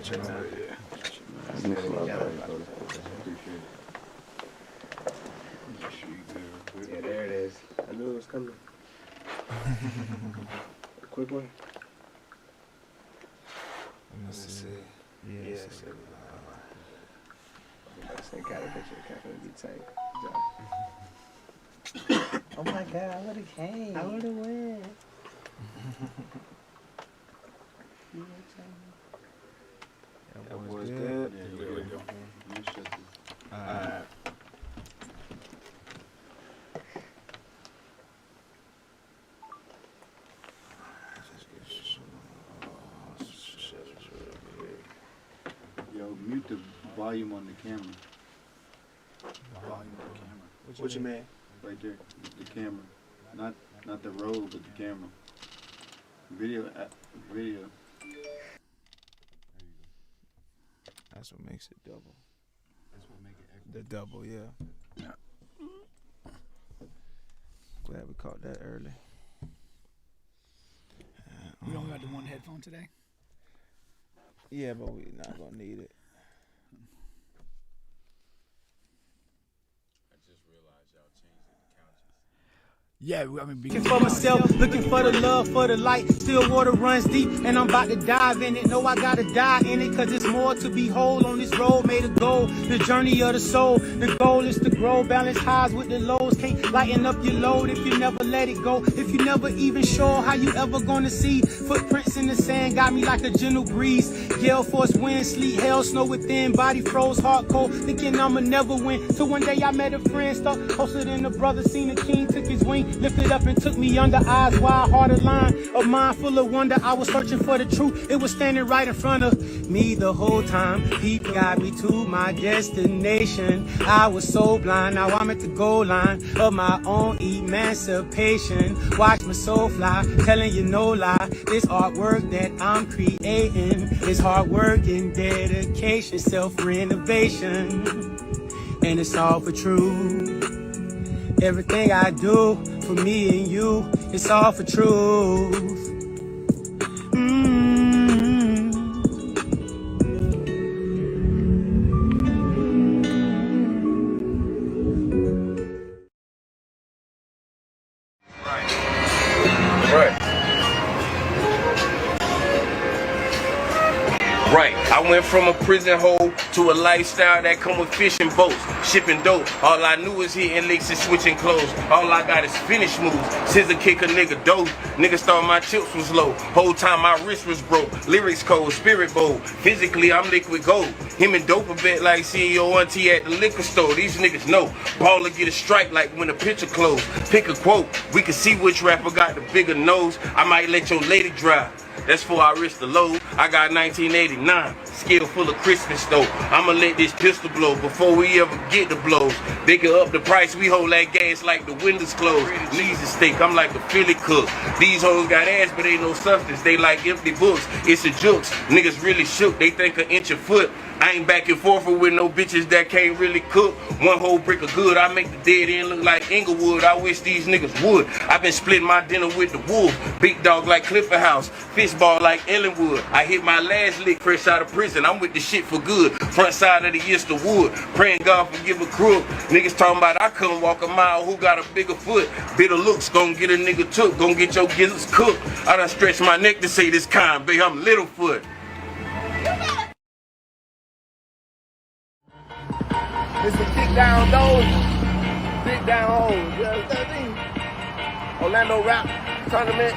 Check it out. Yeah, there it is. I knew it was coming. A quick one. Let's see. Yeah. I think got a picture. Can't be tight. Oh my God, I would have came. I would have went. That was good. Alright. Yo, mute the volume on the camera. Volume on the camera. What you mean? Right there, the camera. Not the roll, but the camera. Video. That's what makes it double. That's what make it extra. The double, yeah. Glad we caught that early. You don't got the one headphone today? Yeah, but we not gonna need it. Yeah, I mean, Looking for myself, looking for the love, for the light. Still water runs deep, and I'm about to dive in it. Know I gotta die in it, cause it's more to behold on this road made of gold. The journey of the soul, the goal is to grow. Balance highs with the lows, can't lighten up your load if you never let it go. If you never even sure how you ever gonna see. Footprints in the sand got me like a gentle breeze. Gale force, wind, sleet, hail, snow within. Body froze, heart cold, thinking I'ma never win. So one day I met a friend, stuck closer than a brother. Seen a king, took his wing. Lifted up and took me under, eyes wide, heart a line, a mind full of wonder. I was searching for the truth, it was standing right in front of me the whole time. People got me to my destination. I was so blind, now I'm at the goal line of my own emancipation. Watch my soul fly, telling you no lie. This artwork that I'm creating is hard work and dedication, self-renovation, and it's all for true. Everything I do for me and you, it's all for truth. Right, I went from a prison hole to a lifestyle that come with fishing boats, shipping dope. All I knew was hitting licks and switching clothes. All I got is finish moves, scissor kick a nigga dope. Niggas thought my chips was low, whole time my wrist was broke. Lyrics cold, spirit bold, physically I'm liquid gold. Him and dope a bit like CEO auntie at the liquor store. These niggas know, baller get a strike like when the picture closed. Pick a quote, we can see which rapper got the bigger nose. I might let your lady drive. That's before I risk the load. I got 1989, scale full of Christmas though. I'ma let this pistol blow before we ever get the blows. They can up the price, we hold that gas like the windows closed. Knees a steak, I'm like a Philly cook. These hoes got ass, but ain't no substance. They like empty books. It's a jokes. Niggas really shook. They think an inch a foot. I ain't back and forth with no bitches that can't really cook. One whole brick of good, I make the dead end look like Inglewood. I wish these niggas would. I been splitting my dinner with the wolf. Big dog like Clifford House. Fistball like Ellenwood. I hit my last lick fresh out of prison. I'm with the shit for good. Front side of the Easter Wood. Praying God forgive a crook. Niggas talking about I couldn't walk a mile. Who got a bigger foot? Bitter looks gon' get a nigga took. Gon' get your gizzards cooked. I done stretched my neck to say this kind. Babe, I'm Littlefoot. It's a kick down those, big down holes. You understand me? Orlando Rap Tournament.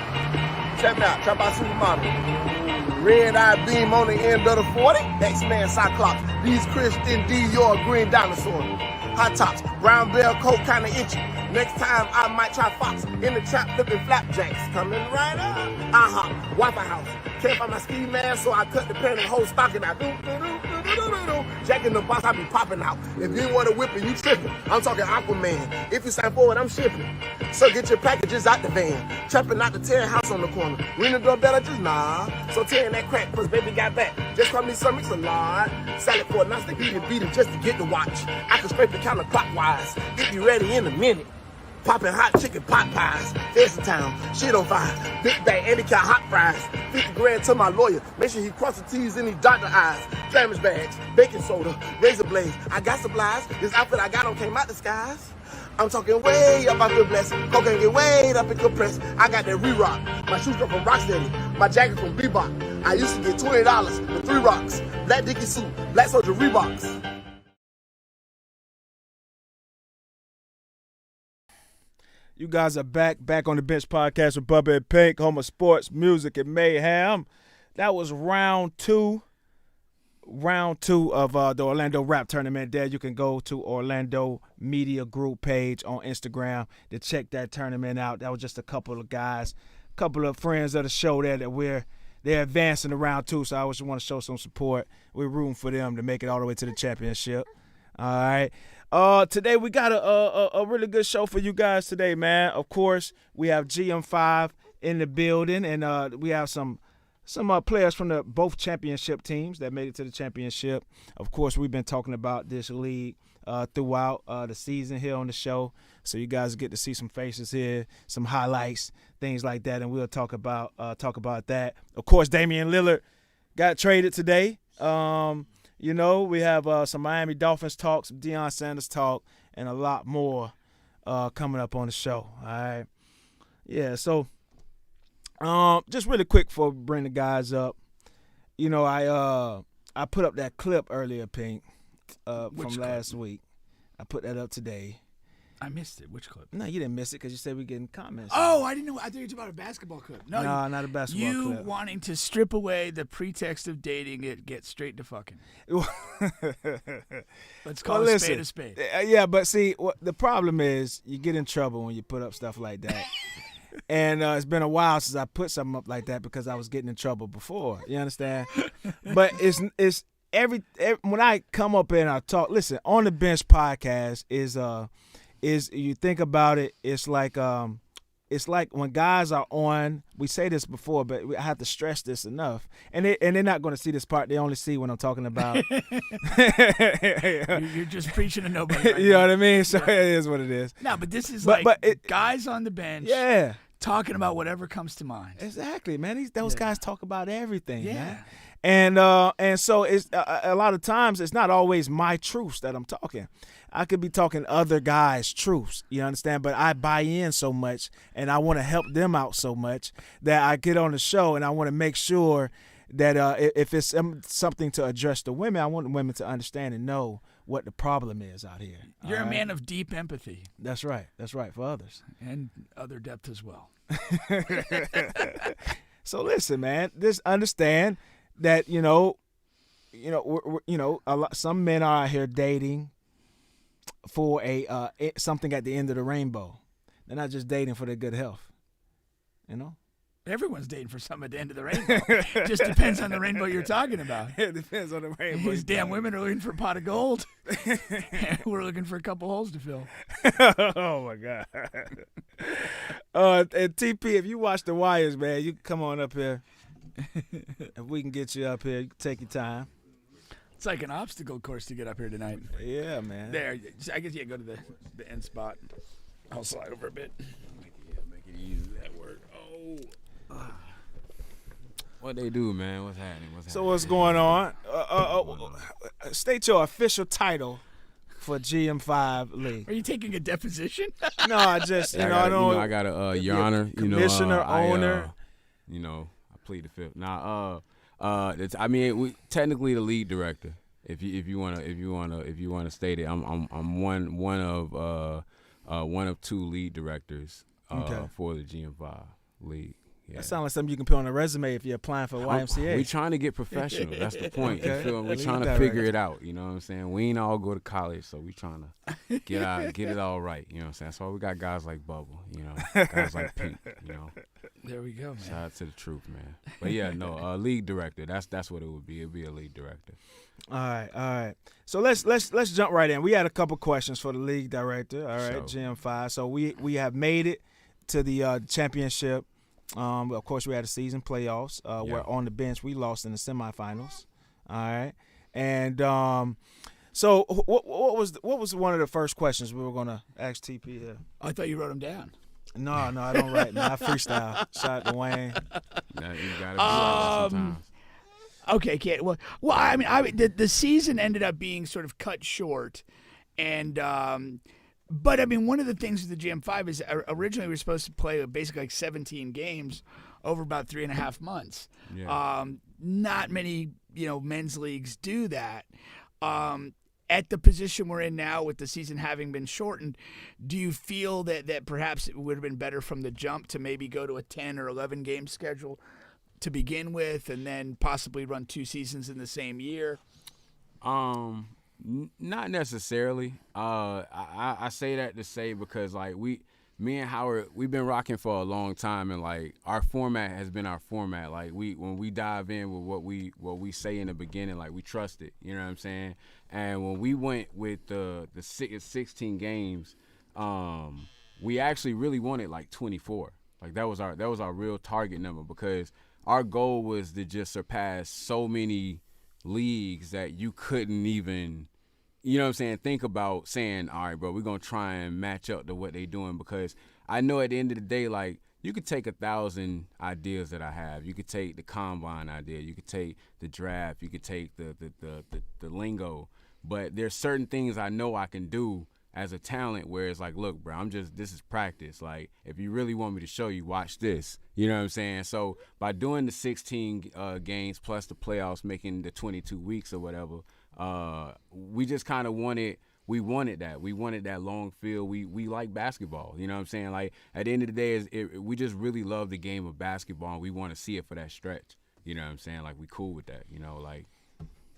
Check me out. Trap out Supermodel. Red eye beam on the end of the 40. X-Man Cyclops. These Christian Dior green dinosaur. High tops. Brown bell coat kind of itchy. Next time I might try Fox in the trap flipping flapjacks. Coming right up. Waffle House. Can't find my ski mask, so I cut the pen and whole stocking out. Jack in the box, I be popping out. If you want to whip it, you tripping. I'm talking Aquaman. If you sign forward, I'm shipping. So get your packages out the van. Trapping out the 10 house on the corner. Ring the doorbell, just nah. So tearing that crack, cause baby got back. Just call me some mix a lot. Salad for a nice to beat it just to get the watch. I can scrape the counter clockwise. Get you ready in a minute. Popping hot chicken pot pies. Fancy town, shit on fire. Big bag, handicap hot fries. 50 grand to my lawyer. Make sure he cross the T's and he dot the I's. Sandwich bags, baking soda, razor blades. I got supplies. This outfit I got on came out the skies. I'm talking way up, I feel blessed. Cocaine get way up and compressed. I got that re-rock. My shoes come from Rocksteady. My jacket from Bebop. I used to get $20 for 3 rocks. Black Dickie suit, black soldier Reeboks. You guys are back on the Bench Podcast with Bubba and Pink, home of sports, music, and mayhem. That was round two of the Orlando Rap Tournament. There you can go to Orlando Media Group page on Instagram to check that tournament out. That was just a couple of guys, a couple of friends of the show there that they're advancing to round two, so I just want to show some support. We're rooting for them to make it all the way to the championship. All right. Today we got a really good show for you guys today, man. Of course, we have GM5 in the building, and we have some players from the both championship teams that made it to the championship. Of course, we've been talking about this league throughout the season here on the show, so you guys get to see some faces here, some highlights, things like that, and we'll talk about that. Of course, Damian Lillard got traded today. You know, we have some Miami Dolphins talk, some Deion Sanders talk, and a lot more coming up on the show. All right. Yeah, so just really quick before we bring the guys up, you know, I put up that clip earlier, Pink, from last week. I put that up today. I missed it. Which clip? No, you didn't miss it because you said we're getting comments. Oh, I didn't know. I thought you were talking about a basketball clip. No, not a basketball clip. You wanting to strip away the pretext of dating it, get straight to fucking. Let's call a spade a spade. Yeah, but see, the problem is you get in trouble when you put up stuff like that. And it's been a while since I put something up like that because I was getting in trouble before. You understand? But it's every when I come up here and I talk. Listen, On the Bench podcast is you think about it, it's like when guys are on, we say this before, but I have to stress this enough. And they're not going to see this part. They only see what I'm talking about. You're just preaching to nobody. Right you know what I mean? So it is what it is. No, but this is guys on the bench talking about whatever comes to mind. Exactly, man. Those guys talk about everything, man. Yeah. And so it's a lot of times it's not always my truths that I'm talking. I could be talking other guys' truths, you understand? But I buy in so much, and I want to help them out so much that I get on the show, and I want to make sure that if it's something to address the women, I want women to understand and know what the problem is out here. You're a man of deep empathy. That's right. That's right, for others. And other depth as well. So listen, man, just understand that, some men are out here dating for something at the end of the rainbow. They're not just dating for their good health, you know? Everyone's dating for something at the end of the rainbow. Just depends on the rainbow you're talking about. It depends on the rainbow. These damn women are looking for a pot of gold. We're looking for a couple holes to fill. Oh, my God. And TP, if you watch The Wires, man, you can come on up here. If we can get you up here, you can take your time. It's like an obstacle course to get up here tonight. Yeah, man. There, I guess go to the end spot. I'll slide over a bit. Make it easy. That work. What they do, man? What's happening? So what's going on? State your official title for GM5 League. Are you taking a deposition? No, I just I got a Your Honor, commissioner, owner. I plead the fifth. Now, we technically the lead director. If you wanna state it, I'm one of two lead directors for the GM5 league. Yeah. That sounds like something you can put on a resume if you're applying for YMCA. We're trying to get professional. That's the point. Okay. You feel me? We're trying to figure it out. You know what I'm saying? We ain't all go to college, so we trying to get it all right. You know what I'm saying? That's why we got guys like Bubble. Guys like Pink. There we go, man. Shout out to the truth, man. But yeah, no, league director. That's what it would be. It'd be a league director. All right. So let's jump right in. We had a couple questions for the league director. All right, GM5. So we have made it to the championship. Of course, we had the season playoffs. We're on the bench. We lost in the semifinals. All right, and So what was one of the first questions we were gonna ask TP here? I thought you wrote them down. No, I don't write. I freestyle. Shout out to Wayne. Nah, you gotta be like sometimes. Okay, Kate. Well, I mean, the season ended up being sort of cut short, and but I mean, one of the things with the GM5 is originally we were supposed to play basically like 17 games over about 3.5 months. Yeah. Not many, men's leagues do that. At the position we're in now, with the season having been shortened, do you feel that perhaps it would have been better from the jump to maybe go to a 10 or 11 game schedule to begin with, and then possibly run 2 seasons in the same year? Not necessarily. I say that to say because like me and Howard, we've been rocking for a long time, and like our format has been our format. Like when we dive in with what we say in the beginning, like we trust it. You know what I'm saying? And when we went with the 16 games, we actually really wanted like 24. Like that was our real target number, because our goal was to just surpass so many leagues that you couldn't even, think about saying, all right, bro, we're going to try and match up to what they doing, because I know at the end of the day, like, you could take 1,000 ideas that I have. You could take the combine idea. You could take the draft. You could take the lingo. But there's certain things I know I can do as a talent where it's like, look, bro, this is practice. Like, if you really want me to show you, watch this. You know what I'm saying? So by doing the 16 games plus the playoffs, making the 22 weeks or whatever, we just kind of wanted that. We wanted that long field. We like basketball. You know what I'm saying? Like, at the end of the day, we just really love the game of basketball, and we want to see it for that stretch. You know what I'm saying? Like, we cool with that. Like,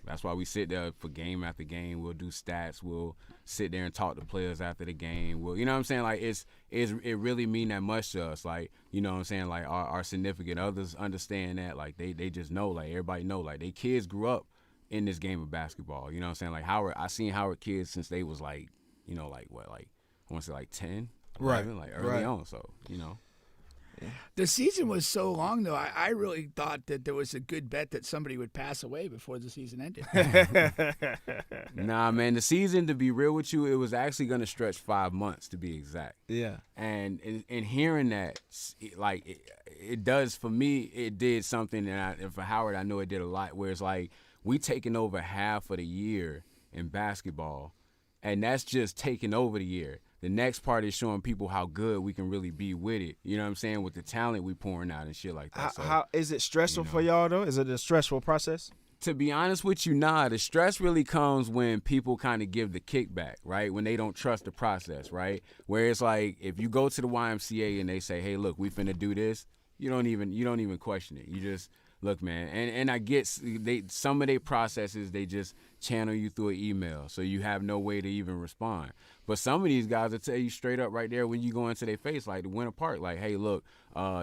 that's why we sit there for game after game. We'll do stats. We'll sit there and talk to players after the game. You know what I'm saying? Like, it really mean that much to us. Like, you know what I'm saying? Like, our significant others understand that. Like, they just know. Like, everybody know. Like, they kids grew up in this game of basketball. You know what I'm saying? Like, Howard, I seen Howard kids since they was like, I want to say like 10, 11, like early on. So, The season was so long, though. I really thought that there was a good bet that somebody would pass away before the season ended. Nah, man, the season, to be real with you, it was actually going to stretch 5 months, to be exact. Yeah. And hearing that, it does, for me, it did something, and for Howard, I know it did a lot, where it's like, we taking over half of the year in basketball, and that's just taking over the year. The next part is showing people how good we can really be with it. You know what I'm saying? With the talent we pouring out and shit like that. How is it stressful for y'all, though? Is it a stressful process? To be honest with you, nah. The stress really comes when people kind of give the kickback, right? When they don't trust the process, right? Where it's like, if you go to the YMCA and they say, hey, look, we finna do this, you don't even question it. You just, look, man, and I get some of their processes, they just channel you through an email, so you have no way to even respond. But some of these guys will tell you straight up right there when you go into their face, like the Winter Park, like, hey, look,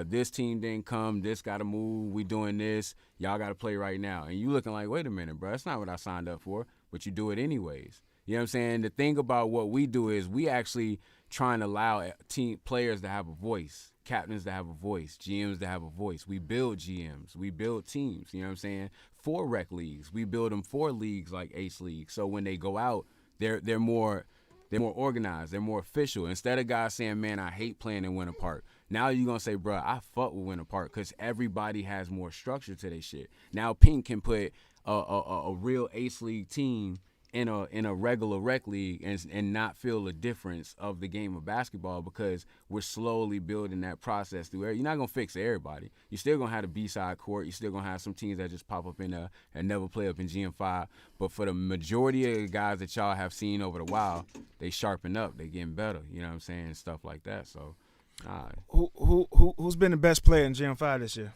this team didn't come, this got to move, we doing this, y'all got to play right now. And you looking like, wait a minute, bro, that's not what I signed up for, but you do it anyways. You know what I'm saying? The thing about what we do is we actually trying to allow team players to have a voice, captains to have a voice, GMs to have a voice. We build GMs. We build teams, you know what I'm saying, for rec leagues. We build them for leagues like Ace League. So when they go out, they're more organized. They're more official. Instead of guys saying, man, I hate playing in Winter Park, now you're going to say, bro, I fuck with Winter Park, because everybody has more structure to their shit. Now Pink can put a real Ace League team in a regular rec league and not feel the difference of the game of basketball, because we're slowly building that process through. You're not going to fix everybody. You're still going to have the B-side court. You're still going to have some teams that just pop up in there and never play up in GM5. But for the majority of the guys that y'all have seen over the while, they sharpen up. They getting better. You know what I'm saying? And stuff like that. So, Who's been the best player in GM5 this year?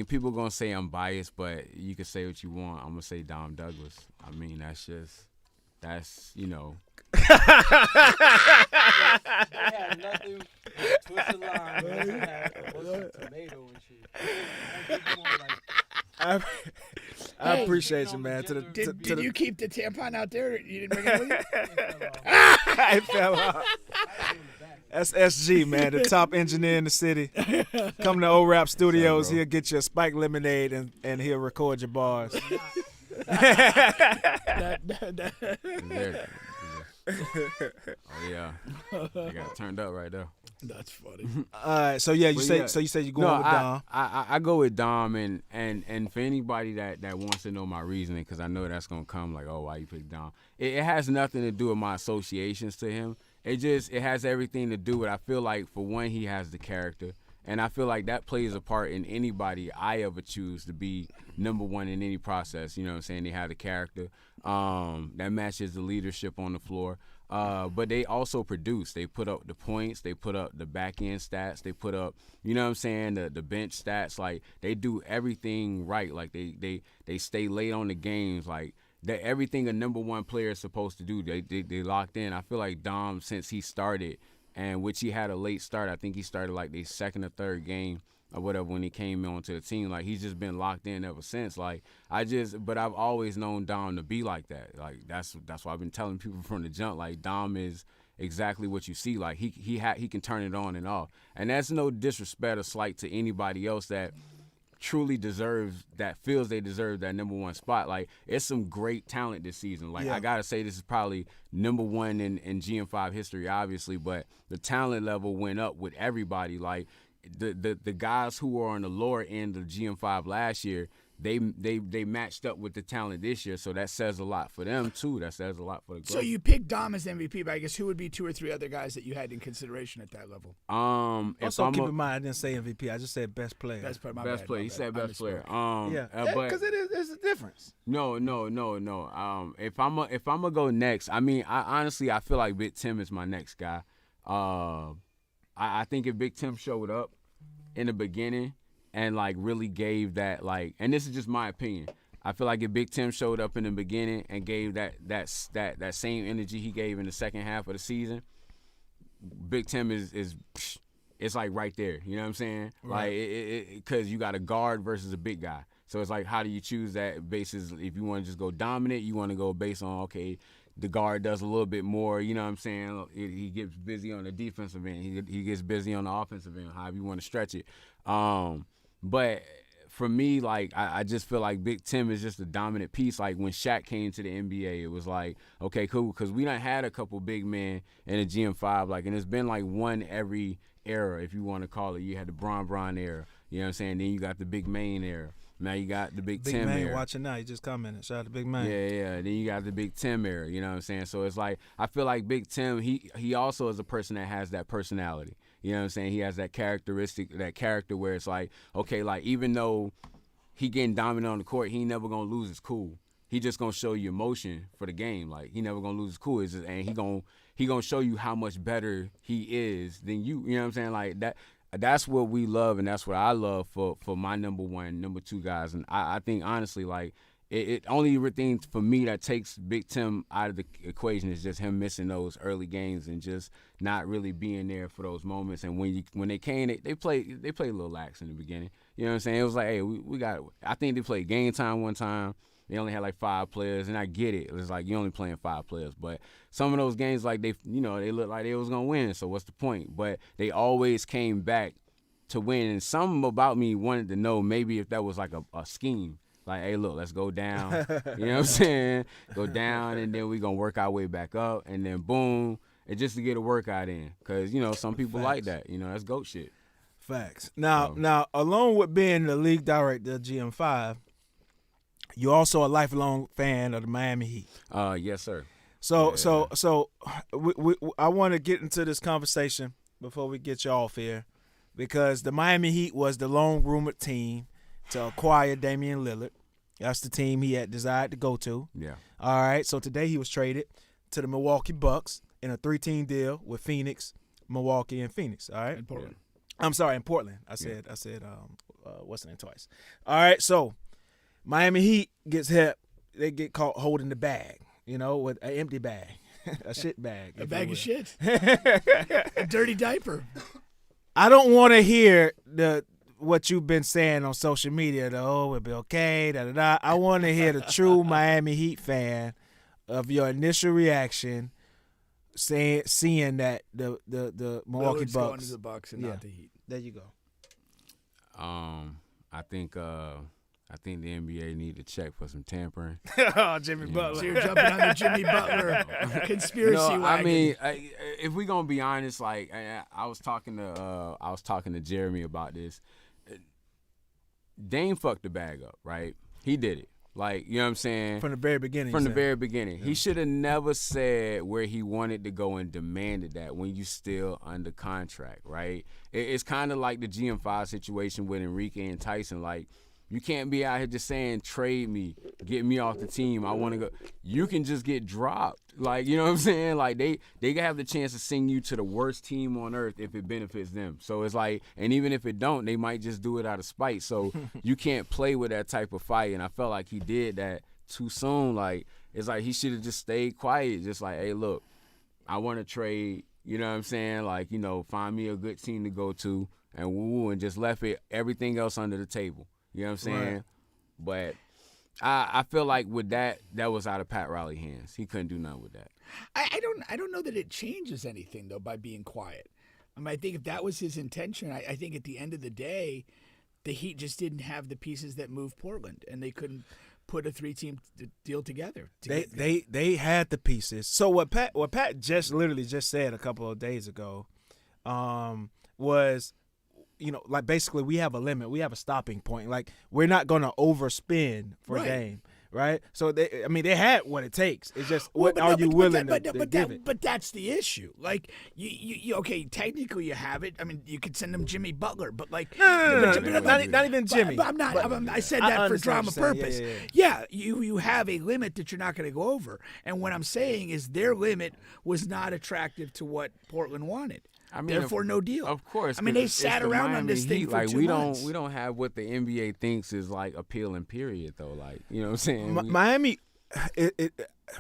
People gonna say I'm biased, but you can say what you want. I'm gonna say Dom Douglas. I mean, that's They had nothing but twist the line. They had a tomato and shit. I appreciate you, man. Did you keep the tampon out there? You didn't bring it with you? It fell off. That's SG, man, the top engineer in the city. Come to O-Rap Studios. He'll get you a spiked lemonade and he'll record your bars. Oh yeah, they got turned up right there. That's funny. All right, so yeah, you said you going with Dom. I go with Dom, and for anybody that wants to know my reasoning, because I know that's gonna come like, oh, why you pick Dom? It has nothing to do with my associations to him. It has everything to do with, I feel like, for one, he has the character. And I feel like that plays a part in anybody I ever choose to be number one in any process. You know what I'm saying? They have the character that matches the leadership on the floor. But they also produce. They put up the points. They put up the back end stats. They put up, you know what I'm saying, the bench stats. Like, they do everything right. Like, they stay late on the games. Like, everything a number one player is supposed to do, they locked in. I feel like Dom, since he started, and which he had a late start. I think he started like the second or third game or whatever when he came onto the team. Like, he's just been locked in ever since. Like, but I've always known Dom to be like that. Like, that's why I've been telling people from the jump. Like, Dom is exactly what you see. Like, he can turn it on and off. And that's no disrespect or slight to anybody else that truly feels they deserve that number one spot. Like, it's some great talent this season. Like, I gotta say, this is probably number one in GM5 history, obviously, but the talent level went up with everybody. Like, the guys who were on the lower end of GM5 last year, they matched up with the talent this year, so that says a lot for them too. That says a lot for the growth. So you picked Dom as MVP, but I guess who would be 2 or 3 other guys that you had in consideration at that level? Also, keep in mind, I didn't say MVP. I just said best player. Best player. Best player. He said best player. Because there's a difference. No. If I'm gonna go next, I mean, I honestly feel like Big Tim is my next guy. I think if Big Tim showed up in the beginning and like really gave that, like, and this is just my opinion, I feel like if Big Tim showed up in the beginning and gave that same energy he gave in the second half of the season, Big Tim is it's like right there. You know what I'm saying? Right. Like, because you got a guard versus a big guy. So it's like, how do you choose that basis? If you want to just go dominant, you want to go based on, okay, the guard does a little bit more, you know what I'm saying? He gets busy on the defensive end. He gets busy on the offensive end, however you want to stretch it. But for me, like, I just feel like Big Tim is just a dominant piece. Like, when Shaq came to the NBA, it was like, okay, cool, because we done had a couple big men in the GM5, like, and it's been like one every era, if you want to call it. You had the Bron era, you know what I'm saying? Then you got the Big Main era. Now you got the Big Tim Man era. watching now. He just commented. Shout out to Big Man. Yeah. Then you got the Big Tim era. You know what I'm saying? So it's like, I feel like Big Tim, he also is a person that has that personality. You know what I'm saying? He has that characteristic, that character where it's like, okay, like, even though he getting dominant on the court, he ain't never gonna lose his cool. He just gonna show you emotion for the game. Like, he never gonna lose his cool. And he gonna show you how much better he is than you. You know what I'm saying? Like that. That's what we love, and that's what I love for my number one, number two guys. And I think, honestly, like, it only thing for me that takes Big Tim out of the equation is just him missing those early games and just not really being there for those moments. And when they came, they played a little lax in the beginning. You know what I'm saying? It was like, hey, we got. I think they played game time one time. They only had like 5 players, and I get it. It was like, you're only playing 5 players. But some of those games, like, they looked like they was going to win, so what's the point? But they always came back to win. And something about me wanted to know maybe if that was like a scheme. Like, hey, look, let's go down. You know what I'm saying? Go down, and then we're going to work our way back up, and then boom, and just to get a workout in. Because, some people like that. That's GOAT shit. Facts. Now, along with being the league director of GM5, you're also a lifelong fan of the Miami Heat. Yes, sir. So I want to get into this conversation before we get you off here, because the Miami Heat was the long rumored team to acquire Damian Lillard. That's the team he had desired to go to. Yeah. All right. So today he was traded to the Milwaukee Bucks in a 3-team deal with Phoenix, Milwaukee, and Phoenix. All right. In Portland. I'm sorry, in Portland. I said what's the name twice. All right. So Miami Heat gets hit. They get caught holding the bag, with an empty bag, a shit bag. A bag of shit. A dirty diaper. I don't want to hear what you've been saying on social media. It'll be okay. Da da da. I want to hear the true Miami Heat fan of your initial reaction, seeing that the Milwaukee Lillard's Bucks going to the Bucks and not the Heat. There you go. I think I think the NBA need to check for some tampering. Oh, Jimmy Butler. So you're jumping on the Jimmy Butler conspiracy No, wagon. I mean, if we gonna be honest, like I was talking to Jeremy about this. Dame fucked the bag up, right? He did it. Like, you know what I'm saying? From the very beginning. From the very beginning. Yeah. He should have never said where he wanted to go and demanded that when you still under contract, right? It's kind of like the GM5 situation with Enrique and Tyson. Like, you can't be out here just saying, trade me, get me off the team, I want to go. You can just get dropped. Like, you know what I'm saying? Like, they can have the chance to send you to the worst team on earth if it benefits them. So it's like, and even if it don't, they might just do it out of spite. So you can't play with that type of fight. And I felt like he did that too soon. Like, it's like he should have just stayed quiet. Just like, hey, look, I want to trade, you know what I'm saying? Like, you know, find me a good team to go to and woo-woo, and just left everything else under the table. You know what I'm saying? Right. But I feel like with that was out of Pat Riley's hands. He couldn't do nothing with that. I don't know that it changes anything though by being quiet. I mean, I think if that was his intention, I think at the end of the day, the Heat just didn't have the pieces that moved Portland, and they couldn't put a 3-team deal together. They had the pieces. So what Pat just literally just said a couple of days ago was, you know, like basically we have a limit. We have a stopping point. Like, we're not going to overspend for Dame, right? So, they had what it takes. It's just, what are you willing to give it? But that's the issue. Like, you okay, technically you have it. I mean, you could send them Jimmy Butler, but like. No, not even Jimmy. But I'm not. I said that for drama purpose. Yeah, you have a limit that you're not going to go over. And what I'm saying is their limit was not attractive to what Portland wanted. I mean, therefore, no deal. Of course. I mean, they sat around on this thing for 2 months. We don't have what the NBA thinks is like appealing. Period, though. Like, you know what I'm saying? Miami.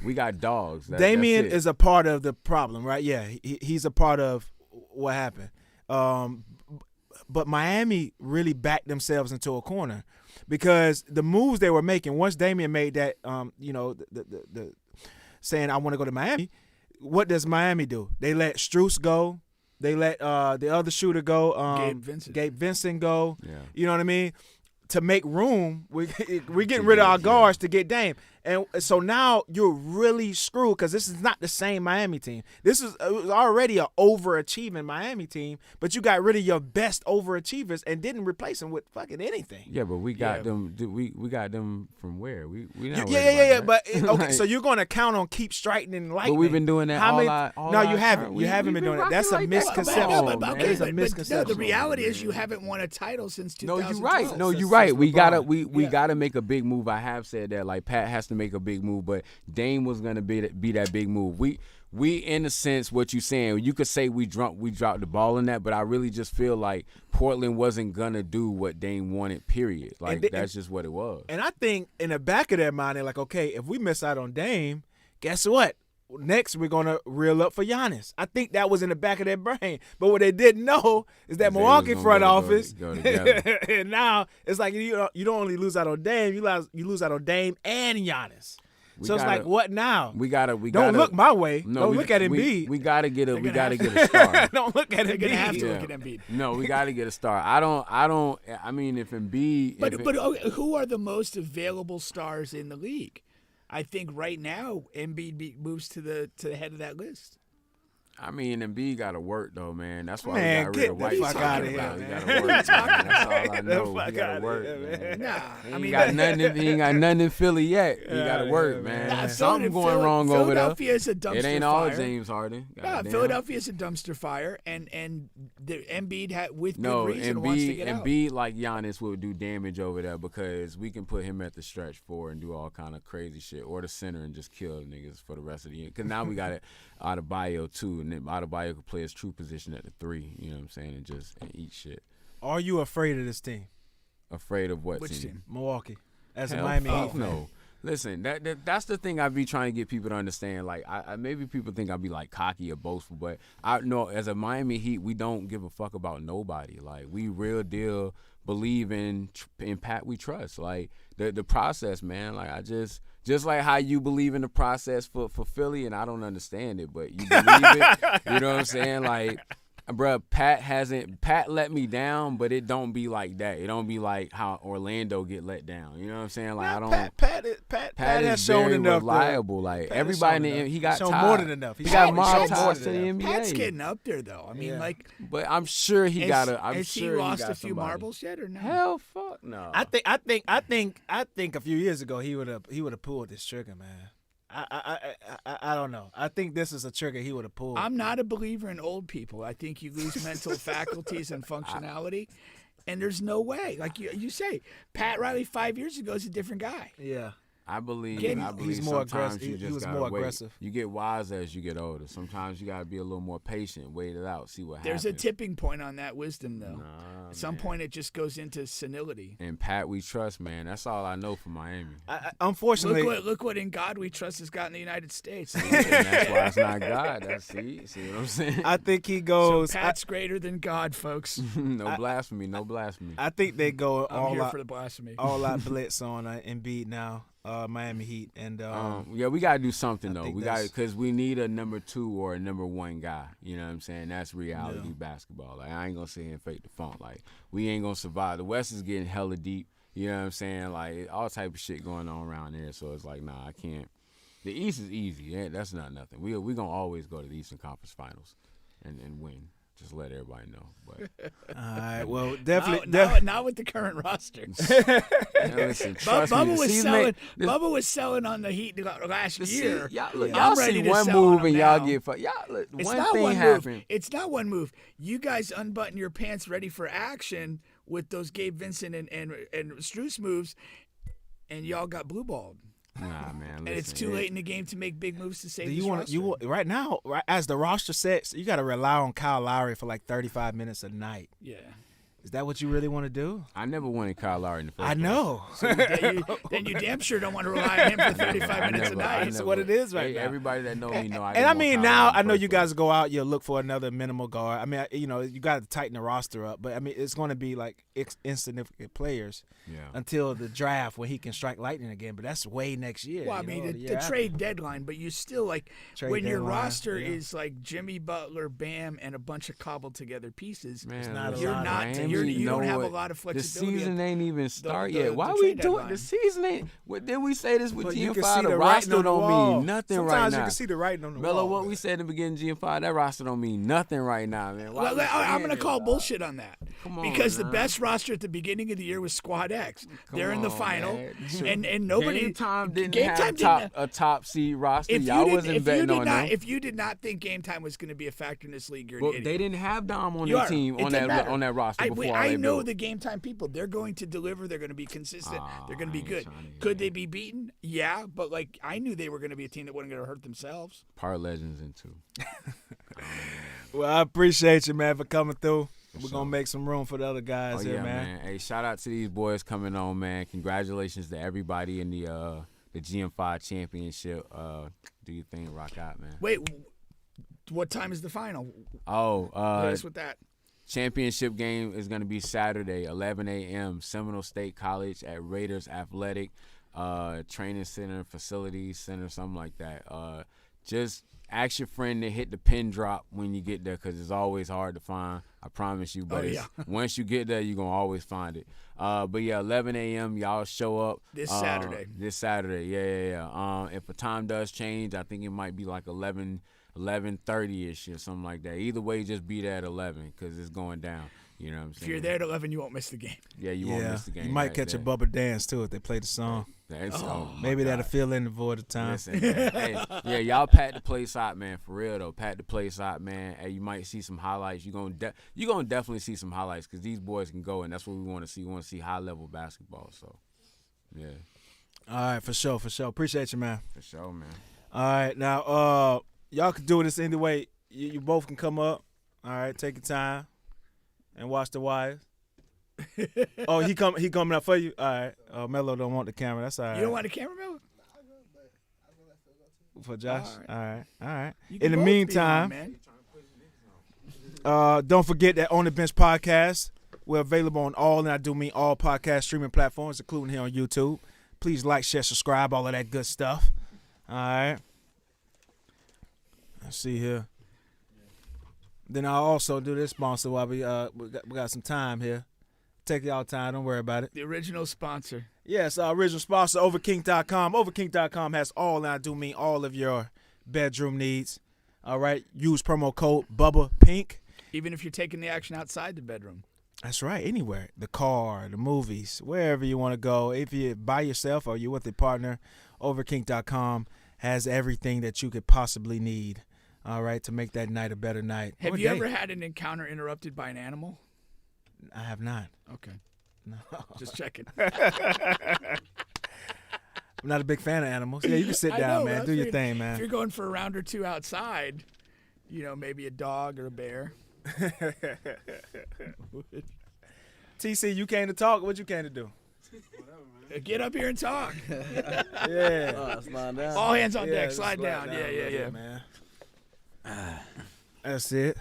We got dogs. Damian is a part of the problem, right? Yeah, he's a part of what happened. But Miami really backed themselves into a corner because the moves they were making, once Damian made that, the saying, I want to go to Miami, what does Miami do? They let Strus go. They let the other shooter go, Gabe Vincent go. Yeah. You know what I mean? To make room, we're getting rid of our guards to get Dame. And so now you're really screwed because this is not the same Miami team. It was already an overachieving Miami team, but you got rid of your best overachievers and didn't replace them with fucking anything. Yeah, but we got them. We got them from where? We not yeah. But okay, so you're gonna count on keep striking and lightning. But we've been doing that No, you haven't. You haven't been doing that. That's a misconception. That is a misconception. The reality is you haven't won a title since 2012. No, you're right. We gotta make a big move. I have said that. Like, Pat has to make a big move, but Dame was gonna be that big move. We in a sense, what you saying, you could say we dropped the ball in that, but I really just feel like Portland wasn't gonna do what Dame wanted. Period. Like, that's just what it was. And I think in the back of their mind, they're like, okay, if we miss out on Dame, guess what? Next, we're going to reel up for Giannis. I think that was in the back of their brain. But what they didn't know is that Milwaukee front office, and now it's like you don't only lose out on Dame, you lose out on Dame and Giannis. It's like, what now? We gotta don't look my way. No, don't look at Embiid. We gotta get a star. Don't look at Embiid. They're gonna have to look at Embiid. No, we gotta get a star. I mean, if Embiid. But who are the most available stars in the league? I think right now Embiid moves to the head of that list. I mean, Embiid got to work though, man. That's why we got rid of White. Fuck out of here, man. He got to work. That's all I know. He got to work, man. Nah, He ain't got nothing in Philly yet. He got to work, man. Something going wrong over there. Philadelphia is a dumpster fire. It ain't all James Harden. No, Philadelphia is a dumpster fire, and the Embiid with good reason wants to get out. Embiid, like Giannis, will do damage over there because we can put him at the stretch 4 and do all kind of crazy shit, or the center and just kill niggas for the rest of the year. Because now we got it Adebayo too, and then Adebayo could play his true position at the 3. You know what I'm saying, and just eat shit. Are you afraid of this team? Afraid of what Which team? Milwaukee. As a Hell Miami Heat. No. Listen, that's the thing I be trying to get people to understand. Like, maybe people think I be like cocky or boastful, but I know as a Miami Heat, we don't give a fuck about nobody. Like, we real deal believe in Pat. We trust. Like, the process, man. Like, I just like how you believe in the process for Philly, and I don't understand it, but you believe it. You know what I'm saying? Like, Bruh, Pat let me down, but it don't be like that. It don't be like how Orlando get let down. You know what I'm saying? Like, I don't. Pat Pat has is shown very enough. reliable. Like Pat has everybody, shown in the, enough. he got Shown ties. more than enough. He He's got shown mob more ties than to the enough. NBA. Pat's getting up there, though. I mean, Yeah. like, But I'm sure he got a. I'm has sure he lost got a few somebody. marbles yet or no? Hell, fuck no. I think a few years ago he would have pulled this trigger, man. I don't know. I think this is a trigger he would have pulled. I'm not a believer in old people. I think you lose mental faculties and functionality, and there's no way. Like you say, Pat Riley 5 years ago is a different guy. Yeah. I believe he's more sometimes aggressive. you He just was gotta more wait. aggressive. You get wiser as you get older. Sometimes you gotta be a little more patient, wait it out, see what There's happens. a tipping point on that wisdom, though. Nah, At some man. point, it just goes into senility. And Pat, we trust, man. That's all I know for Miami. Unfortunately, Look what In God We Trust has got in the United States. And that's why it's not God. See what I'm saying? I think he goes. So Pat's greater than God, folks. No blasphemy, no blasphemy. I think they go I'm all here out, for the blasphemy. all out blitz on Embiid now. Miami Heat and Yeah, we gotta do something I though. think We got that's- because we need a number 2 or a number 1 guy. You know what I'm saying? That's reality basketball. Like I ain't gonna sit here and fake the funk. Like we ain't gonna survive. The West is getting hella deep. You know what I'm saying? Like all type of shit going on around there. So it's like, nah, I can't. The East is easy. Yeah, that's not nothing. We gonna always go to the Eastern Conference Finals and win. Just let everybody know. But all right, well, definitely. Not with the current roster. man, listen, trust me. Bubba the was season selling. ain't- this- Bubba was selling on the Heat last the year. se- y'all, look, I'm y'all ready see to one sell on move him and y'all now. get fucked. Y'all look, It's one not thing one happened. move. It's not one move. You guys unbutton your pants, ready for action with those Gabe Vincent and Strus moves, and y'all got blue balled. Nah, man. And it's too late in the game to make big moves to save Do this you roster. right now, right, as the roster sets, you got to rely on Kyle Lowry for like 35 minutes a night. Yeah. Is that what you really want to do? I never wanted Kyle Lowry in the first I place. know. Then you damn sure don't want to rely on him for 35 minutes a night. That's what it is right Hey, now. Everybody that know me know I And I didn't want mean, Kyle now Lowry in the I know first you place. guys go out, you'll look for another minimal guard. I mean, you got to tighten the roster up, but I mean, it's going to be like insignificant players Yeah. until the draft when he can strike lightning again. But that's way next year. Well, I you mean, know, the year after. trade deadline, but you still like Trade when your deadline, roster yeah. is like Jimmy Butler, Bam, and a bunch of cobbled together pieces. Man, not a listen, lot. Miami, You don't know have a what? lot of The flexibility. season ain't even start the- yet. Why the we trade doing deadline. the season ain't? What did we say this with But you can GM5? see The the writing roster on the don't wall. mean nothing Sometimes right you now. can see the writing on the Mello, wall. what we said in the beginning, GM5, that roster don't mean nothing right now, man. Why Well, we I'm saying going to this, call dog? bullshit on that. Come on, because the man. best roster at the beginning of the year was Squad X. Come They're in the on, final, man. and nobody. Game Time didn't Game have Time didn't- a top seed roster. If you Y'all didn't, wasn't if you betting did on not, them. if you did not think Game Time was going to be a factor in this league, you're an But idiot. they didn't have Dom on You their are. team It didn't matter. on that roster before all I they know built. the Game Time people. They're going to deliver. They're going to be consistent. They're going to be I ain't good. trying to hear Could that. they be beaten? Yeah, but like I knew they were going to be a team that wasn't going to hurt themselves. Part legends into. Well, I appreciate you, man, for coming through. We're sure. going to make some room for the other guys Oh here, yeah, man. Hey, shout out to these boys coming on, man. Congratulations to everybody in the GM5 championship. Do you think rock out, man? Wait, what time is the final? Oh, Hit us with that. championship game is going to be Saturday, 11 a.m. Seminole State College at Raiders Athletic Training Center, Facilities Center, something like that. Just ask your friend to hit the pin drop when you get there because it's always hard to find. I promise you. But yeah. Once you get there, you're going to always find it. But, yeah, 11 a.m., y'all show up. This Saturday. This Saturday, yeah. If a time does change, I think it might be like 11:30-ish or something like that. Either way, just be there at 11 because it's going down. You know what I'm saying? If you're there at 11, you won't miss the game. Yeah, you won't miss the game. You might right catch there. a Bubba dance, too, if they play the song. That's, my Maybe that'll God. fill in the void of time. Listen, man. Hey, yeah, y'all pack the place out, man. For real though, pack the place out, man. Hey, you might see some highlights. You gonna definitely see some highlights because these boys can go, and that's what we want to see. We want to see high level basketball. So, yeah, All right, for sure. Appreciate you, man. for sure, man. All right, now, y'all can do this anyway. You both can come up. All right, take your time and watch the wires. Oh, he coming up for you. All right. Melo don't want the camera. That's all right. You don't want a camera, Mel? For Josh. All All right. You can In the both be on, meantime, man. don't forget that On the Bench podcast. We're available on all, and I do mean all podcast streaming platforms, including here on YouTube. Please like, share, subscribe, all of that good stuff. All right. Let's see here. Then I'll also do this sponsor while we got some time here. Take y'all time. Don't worry about it. The original sponsor. Yes, our original sponsor, Overkink.com. Overkink.com has all, and I do mean all of your bedroom needs. All right. Use promo code Bubba Pink. Even if you're taking the action outside the bedroom. That's right. Anywhere. The car, the movies, wherever you want to go. If you're by yourself or you're with a partner, Overkink.com has everything that you could possibly need, all right, to make that night a better night. Have you ever had an encounter interrupted by an animal? I have not. Okay. No. Just checking. I'm not a big fan of animals. Yeah, you can sit down, man. Do your thing, man. If you're going for a round or two outside, maybe a dog or a bear. TC, you came to talk. What you came to do? Get up here and talk. Yeah. Slide down. All hands on deck. Just Slide down. Yeah. Man. That's it.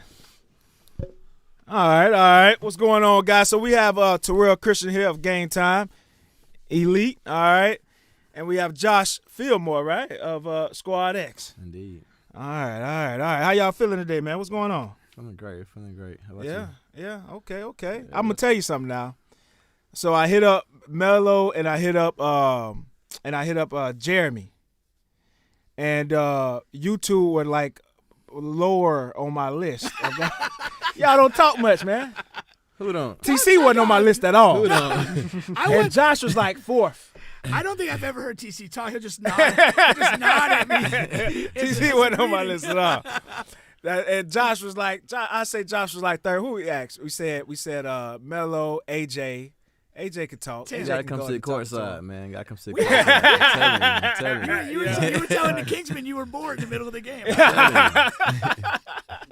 All right. What's going on, guys? So we have Terrell Christian here of Game Time, Elite. All right. And we have Josh Fillmore, right, of Squad X. Indeed. All right. How y'all feeling today, man? What's going on? Feeling great. How about you? Yeah. Okay. I'm gonna tell you something now. So I hit up Melo and I hit up Jeremy, and you two were like lower on my list. Y'all don't talk much, man. Who don't? TC wasn't on my list at all. Who don't? And Josh was like fourth. I don't think I've ever heard TC talk. He'll just nod. At me. TC wasn't on my list at all. And Josh was like, Josh was like third. Who we asked? We said Melo, AJ. AJ could talk. You gotta come sit courtside, man. You gotta come sit courtside. I'm telling you. You were telling the Kingsman you were bored in the middle of the game.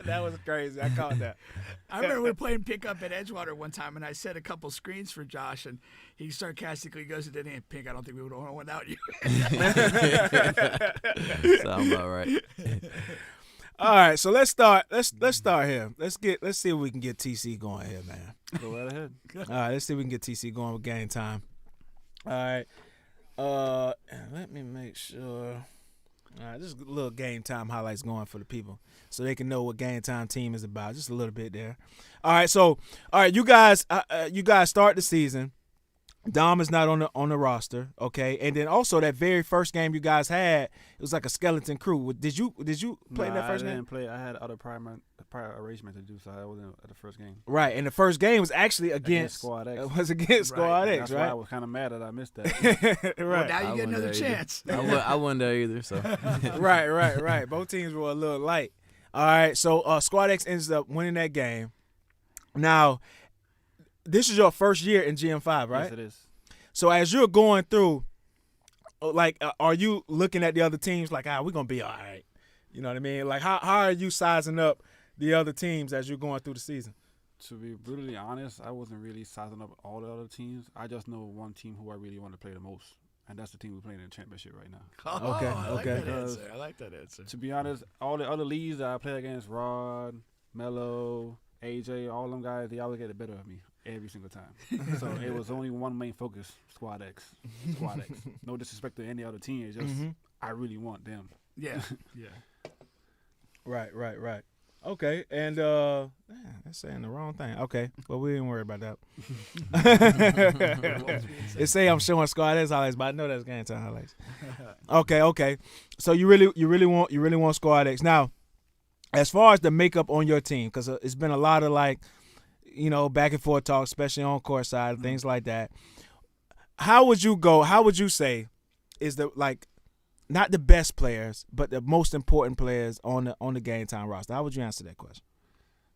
That was crazy. I caught that. I remember we were playing pickup at Edgewater one time, and I set a couple screens for Josh, and he sarcastically goes, Pink, I don't think we would have won without you. Sound about right. All right, so let's start here. Let's see if we can get TC going here, man. Go right ahead. All right, let's see if we can get TC going with Game Time. All right. Let me make sure. All right, just a little Game Time highlights going for the people so they can know what Game Time team is about. Just a little bit there. All right, you guys start the season. Dom is not on the roster, okay? And then also that very first game you guys had, it was like a skeleton crew. Did you play that first game? I didn't play. I had other prior arrangement to do, so I wasn't at the first game. Right, and the first game was actually against Squad X. It was against Squad X, That's right? why I was kind of mad that I missed that. Right. Well, now you get another either. chance. I wasn't there either, so. Right. Both teams were a little light. All right, so Squad X ends up winning that game. Now, this is your first year in GM5, right? Yes, it is. So as you're going through, are you looking at the other teams like, we're going to be all right? You know what I mean? Like, how are you sizing up the other teams as you're going through the season? To be brutally honest, I wasn't really sizing up all the other teams. I just know one team who I really want to play the most, and that's the team we're playing in the championship right now. Okay. I like that answer. To be honest, all the other leagues that I play against, Rod, Melo, AJ, all them guys, they always get the better of me every single time. So it was only one main focus, Squad X. No disrespect to any other team. It's just I really want them. Yeah. Right. Okay, and that's saying the wrong thing. Okay, well, we didn't worry about that. It say I'm showing Squad X highlights, but I know that's Game Time highlights. Okay. So you really want Squad X. Now, as far as the makeup on your team, because it's been a lot of back and forth talk, especially on court side and things like that. How would you say is not the best players, but the most important players on the Game Time roster? How would you answer that question?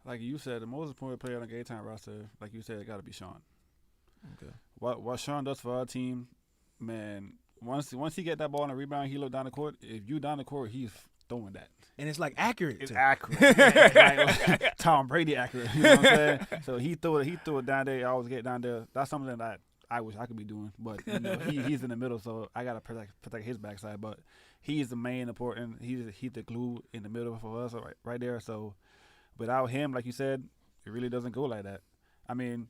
Like you said, the most important player on the Game Time roster, like you said, it got to be Sean. Okay. What Sean does for our team, man. Once he get that ball on a rebound, he look down the court. If you down the court, he's throwing that. And it's accurate. It's too. accurate. Like Tom Brady accurate. You know what I'm saying? So he threw it down there. I always get down there. That's something that I wish I could be doing. But he's in the middle, so I gotta protect his backside. But he's the main important. He's the glue in the middle for us right there. So without him, like you said, it really doesn't go like that. I mean,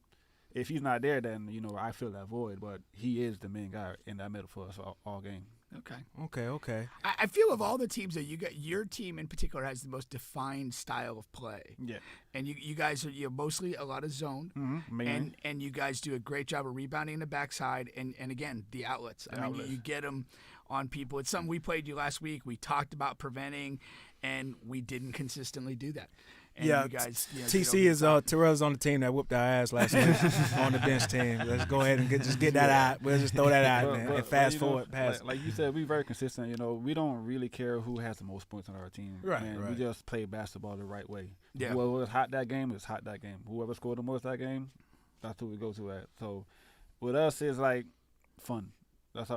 if he's not there, then I fill that void. But he is the main guy in that middle for us all game. Okay. I feel of all the teams that you got, your team in particular has the most defined style of play. Yeah. And you guys are mostly a lot of zone. Mainly. And you guys do a great job of rebounding the backside and again the outlets. I mean, you get them on people. It's something we played you last week. We talked about preventing, and we didn't consistently do that. And yeah, you guys, TC is Terrell's on the team that whooped our ass last week on the bench team. Let's go ahead and get that out. We'll just throw that out and fast forward past. Like you said, we're very consistent. You know, we don't really care who has the most points on our team. Right. We just play basketball the right way. Yeah. Whoever was hot that game is hot that game. Whoever scored the most that game, that's who we go to at. So with us, it's like fun. That's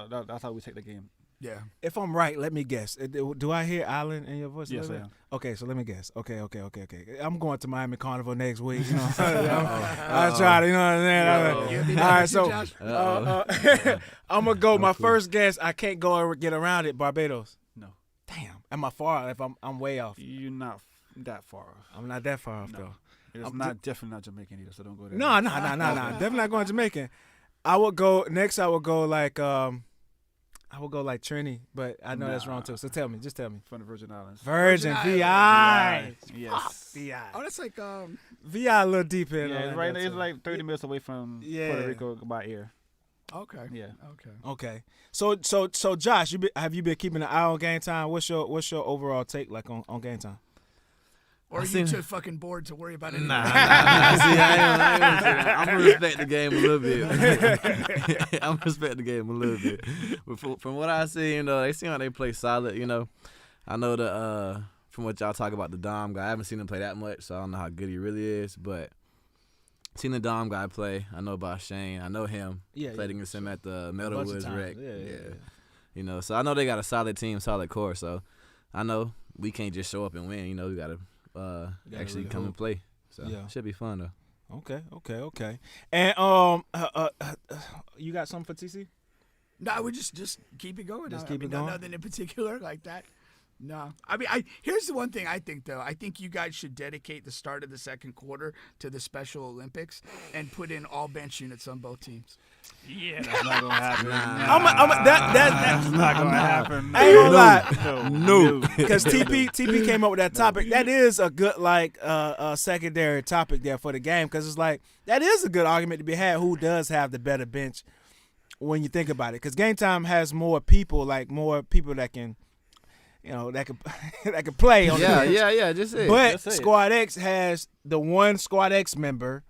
how we take the game. Yeah. If I'm right, let me guess. Do I hear Island in your voice? Yes, I am. Okay, so let me guess. Okay. I'm going to Miami Carnival next week. You know, I was trying to, you know what I'm saying? All right, so I'm gonna go. My first guess, I can't go or get around it. Barbados. No. Damn. Am I far? If I'm way off. You're not that far off. I'm not that far off though. It's definitely not Jamaican either, so don't go there. No. Definitely not going Jamaican. I would go like I would go like Trini, but I know that's wrong too. So just tell me. From the Virgin Islands. Virgin VI. Yes. VI. Oh, that's like VI a little deep in. Yeah, it's right. It's like 30 minutes away from Puerto Rico by air. Okay. Yeah. Okay. So Josh, have you been keeping an eye on Game Time? What's your overall take like on Game Time? Or are you too fucking bored to worry about it? Nah. See, I'm gonna respect the game a little bit. I'm gonna respect the game a little bit. But from what I see, they seem like they play solid. I know from what y'all talk about the Dom guy, I haven't seen him play that much, so I don't know how good he really is. But seen the Dom guy play. I know about Shane. I know him. Played against him at the Meadowwoods Rec. Yeah. So I know they got a solid team, solid core. So I know we can't just show up and win. We gotta actually really come and play. So it should be fun though. Okay. And you got something for TC? No, we just keep it going. Just keep it going. Nothing in particular like that. No, I mean, here's the one thing I think though. I think you guys should dedicate the start of the second quarter to the Special Olympics and put in all bench units on both teams. Yeah, that's not gonna happen. That's not gonna happen. I ain't gonna lie. No. Because TP came up with that topic. That is a good secondary topic there for the game because it's like that is a good argument to be had. Who does have the better bench when you think about it? Because Game Time has more people that can. That could play on the bench. Yeah, just it. But Squad X has the one Squad X member,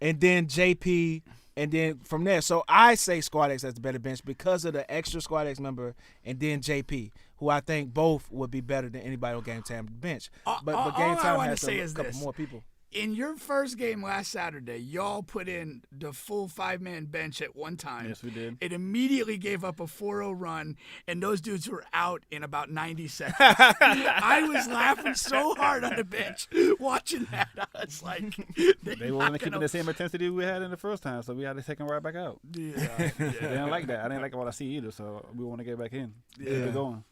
and then JP, and then from there. So I say Squad X has the better bench because of the extra Squad X member, and then JP, who I think both would be better than anybody on Game Time bench. But Game Time has a couple more people. In your first game last Saturday, y'all put in the full 5-man bench at one time. Yes, we did. It immediately gave up a 4-0 run, and those dudes were out in about 90 seconds. I was laughing so hard on the bench watching that. I was like, they weren't keeping the same intensity we had in the first time, so we had to take them right back out. Yeah. They didn't like that. I didn't like what I see either, so we want to get back in. Keep it going.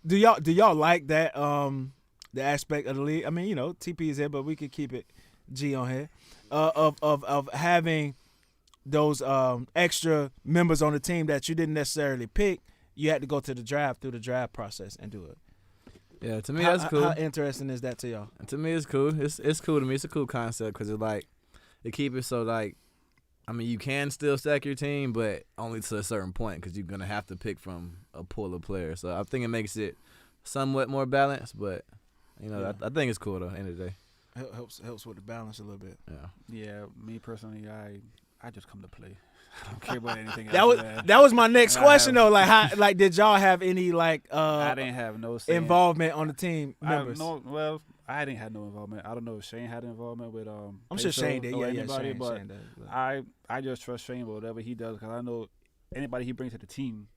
Do y'all like that? The aspect of the league. I mean, TP is here, but we could keep it G on here. Of having those extra members on the team that you didn't necessarily pick. You had to go to the draft through the draft process and do it. Yeah, to me that's cool. How interesting is that to y'all? To me it's cool. It's cool to me. It's a cool concept because it's like they keep it so like. I mean, you can still stack your team, but only to a certain point because you're gonna have to pick from a pool of players. So I think it makes it somewhat more balanced, but. I think it's cool though. End of the day, helps with the balance a little bit. Yeah. Me personally, I just come to play. I don't care about anything else. That was my next question though. Like, did y'all have any I didn't have no involvement on the team members? I didn't have no involvement. I don't know if Shane had involvement with I'm sure Shane did. Anybody, Shane does. I just trust Shane with whatever he does because I know anybody he brings to the team.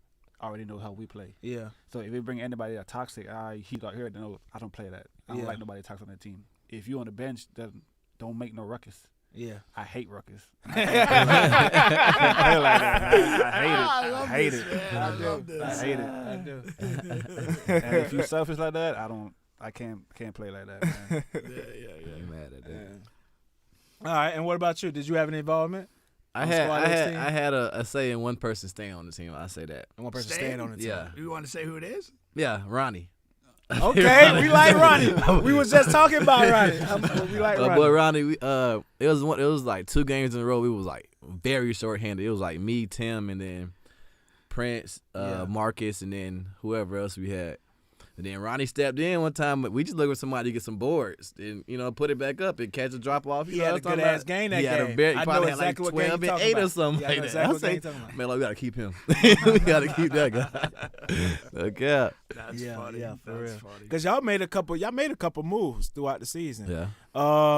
Already know how we play. Yeah. So if we bring anybody that's toxic, he's out here to know I don't play that. I don't like nobody toxic on the team. If you on the bench, then don't make no ruckus. Yeah. I hate ruckus. I hate it. I do. And if you selfish like that, I can't play like that, man. You mad at that? All right. And what about you? Did you have any involvement? I on had Squad I X had team? I had a say in one person staying on the team. I say that. And one person Staying? staying on the team. Yeah. You want to say who it is? Yeah, Ronnie. Okay, we like Ronnie. We was just talking about Ronnie. We like My Ronnie. boy Ronnie, it was like 2 games in a row. We was like very short-handed. It was like me, Tim, and then Prince, Marcus, and then whoever else we had. And then Ronnie stepped in one time. We just looked for somebody to get some boards and, put it back up and catch a drop off. He had a good ass game that He had game. a very, I he know probably exactly had what game like you 12 and talking 8 or about. something Yeah, I like know that. exactly I what game say, you talking about. man, we got to keep him. we got to keep that guy. Okay. That's funny. Yeah, for That's real. funny. Because y'all made a couple moves throughout the season. Yeah.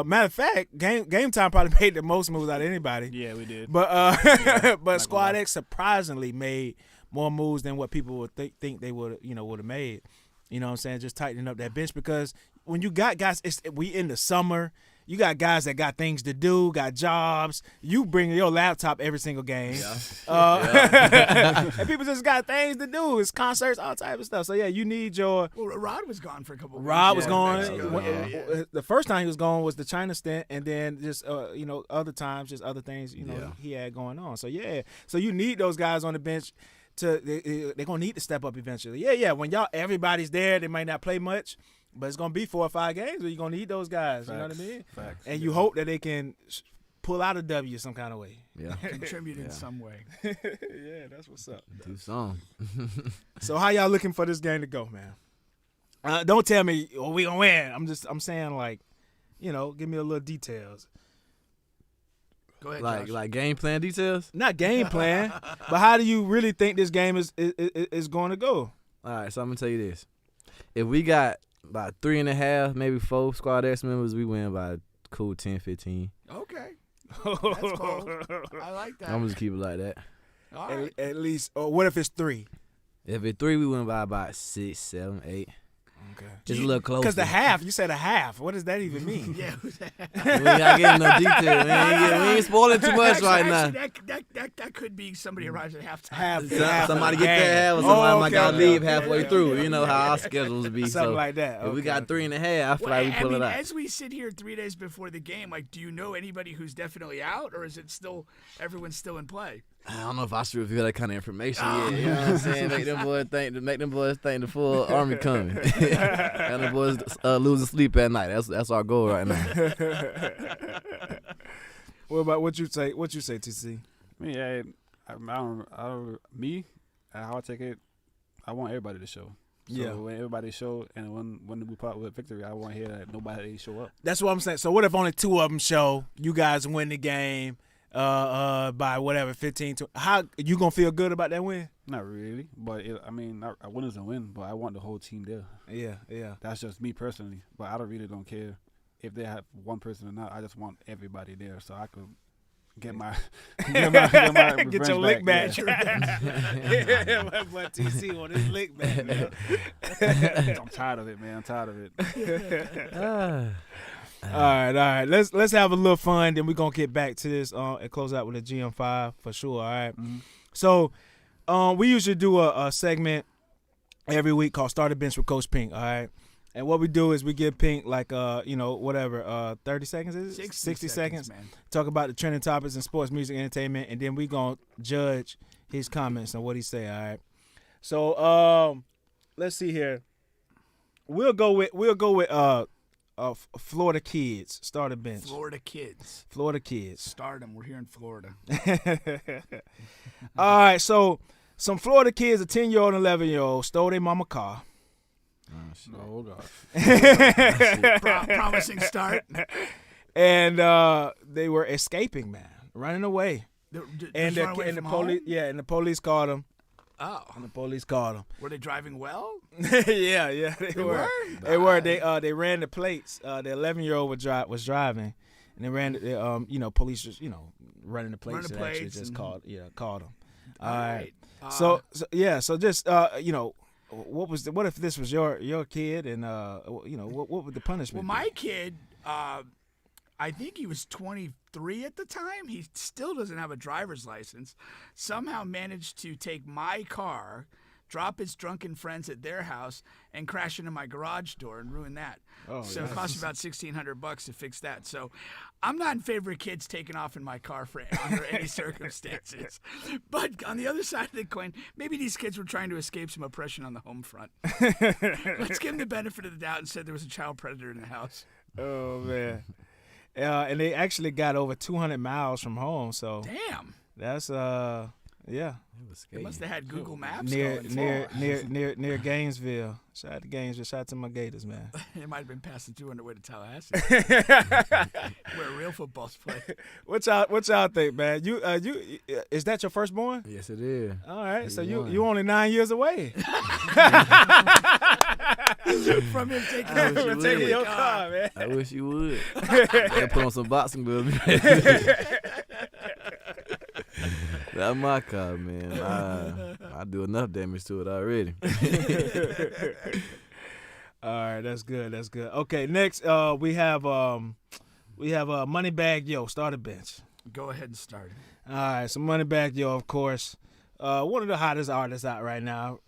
Matter of fact, game time probably made the most moves out of anybody. Yeah, we did. But but Squad X surprisingly made more moves than what people would think they would have made. You know what I'm saying? Just tightening up that bench, because when you got guys, we in the summer. You got guys that got things to do, got jobs. You bring your laptop every single game. Yeah. And people just got things to do. It's concerts, all type of stuff. So, yeah, you need your – Well, Rod was gone for a couple of weeks. Rod was Yeah, gone. Mexico. Yeah. The first time he was gone was the China stint, and then just other times, just other things he had going on. So yeah, so you need those guys on the bench. They're gonna need to step up eventually. Yeah. When everybody's there, they might not play much, but it's gonna be 4 or 5 games where you're gonna need those guys. Facts. You know what I mean? Facts. And you hope that they can pull out a W some kind of way. Yeah. Contribute in some way. Yeah, that's what's up. Do some. So how y'all looking for this game to go, man? Don't tell me we gonna win. I'm saying, like, give me a little details. Go ahead, Josh. Like game plan details? Not game plan, but how do you really think this game is going to go? All right, so I'm going to tell you this. If we got about 3.5, maybe 4 Squad X members, we win by a cool 10, 15. Okay. That's cool. I like that. I'm just keep it like that. All right. At least, or what if it's 3? If it's 3, we win by about 6, 7, 8. Okay. Just a little closer. Because the half, you said a half. What does that even mean? Yeah. We ain't got to get no detail. We ain't spoiling too much right now. That could be somebody arrives at halftime. Half. Somebody get game. there half, or somebody might got to okay. leave halfway through. You know how our schedules be. Something So like that. if we Okay, got okay. 3.5, I feel like we pull it out. As we sit here 3 days before the game, like, do you know anybody who's definitely out, or is it still everyone's still in play? I don't know if I should reveal that kind of information yet. You know what I'm saying? Make them boys think the full army coming. And the boys losing sleep at night. That's our goal right now. What about what you say? What you say, TC? Yeah, how I take it, I want everybody to show. So Yeah. when everybody show, and when we part with victory, I want to hear that nobody show up. That's what I'm saying. So what if only 2 of them show? You guys win the game by whatever 15. How you gonna feel good about that win? Not really, but a win is a win. But I want the whole team there. Yeah. That's just me personally. But I don't care if they have one person or not. I just want everybody there so I could get my Get your lick back. Yeah. Yeah, but TC on his lick back. Man. I'm tired of it, man. I'm tired of it. All right. Let's have a little fun. Then we're gonna get back to this and close out with a GM5 for sure. All right. Mm-hmm. So, we usually do a segment every week called Start a Bench with Coach Pink. All right. And what we do is we give Pink 30 seconds, is it? 60 seconds. Man. Talk about the trending topics in sports, music, entertainment, and then we gonna judge his comments and what he say. All right. So let's see here. We'll go with Florida kids. Start a bench. Florida kids. Start them. We're here in Florida. All right. So some Florida kids, a 10-year-old and 11-year-old, stole their mama car. Oh God. Promising start. And they were escaping, man, running away. And the police caught them. Oh. And the police caught them. Were they driving well? Yeah, they were. They were. They ran the plates. The 11-year-old was driving, and they ran. Police just running the plates. Running And actually plates just and- caught them. All right. So just what if this was your kid, and what would the punishment? Well, be? my kid, I think he was 23 at the time. He still doesn't have a driver's license. Somehow managed to take my car, drop his drunken friends at their house, and crash into my garage door and ruin that. So it cost me about $1,600 to fix that. So I'm not in favor of kids taking off in my car under any circumstances. But on the other side of the coin, maybe these kids were trying to escape some oppression on the home front. Let's give them the benefit of the doubt and said there was a child predator in the house. Oh, man. And they actually got over 200 miles from home. So Damn. that's, yeah. They must have had Google Maps Near going. near Gainesville. Shout out to Gainesville. Shout out to my Gators, man. It might have been passing through on the way to Tallahassee, where real football's played. What y'all think, man? You is that your firstborn? Yes, it is. All right, so won. you only 9 years away From him taking, taking your car, man. I wish you would. I put on some boxing gloves. That's my car, man. I do enough damage to it already. All right, that's good. That's good. Okay, next we have Moneybag Yo, start a bench. Go ahead and start it. All right, so Moneybag Yo, of course, one of the hottest artists out right now.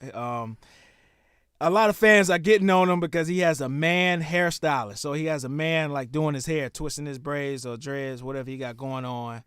A lot of fans are getting on him because he has a man hairstylist. So he has a man like doing his hair, twisting his braids or dreads, whatever he got going on.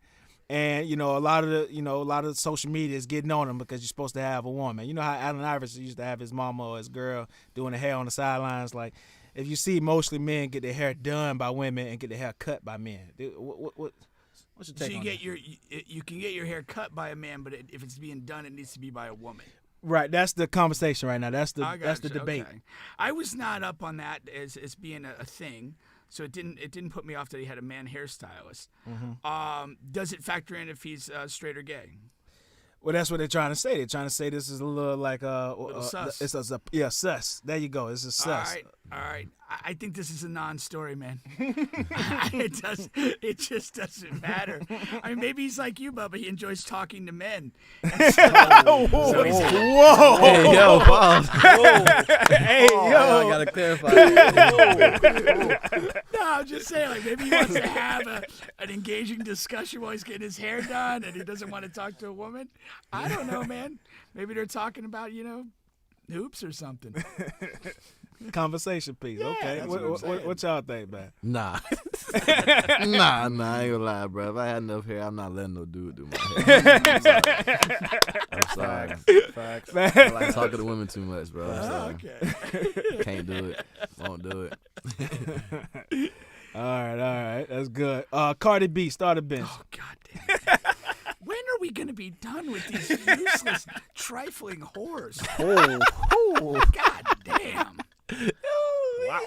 And a lot of the social media is getting on him because you're supposed to have a woman. You know how Allen Iverson used to have his mama or his girl doing the hair on the sidelines. Like, if you see mostly men get their hair done by women and get their hair cut by men. What's your take on that? You can get your hair cut by a man, but if it's being done, it needs to be by a woman. Right, that's the conversation right now. That's the debate. Okay. I was not up on that as being a thing. So it didn't put me off that he had a man hairstylist. Mm-hmm. Does it factor in if he's straight or gay? Well, that's what they're trying to say. They're trying to say this is a little like sus. It's sus. There you go. It's a sus. All right. I think this is a non-story, man. It just doesn't matter. I mean, maybe he's like you, Bubba. He enjoys talking to men. Whoa! Hey, yo, pause. Hey, yo! I gotta clarify. No, I'm just saying, like, maybe he wants to have an engaging discussion while he's getting his hair done, and he doesn't want to talk to a woman. I don't know, man. Maybe they're talking about, hoops or something. Conversation piece. Yeah, Okay. What y'all think, man? Nah. Nah, I ain't gonna lie, bro. If I had enough hair, I'm not letting no dude do my hair. I'm sorry. Facts. I like talking to women too much, bro. I'm sorry. Okay. Can't do it. Won't do it. All right. That's good. Cardi B, start a bench. Oh, God damn it. When are we going to be done with these useless, trifling whores? Oh, God damn. Wow.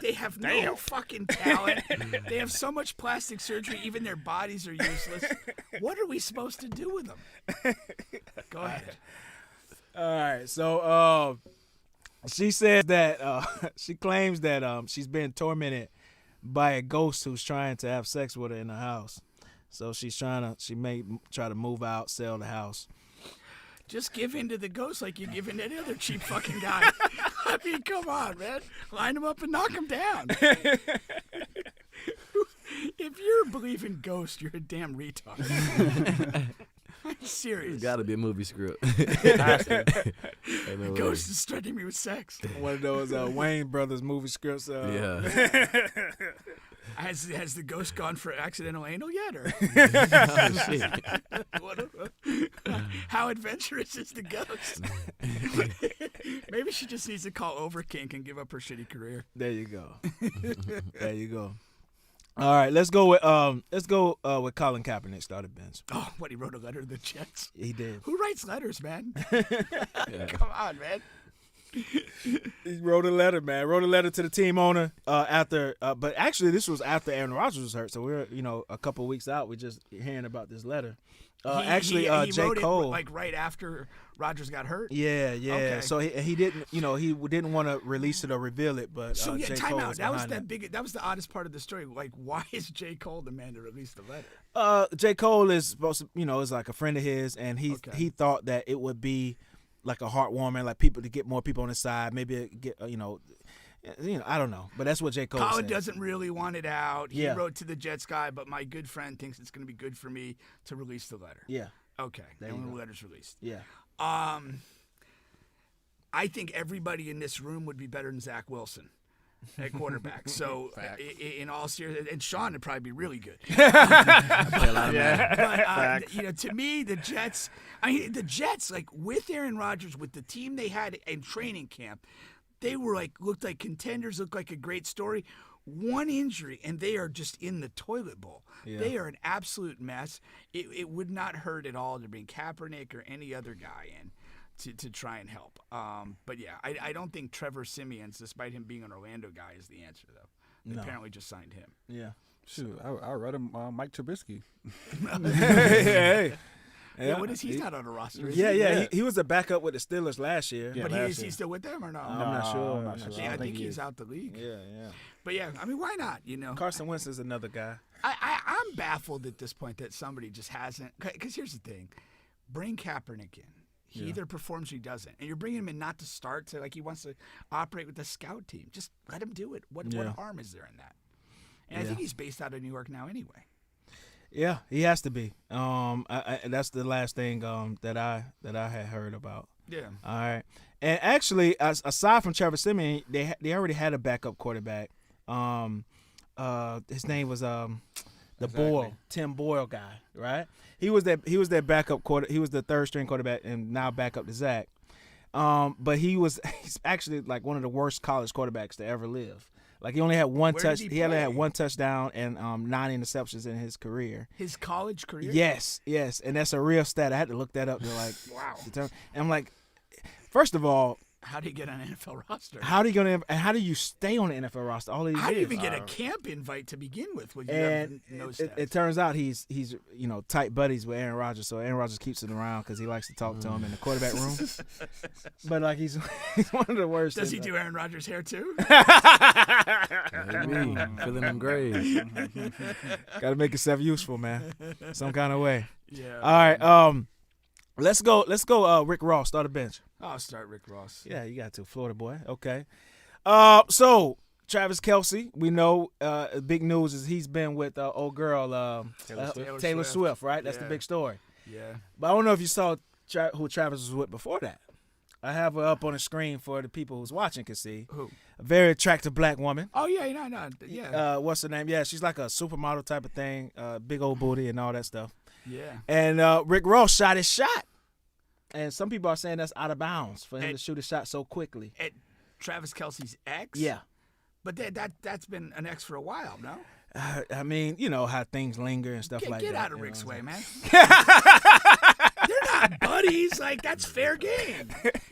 They have no fucking talent. They have so much plastic surgery, even their bodies are useless. What are we supposed to do with them? Go ahead. All right. So she says that she claims that she's been tormented by a ghost who's trying to have sex with her in the house. So she may try to move out, sell the house. Just give in to the ghost like you give in to any other cheap fucking guy. I mean, come on, man. Line him up and knock him down. If you believe in ghosts, you're a damn retard. I'm serious. It's gotta be a movie script. Ghost is threatening me with sex. One of those Wayne Brothers movie scripts. Yeah. Has the ghost gone for accidental anal yet? Or how adventurous is the ghost? Maybe she just needs to call Overkink and give up her shitty career. There you go. There you go. All right, let's go with Colin Kaepernick, started bench. Oh, what, he wrote a letter to the Jets? He did. Who writes letters, man? Come on, man. He wrote a letter, man. Wrote a letter to the team owner after, but actually this was after Aaron Rodgers was hurt. So we're a couple of weeks out. We're just hearing about this letter. He J. wrote Cole, it like right after Rodgers got hurt. Yeah. Okay. So he didn't, he didn't want to release it or reveal it. But so J. time Cole out. was That was behind that was the oddest part of the story. Like, why is J. Cole the man to release the letter? J. Cole is supposed to, is like a friend of his, and he thought that it would be like a heartwarming, like people to get more people on his side, maybe get I don't know, but that's what J. Cole Colin said. doesn't really want it out. He Yeah. wrote to the Jets guy, but my good friend thinks it's going to be good for me to release the letter. Yeah. Okay. They want the letters released. Yeah. I think everybody in this room would be better than Zach Wilson at quarterback. So in all seriousness, and Sean would probably be really good. But to me, the Jets. I mean, the Jets, like with Aaron Rodgers, with the team they had in training camp, they were looked like contenders, looked like a great story. One injury, and they are just in the toilet bowl. Yeah. They are an absolute mess. It would not hurt at all to bring Kaepernick or any other guy in to try and help. But yeah, I don't think Trevor Siemian's, despite him being an Orlando guy, is the answer though. They apparently just signed him. Yeah. Shoot, I read him Mike Trubisky. Hey. Yeah, what is he's not on a roster? He was a backup with the Steelers last year. Yeah, but is he still with them or no? I'm not sure. Yeah, I think he's out the league. Yeah. But yeah, I mean, why not? Carson Wentz is another guy. I'm baffled at this point that somebody just hasn't. Because here's the thing, bring Kaepernick in. He either performs or he doesn't, and you're bringing him in not to start. So he wants to operate with the scout team. Just let him do it. What harm is there in that? And I think he's based out of New York now anyway. Yeah, he has to be. That's the last thing that I had heard about. Yeah. All right. And actually, aside from Trevor Siemian, they already had a backup quarterback. His name was Tim Boyle guy, right? He was their backup quarter. He was the third string quarterback and now backup to Zach. But he's actually like one of the worst college quarterbacks to ever live. Like he only had one touch. He only had one touchdown and 9 interceptions in his career. His college career? Yes, and that's a real stat. I had to look that up. They're like, wow. And I'm like, first of all, how do you get on an NFL roster? How do you stay on the NFL roster all these years? How do you even get a camp invite to begin with? It turns out he's tight buddies with Aaron Rodgers, so Aaron Rodgers keeps him around because he likes to talk to him in the quarterback room. But like he's one of the worst. Does he do Aaron Rodgers' hair too? Filling them graves. Got to make yourself useful, man, some kind of way. Yeah. All right. Let's go. Rick Ross, start a bench. I'll start Rick Ross. Yeah, you got to. Florida boy. Okay. So Travis Kelce, we know big news is he's been with old girl Taylor Swift, right? That's the big story. Yeah. But I don't know if you saw who Travis was with before that. I have her up on the screen for the people who's watching can see. Who? A very attractive black woman. Oh, yeah, no. Yeah. What's her name? Yeah, she's like a supermodel type of thing, big old booty and all that stuff. Yeah. And Rick Ross shot his shot. And some people are saying that's out of bounds for him to shoot a shot so quickly. At Travis Kelce's ex? Yeah. But that's been an ex for a while, no? I mean, you know how things linger and stuff like that. Get out of Rick's way, man. They're not buddies. Like, that's fair game.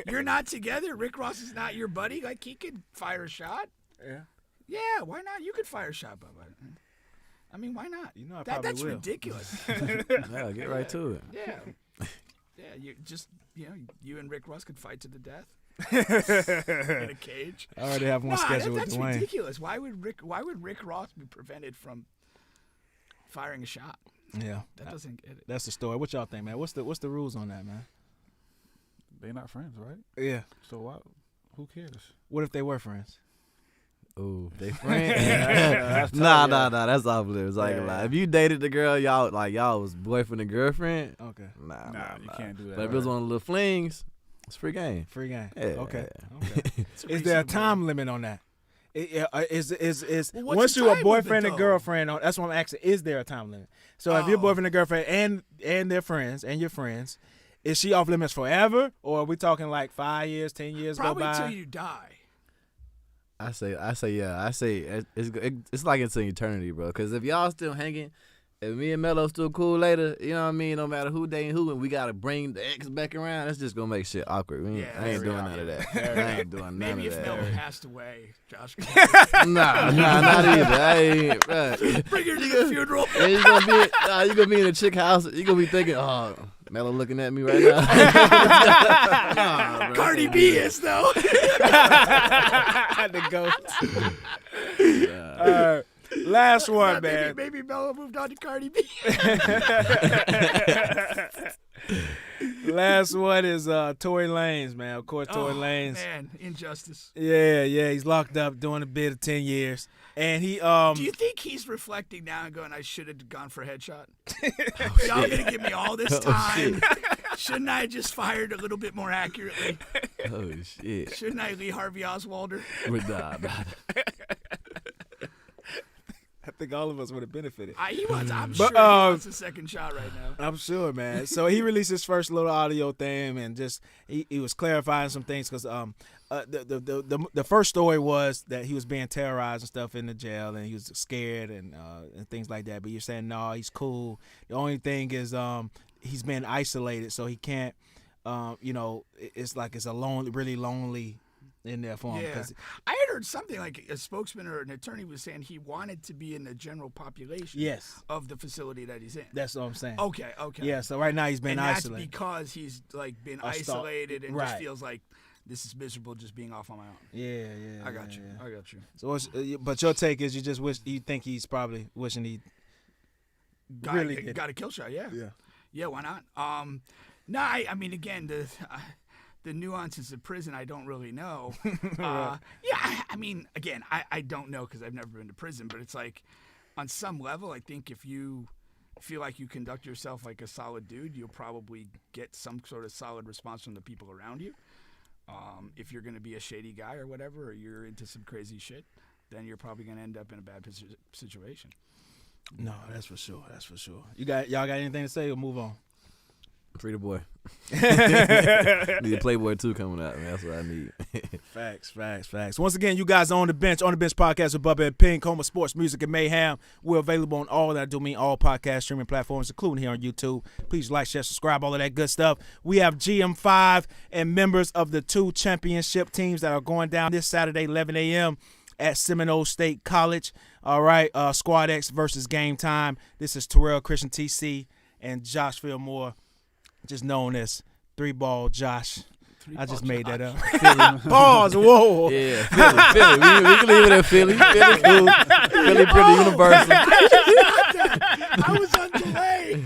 You're not together. Rick Ross is not your buddy. Like, he could fire a shot. Yeah. Yeah, why not? You could fire a shot, Bubba. I mean, why not? You know, that's will. Ridiculous. Yeah, get right to it. Yeah. Yeah, you and Rick Ross could fight to the death in a cage. I already have one scheduled with Dwayne. That's ridiculous. Why would Rick Ross be prevented from firing a shot? Yeah, that doesn't get it. That's the story. What y'all think, man? What's the rules on that, man? They're not friends, right? Yeah. So why? Who cares? What if they were friends? Ooh, they friends? Nah, that's off limits. Like, if you dated the girl, y'all was boyfriend and girlfriend. Okay. Nah, you can't do that. But if it was one of the little flings, it's free game. Free game. Yeah. Okay. Is there a time limit on that? Well, once you're a boyfriend and girlfriend, that's what I'm asking. Is there a time limit? So if you're boyfriend and girlfriend and their friends and your friends, is she off limits forever, or are we talking like 5 years, 10 years Probably go by? Probably until you die. I say yeah. I say it's like it's an eternity, bro. Because if y'all still hanging, if me and Melo still cool later, you know what I mean? No matter who dating who, and we got to bring the ex back around, that's just going to make shit awkward. I ain't doing none of that. I ain't doing none of that. Maybe if Melo passed away, Josh. Nah, not either. I ain't. Bring her to the funeral. Yeah, you gonna be in a chick house. You gonna be thinking, oh, Melo looking at me right now. Nah, Cardi B is though. The goat. Last one, man. Maybe Melo moved on to Cardi B. Last one is Tory Lanez, man. Of course, Tory Lanez. Man, injustice. Yeah. He's locked up doing a bid of 10 years. And he Do you think he's reflecting now and going, I should have gone for a headshot? Y'all gonna give me all this time. Shouldn't I have just fired a little bit more accurately? Oh shit. Shouldn't I Lee Harvey Oswalder? But nah. I think all of us would have benefited. I'm sure But, he wants a second shot right now. I'm sure, man. So he released his first little audio thing, and just he was clarifying some things because the first story was that he was being terrorized and stuff in the jail, and he was scared and things like that. But you're saying no, he's cool. The only thing is he's been isolated, so he can't. It's like it's a really lonely in there for him. Yeah. I had heard something like a spokesman or an attorney was saying he wanted to be in the general population of the facility that he's in. That's what I'm saying. Okay. Yeah, so right now he's been isolated. That's because he's like been isolated and just feels like this is miserable just being off on my own. Yeah. I got you. So, but your take is you think he's probably wishing he got a kill shot. Yeah. Yeah. Why not? No, I mean, again, the nuances of prison, I don't really know. I mean, again, I don't know because I've never been to prison, but it's like on some level, I think if you feel like you conduct yourself like a solid dude, you'll probably get some sort of solid response from the people around you. If you're going to be a shady guy or whatever, or you're into some crazy shit, then you're probably going to end up in a bad situation. No, that's for sure. Y'all got anything to say or move on? Free the boy. Need a Playboy 2 coming out, man. That's what I need. Facts. Once again, you guys are On the Bench podcast with Bubba and Pink, home of sports, music, and mayhem. We're available on all podcast streaming platforms, including here on YouTube. Please like, share, subscribe, all of that good stuff. We have GM5 and members of the 2 championship teams that are going down this Saturday, 11 a.m. at Seminole State College. All right, Squad X versus Game Time. This is Terrell Christian TC and Josh Fillmore, just known as 3-Ball Josh. I just made that up. Pause. Whoa. Yeah, Philly. We can leave it at Philly. Philly cool. Philly pretty universal. I was on delay.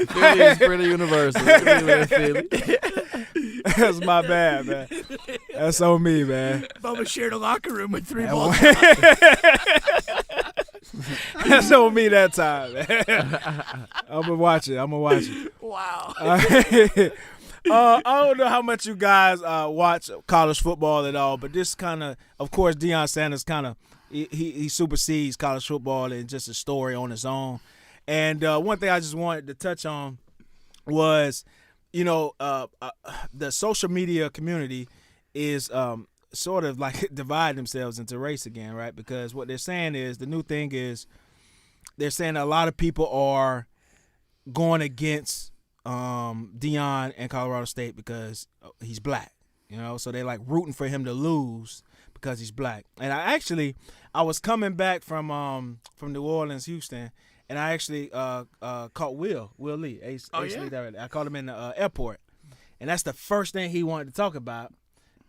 Philly is pretty universal. We can leave it at Philly. That's my bad, man. That's on me, man. Bubba shared a locker room with 3-Ball. That's on me that time, man. I'm gonna watch it. Wow. I don't know how much you guys watch college football at all, but this kind of course, Deion Sanders he supersedes college football and just a story on its own. And one thing I just wanted to touch on was, the social media community is sort of like divide themselves into race again, right? Because what they're saying is, the new thing is, they're saying a lot of people are going against Deion and Colorado State because he's black, so they like rooting for him to lose because he's black. And I was coming back from New Orleans, Houston, and I actually caught Will Lee, Ace Lee director. I caught him in the airport, and that's the first thing he wanted to talk about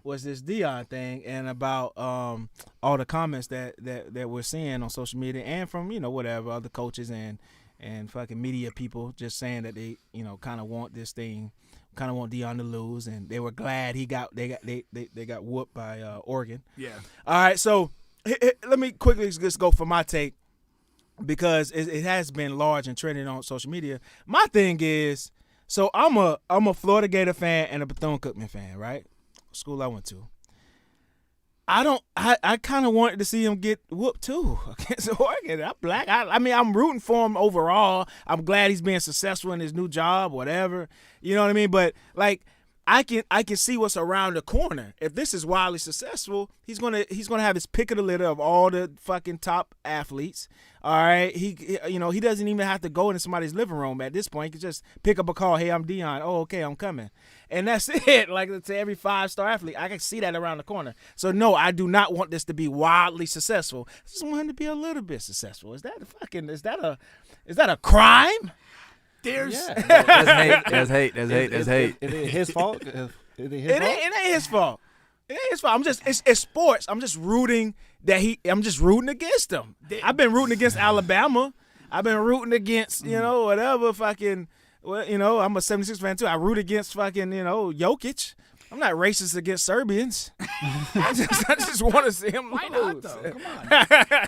was this Deion thing and about all the comments that we're seeing on social media and from whatever other coaches and fucking media people just saying that they kind of want this thing, kind of want Deion to lose, and they were glad they got whooped by Oregon. Yeah. All right, so let me quickly just go for my take because it has been large and trending on social media. My thing is, so I'm a Florida Gator fan and a Bethune-Cookman fan, right? School I went to. I kind of wanted to see him get whooped too against Oregon. I'm black. I mean, I'm rooting for him overall. I'm glad he's being successful in his new job, whatever. You know what I mean? But like, I can see what's around the corner. If this is wildly successful, he's gonna have his pick of the litter of all the fucking top athletes. All right, he doesn't even have to go into somebody's living room at this point. He can just pick up a call. Hey, I'm Deion. Oh, okay, I'm coming, and that's it. Like to every 5-star athlete, I can see that around the corner. So no, I do not want this to be wildly successful. I just want him to be a little bit successful. Is that a crime? There's That's hate. Is it his fault? It ain't his fault. It ain't his fault. It's sports. I'm just rooting against him. I've been rooting against Alabama. I've been rooting against, whatever fucking, I'm a 76 fan too. I root against fucking, Jokic. I'm not racist against Serbians. I just want to see him lose. Why not, though? Come on.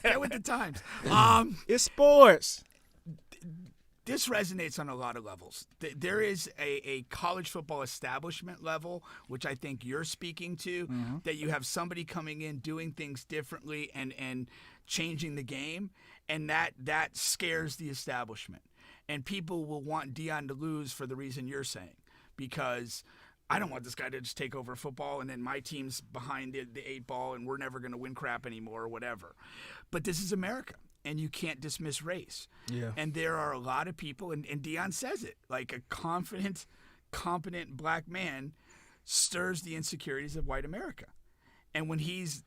Get with the times. It's sports. this resonates on a lot of levels. There is a college football establishment level, which I think you're speaking to, that you have somebody coming in doing things differently and changing the game, and that scares the establishment. And people will want Deion to lose for the reason you're saying, because I don't want this guy to just take over football and then my team's behind the 8 ball and we're never going to win crap anymore or whatever. But this is America, and you can't dismiss race. Yeah. And there are a lot of people, and Deion says it, like a confident, competent black man stirs the insecurities of white America. And when he's,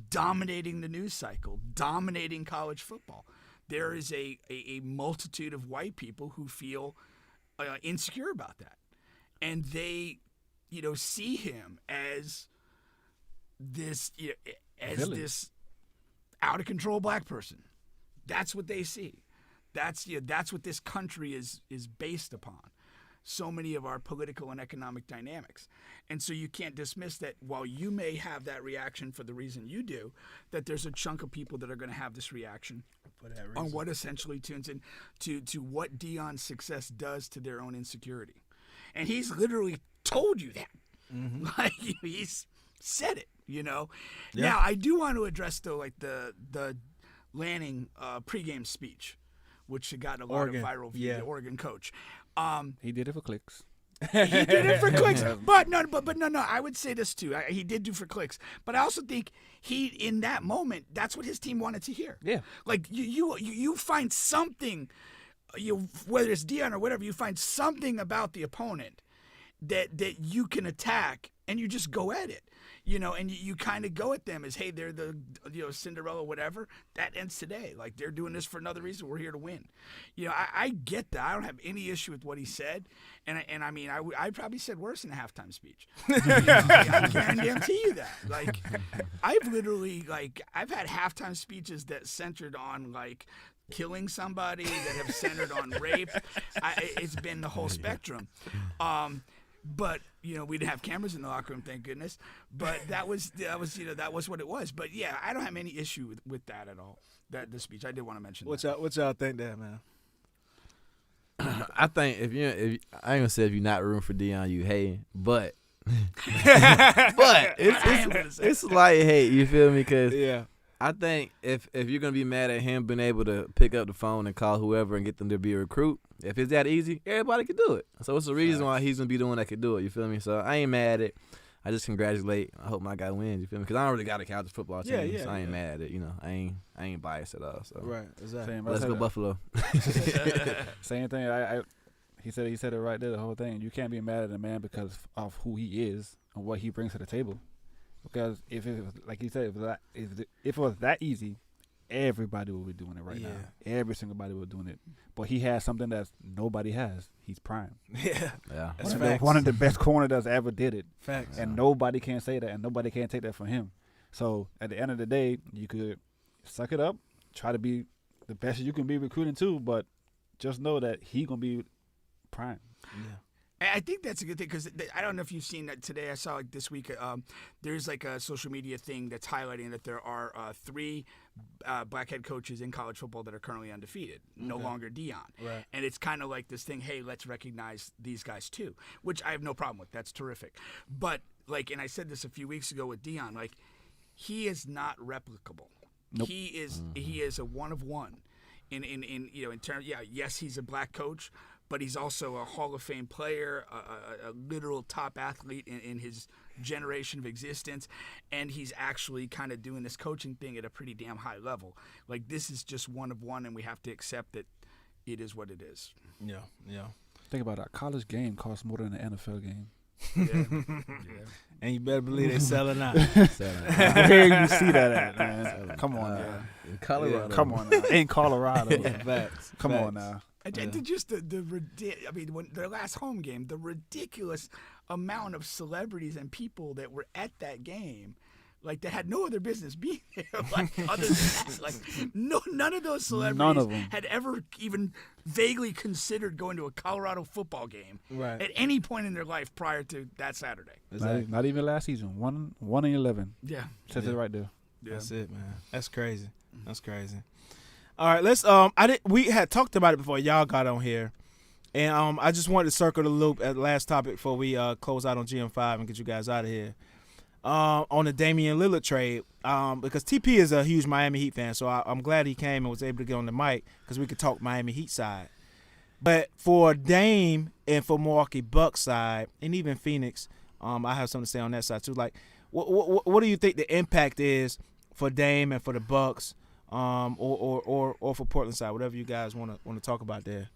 dominating the news cycle, dominating college football, there is a multitude of white people who feel insecure about that. And they, see him as this, this out of control black person. That's what they see. That's what this country is based upon. So many of our political and economic dynamics. And so you can't dismiss that while you may have that reaction for the reason you do, that there's a chunk of people that are going to have this reaction on what essentially tunes in to what Deion's success does to their own insecurity. And he's literally told you that. Mm-hmm. Like, he's said it, Yeah. Now, I do want to address, though, like the Lanning pregame speech, which got a lot of viral views, the Oregon coach. He did it for clicks. He did it for clicks. But no, I would say this too. He did do for clicks. But I also think he, in that moment, that's what his team wanted to hear. Yeah. Like you find something, whether it's Deion or whatever, you find something about the opponent that you can attack, and you just go at it. And you kind of go at them as, hey, they're the Cinderella, whatever. That ends today. Like, they're doing this for another reason. We're here to win. I get that. I don't have any issue with what he said. And I mean, I probably said worse in a halftime speech. I guarantee you that. Like, I've had halftime speeches that centered on, like, killing somebody, that have centered on rape. It's been the whole spectrum. But we didn't have cameras in the locker room, thank goodness. But that was what it was. But yeah, I don't have any issue with that at all. The speech, I did want to mention. What y'all think there, man? I think if I ain't gonna say if you're not rooting for Deion, you hate, but it's like hate. You feel me? Because I think if you're gonna be mad at him being able to pick up the phone and call whoever and get them to be a recruit, if it's that easy, everybody can do it. So it's the reason why he's gonna be the one that can do it. You feel me? So I ain't mad at it. I just congratulate. I hope my guy wins. You feel me? Because I don't really got a college football team, so I ain't mad at it. I ain't biased at all. So right, exactly. Let's go Buffalo. Same thing. He said it right there. The whole thing. You can't be mad at a man because of who he is and what he brings to the table. Because if it was, like he said, if it was that easy, everybody would be doing it right now. Every single body would be doing it. But he has something that nobody has. He's prime. Yeah. That's one of the best corners that's ever did it. Facts. And nobody can say that, and nobody can take that from him. So at the end of the day, you could suck it up, try to be the best you can be recruiting too, but just know that he gonna be prime. Yeah. I think that's a good thing because I don't know if you've seen that today. I saw this week there's like a social media thing that's highlighting that there are 3 black head coaches in college football that are currently undefeated, no longer Deion. Right. And it's kind of like this thing, hey, let's recognize these guys too, which I have no problem with. That's terrific. But and I said this a few weeks ago with Deion, he is not replicable. Nope. He is a one of one in terms. Yes, he's a black coach, but he's also a Hall of Fame player, a literal top athlete in his generation of existence, and he's actually kind of doing this coaching thing at a pretty damn high level. Like, this is just one of one, and we have to accept that it is what it is. Yeah. Think about it. A college game costs more than an NFL game. Yeah. And you better believe they selling out. Where you see that at, man? Come on now. In Colorado. Come on now. In Colorado. Facts. Come on now. Just when their last home game, the ridiculous amount of celebrities and people that were at that game, that had no other business being there. Other than that, none of those celebrities had ever even vaguely considered going to a Colorado football game at any point in their life prior to that Saturday. Exactly. Not even last season. 1-11. Yeah, Says it right there. Yeah. That's it, man. That's crazy. That's crazy. All right, let's. We had talked about it before y'all got on here, and I just wanted to circle the loop at the last topic before we close out on GM5 and get you guys out of here. On the Damian Lillard trade, because TP is a huge Miami Heat fan, so I'm glad he came and was able to get on the mic because we could talk Miami Heat side. But for Dame and for Milwaukee Bucks side, and even Phoenix, I have something to say on that side too. Like, what do you think the impact is for Dame and for the Bucks, or for Portland side, whatever you guys want to talk about there?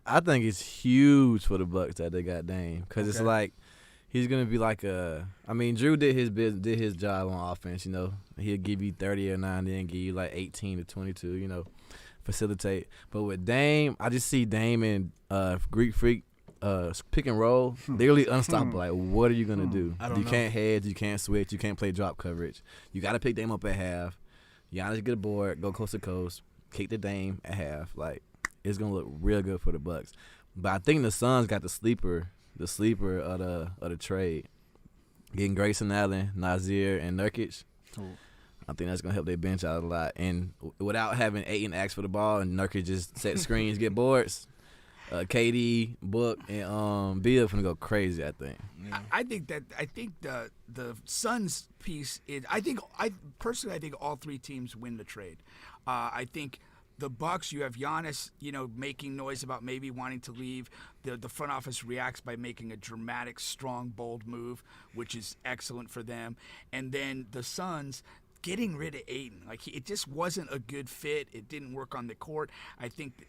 I think it's huge for the Bucks that they got Dame because it's like he's gonna be like Drew did his job on offense. You know, he'll give you 30 or 9, then give you like 18 to 22. You know, facilitate. But with Dame, I just see Dame and Greek Freak pick and roll. They're really unstoppable. Like, what are you gonna do? You can't hedge, you can't switch, you can't play drop coverage. You got to pick Dame up at half. Giannis get a board, go coast to coast, kick the Dame at half. Like, it's gonna look real good for the Bucks. But I think the Suns got the sleeper of the trade, getting Grayson Allen, Nazir, and Nurkic. I think that's gonna help their bench out a lot. And without having Ayton ask for the ball and Nurkic just set screens, get boards, KD, Book, and Beal gonna go crazy. I think. Yeah. I think the Suns piece is. I personally think all three teams win the trade. I think the Bucks, you have Giannis, making noise about maybe wanting to leave. The front office reacts by making a dramatic, strong, bold move, which is excellent for them. And then the Suns getting rid of Ayton, it just wasn't a good fit. It didn't work on the court. I think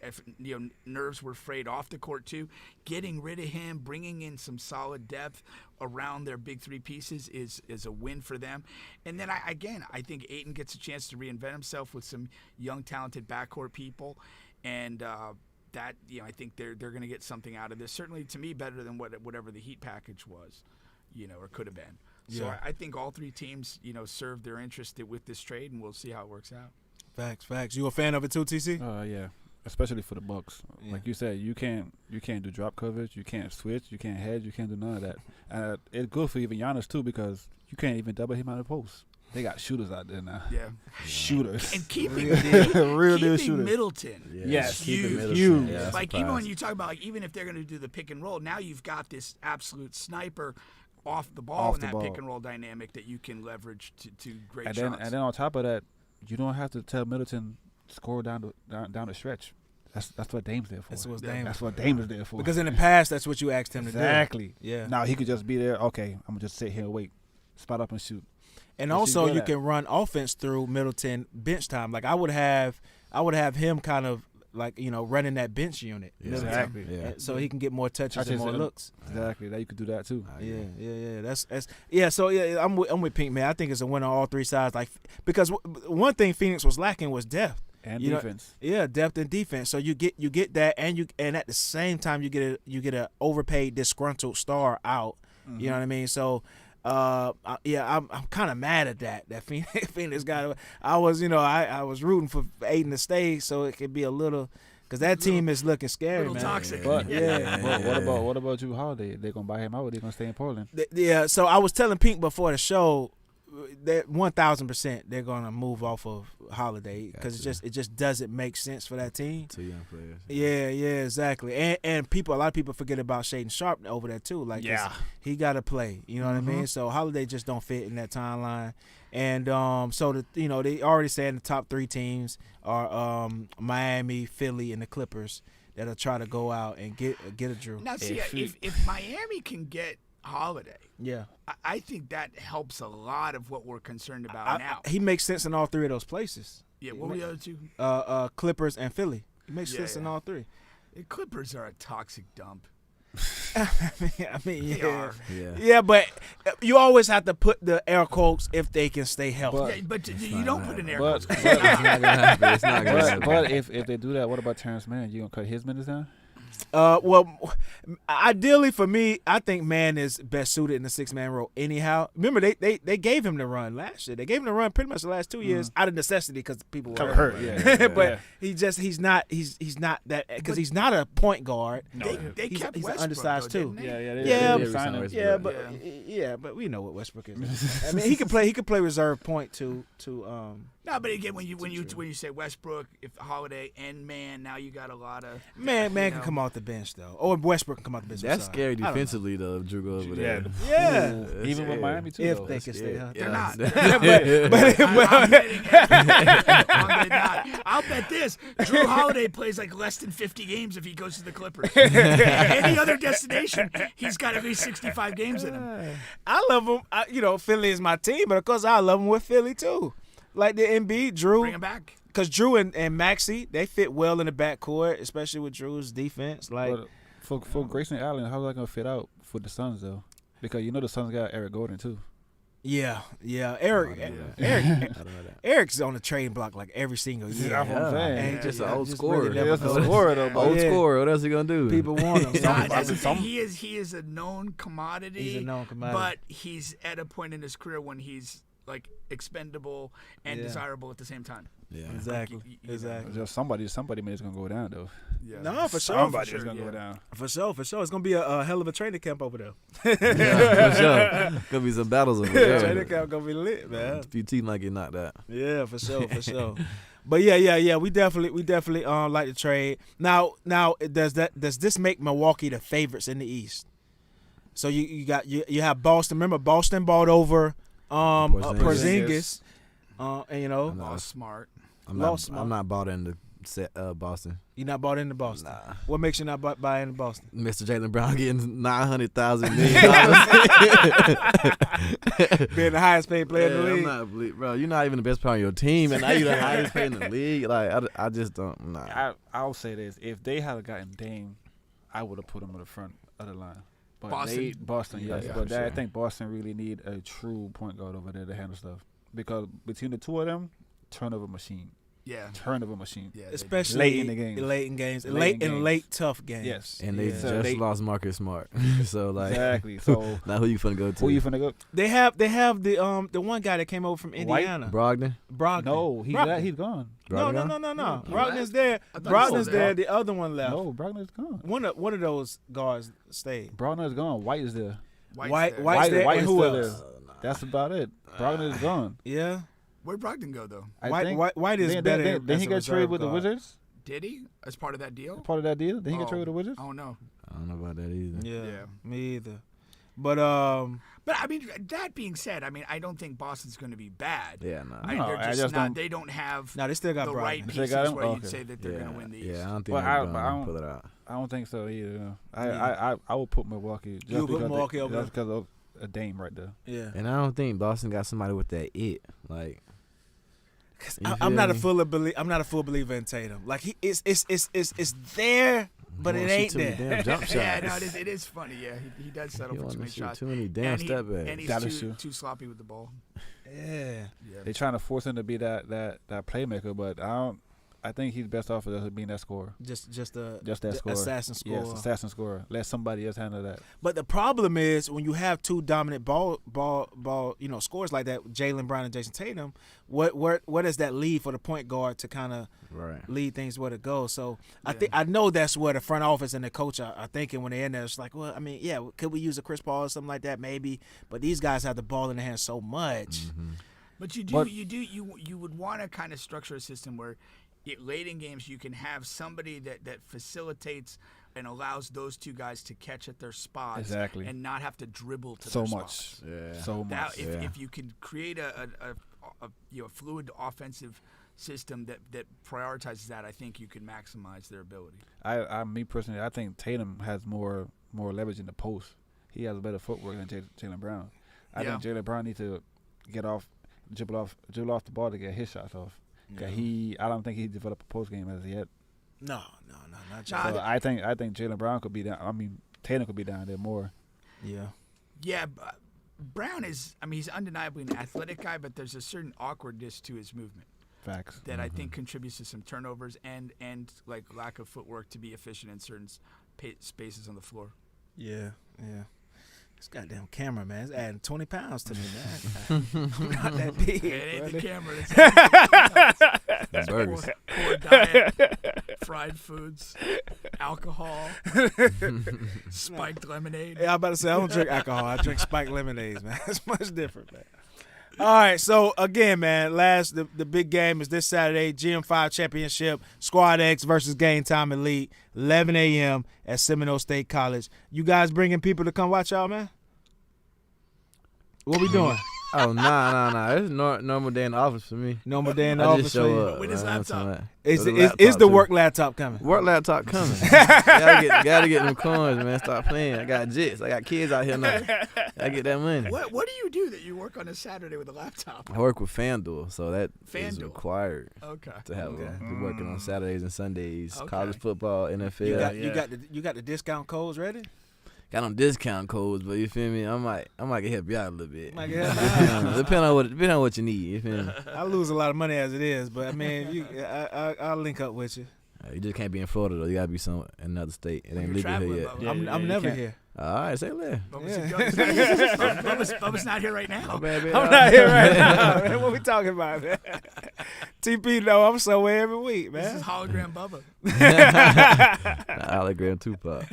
nerves were frayed off the court too. Getting rid of him, bringing in some solid depth around their big three pieces is a win for them. And then I think Ayton gets a chance to reinvent himself with some young, talented backcourt people, and I think they're going to get something out of this. Certainly, to me, better than whatever the Heat package was, or could have been. So yeah. I think all three teams, served their interest with this trade, and we'll see how it works out. Facts. You a fan of it too, TC? Yeah, especially for the Bucks. Yeah. Like you said, you can't do drop coverage, you can't switch, you can't hedge, you can't do none of that. And it's good for even Giannis too because you can't even double him out of the post. They got shooters out there now. Yeah, shooters. And keeping real deal shooters. Middleton. Yes, huge. Yeah, even when you talk about even if they're going to do the pick and roll, now you've got this absolute sniper off the ball in that pick and roll dynamic that you can leverage to great shots. And then on top of that, you don't have to tell Middleton score down the stretch. That's what Dame's there for. That's what Dame is there for. Because in the past, that's what you asked him to do. Exactly. Yeah. Now he could just be there. Okay, I'm gonna just sit here and wait, spot up and shoot. And also, you can run offense through Middleton bench time. Like I would have him kind of running that bench unit. Yeah. Exactly. Yeah. So he can get more touches and more looks. Exactly. That you could do that too. Yeah. That's So I'm with Pink, man. I think it's a win on all three sides. Like because one thing Phoenix was lacking was depth and defense. Depth and defense. So you get that, and at the same time you get a overpaid, disgruntled star out. Mm-hmm. You know what I mean? So. I'm kind of mad at that Phoenix got. I was rooting for Ayton to stay, so it could be a little, because that team is looking scary, man. Toxic. But what about Drew Holiday? They're gonna buy him out, or they gonna stay in Portland? Yeah. So I was telling Pink before the show that 1,000% they're gonna move off of Holiday because it just doesn't make sense for that team. Two young players. Yeah, exactly. And a lot of people forget about Shaedon Sharp over there too. Like, he got to play. You know what I mean? So Holiday just don't fit in that timeline. And so they already said the top three teams are Miami, Philly, and the Clippers that'll try to go out and get a Drew. Now, see, if Miami can get Holiday, I think that helps a lot of what we're concerned about now. He makes sense in all three of those places. Yeah, what were the other two? Clippers and Philly. He makes sense in all three. The Clippers are a toxic dump. I mean, they are. Yeah, but you always have to put the air quotes if they can stay healthy. But you don't put in air quotes. It's not gonna happen. But if they do that, what about Terrence Mann? You gonna cut his minutes down? Well, ideally for me, I think Mann is best suited in the 6-man role. Anyhow, remember they gave him the run last year. They gave him the run pretty much the last 2 years out of necessity because people were hurt. Yeah. But he's not that because he's not a point guard. No, they kept he's Westbrook, an undersized though, too. They But we know what Westbrook is. I mean, he could play reserve point to No, but again, when you say Westbrook, if Holiday and Man, now you got a lot of Man can come off the bench though, or Westbrook can come off the bench. That's I'm scary sorry. I don't know. defensively though. If Drew go over there. Yeah. That's Even with scary. Miami too. If though. they can stay healthy. They're not. But I'm not. I'll bet this. Drew Holiday plays like less than 50 games if he goes to the Clippers. Any other destination, he's got at least 65 games in him. I love him. Philly is my team, but of course I love him with Philly too. Like the Embiid, Drew. Bring him back. Because Drew and Maxey, they fit well in the backcourt, especially with Drew's defense. Like But for Grayson Allen, how's that gonna fit out for the Suns though? Because the Suns got Eric Gordon too. Yeah. Eric's Eric's on the trading block like every single year. That's what I'm saying. And He's just an yeah, old just scorer. really never That's a goes. scorer though. But Old Yeah. scorer. What else he gonna do? People want him. Nah, that's the some- thing. He is a known commodity. He's a known commodity. But he's at a point in his career when he's like expendable and Yeah. desirable at the same time. Yeah. Exactly. you know. Exactly. Just somebody man is gonna go down though. Yeah. No, for sure. Somebody sure, is gonna yeah. go down. For sure. It's gonna be a hell of a training camp over there. Yeah, for sure. Gonna be some battles over there. Training camp gonna be lit, man. A few teams might get knocked out. Yeah, for sure. But yeah. We definitely like the trade. Now does this make Milwaukee the favorites in the East? So you have Boston. Remember Boston bought over Porzingis. And Lost smart. I'm Lost not bought into Boston. you're not bought into Boston. Nah. What makes you not buy into Boston? Mr. Jaylen Brown getting $900,000 million. Being the highest paid player in the league. I'm not, bro. You're not even the best player on your team, and now you're the highest paid in the league. Like I just don't. Nah. I'll say this: if they had gotten Dame, I would have put him in the front of the line. But Boston? yes. Yeah, But for sure. I think Boston really need a true point guard over there to handle stuff because between the two of them, turnover machine. Yeah. Yeah. Especially Late in the games. Late in games. Late in games. Late tough games. Yes. And they Yeah. So just they- lost Marcus Smart. So like, Exactly. So now who you finna go to? who you finna go? They have the one guy that came over from Indiana. Brogdon. Brogdon. No, Brogdon. he's gone. No. Brogdon? Brogdon's there. I thought he was Brogdon's there. there. The other one left. No, Brogdon's gone. One of those guards stayed. Brogdon's gone. White is there. White's White there. is And who still else? there. That's about it. Brogdon is gone. Yeah. Where'd Brogdon go though? I White is then, better. Then as he a got reserve traded with the guard. Wizards. Did he? As part of that deal? Part of that deal. Then he got Oh. traded with the Wizards. I don't know. I don't know about that either. Yeah, Yeah. me either. But But I mean, that being said, I mean, I don't think Boston's going to be bad. Yeah, no. No, They're I just just not. don't- They don't have now they still got the Brogdon. right They pieces got him? where you'd Okay. say that they're going to win the East. Yeah, I don't think But they're I gonna don't- pull it out. I don't think so either. I would put Milwaukee. Just You would put because Milwaukee over just because of a Dame right there. Yeah. And I don't think Boston got somebody with that it. Like, you I'm feel not a me? I'm not a full believer in Tatum. Like it's there, but He it wanna ain't shoot too many there. damn jump shots. Yeah, no, it is funny. Yeah, he does settle He for too wanna many shoot shots. too many damn and step backs. And That he's is true. too sloppy with the ball. Yeah. They trying to force him to be that playmaker, but I think he's best off of being that scorer. Just That scorer. assassin scorer. Yes, assassin scorer. Let somebody else handle that. But the problem is when you have two dominant ball scores like that, Jaylen Brown and Jason Tatum, what does that leave for the point guard to kind of Right. lead things where to go? So I know that's where the front office and the coach are thinking when they're in there. It's like, well, I mean, yeah, could we use a Chris Paul or something like that? Maybe. But these guys have the ball in their hands so much. Mm-hmm. But you would want to kind of structure a system where late in games you can have somebody that facilitates and allows those two guys to catch at their spots Exactly. and not have to dribble to So their much. spots. Yeah. So much. That, Yeah. if you can create a fluid offensive system that prioritizes that, I think you can maximize their ability. Me personally, I think Tatum has more leverage in the post. He has better footwork than Jaylen Brown. I think Jaylen Brown needs to dribble off the ball to get his shots off. 'Cause I don't think he developed a post game as yet. No, not Nah, Jaylen. So I think Jaylen Brown could be down. I mean, Tatum could be down there more. Yeah. Yeah, Brown is. I mean, he's undeniably an athletic guy, but there's a certain awkwardness to his movement Facts. that I think contributes to some turnovers and like lack of footwork to be efficient in certain spaces on the floor. Yeah. This goddamn camera, man, it's adding 20 pounds to me, man. I'm not that big. It ain't the camera. It's Burgers. poor diet, fried foods, alcohol, spiked lemonade. Yeah, I'm about to say I don't drink alcohol. I drink spiked lemonades, man. It's much different, man. All right, so again, man, the big game is this Saturday, GM5 Championship, Squad X versus Game Time Elite, 11 a.m. at Seminole State College. You guys bringing people to come watch y'all, man? What we doing? Oh, nah. It's normal day in the office for me. Normal day in the I office just for you? show up. With his laptop. Is With the too. work laptop coming? Work laptop coming. gotta get them coins, man. Stop playing. I got jits. I got kids out here now. Gotta get that money. What do you do that you work on a Saturday with a laptop? I work with FanDuel, so that is FanDuel. required Okay. to have be working on Saturdays and Sundays. Okay. College football, NFL. You got the discount codes ready? Got them discount codes, but you feel me? I might help you out a little bit. Might get help. Depend on what you need. You feel me? I lose a lot of money as it is, but I mean, I'll link up with you. You just can't be in Florida though. You gotta be in another state. It ain't You're legal traveling, here yet. Bubba. I'm never here. All right, say less. Bubba's not here right now. I'm not here right now, man. What we talking about, man? TP, no, I'm somewhere every week, This man. is hologram Bubba. Hologram Tupac.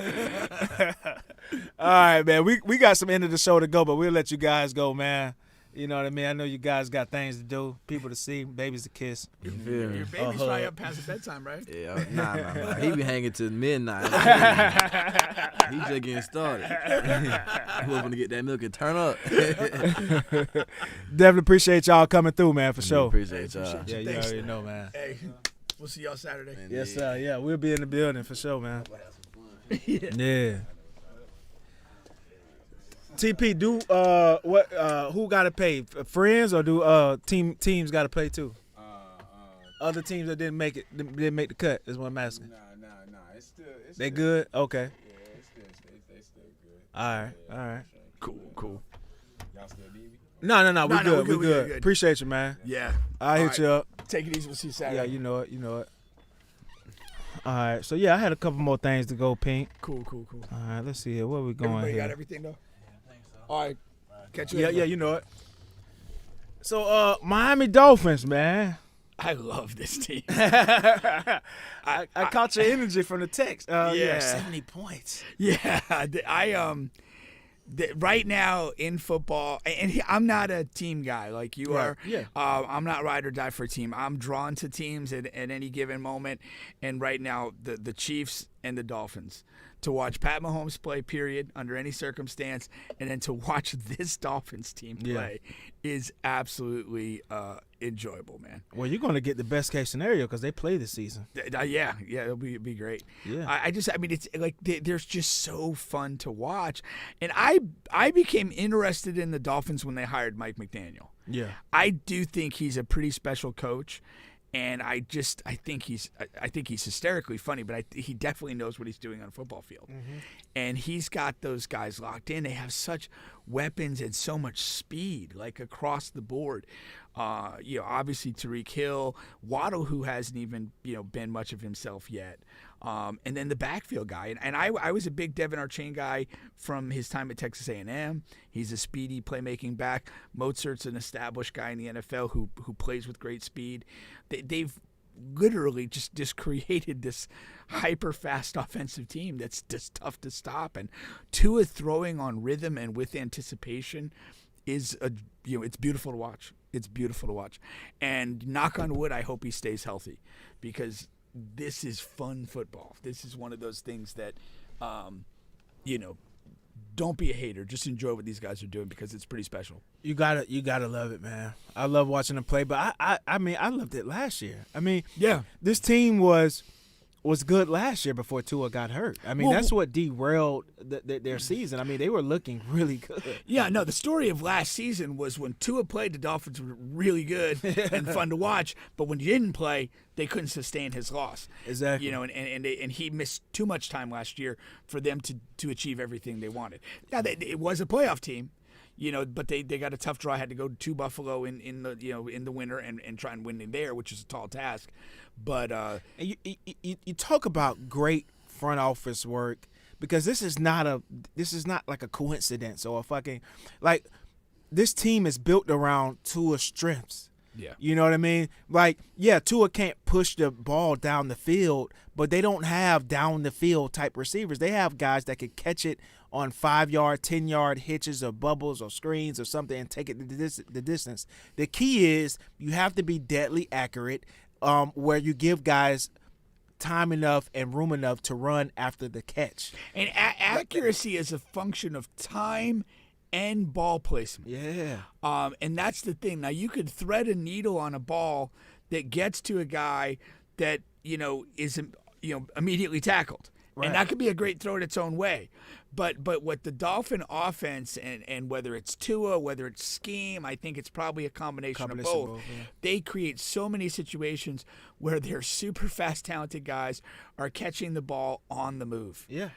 All right, man. We got some end of the show to go, but we'll let you guys go, man. You know what I mean? I know you guys got things to do, people to see, babies to kiss. You feel Your me? baby's probably up past bedtime, right? Yeah, nah. He be hanging till midnight. He just getting started. He hoping to get that milk and turn up. Definitely appreciate y'all coming through, man, for sure. Appreciate y'all. Yeah, you Thanks. already know, man. Hey, we'll see y'all Saturday. Yes, sir. Yeah, we'll be in the building for sure, man. Yeah. TP, do who got to pay? Friends or do teams got to pay too? Other teams that didn't make the cut is what I'm asking. Nah. It's still They good? Okay. Yeah, it's still they still good. All right. Cool. Y'all still need me? No. We No, good. we We good. good. Appreciate you, man. Yeah. I'll hit All you up. Take it easy. We'll see you Saturday. Yeah, you know it. All right. So yeah, I had a couple more things to go, Pink. Cool. All right. Let's see here. Where we going Everybody here? got everything though? All right. Catch you Yeah, later. you know it. So Miami Dolphins, man. I love this team. I caught your energy from the text. Yeah. 70 points. Yeah, right now in football, and I'm not a team guy like you Right, are. yeah. I'm not ride or die for a team. I'm drawn to teams at any given moment, and right now the Chiefs and the Dolphins. To watch Pat Mahomes play, period, under any circumstance, and then to watch this Dolphins team play is absolutely enjoyable, man. Well, you're going to get the best case scenario because they play this season. Yeah, it'll be great. Yeah. I mean, it's like they're just so fun to watch, and I became interested in the Dolphins when they hired Mike McDaniel. Yeah. I do think he's a pretty special coach, and I think he's hysterically funny, but he definitely knows what he's doing on a football field, and he's got those guys locked in. They have such weapons and so much speed, like across the board. Obviously Tyreek Hill, Waddle, who hasn't even been much of himself yet, and then the backfield guy. And I was a big Devin Archain guy from his time at Texas A&M. He's a speedy playmaking back. Mozart's an established guy in the NFL who plays with great speed. They've literally just created this hyper fast offensive team that's just tough to stop. And Tua throwing on rhythm and with anticipation is it's beautiful to watch. It's beautiful to watch. And knock on wood, I hope he stays healthy, because this is fun football. This is one of those things that, don't be a hater. Just enjoy what these guys are doing, because it's pretty special. You gotta love it, man. I love watching them play, but I mean, I loved it last year. I mean, Yeah. this team was good last year before Tua got hurt. I mean, that's what derailed their season. I mean, they were looking really good. Yeah, no, the story of last season was when Tua played, the Dolphins were really good and fun to watch, but when he didn't play, they couldn't sustain his loss. Exactly. And he missed too much time last year for them to achieve everything they wanted. Yeah, it was a playoff team, but they got a tough draw. Had to go to Buffalo in the winter and try and win in there, which is a tall task. But And you talk about great front office work, because this is not like a coincidence or a fucking, like, this team is built around Tua's strengths. Yeah. You know what I mean? Like, yeah, Tua can't push the ball down the field, but they don't have down the field type receivers. They have guys that can catch it on 5-yard, 10-yard hitches or bubbles or screens or something and take it the distance. The key is you have to be deadly accurate, where you give guys time enough and room enough to run after the catch. And accuracy is a function of time and ball placement. Yeah. And that's the thing. Now, you could thread a needle on a ball that gets to a guy that, isn't, immediately tackled. Right. And that could be a great throw in its own way. But what the Dolphin offense, and whether it's Tua, whether it's scheme, I think it's probably a combination of both. Yeah. They create so many situations where their super fast, talented guys are catching the ball on the move. Yeah.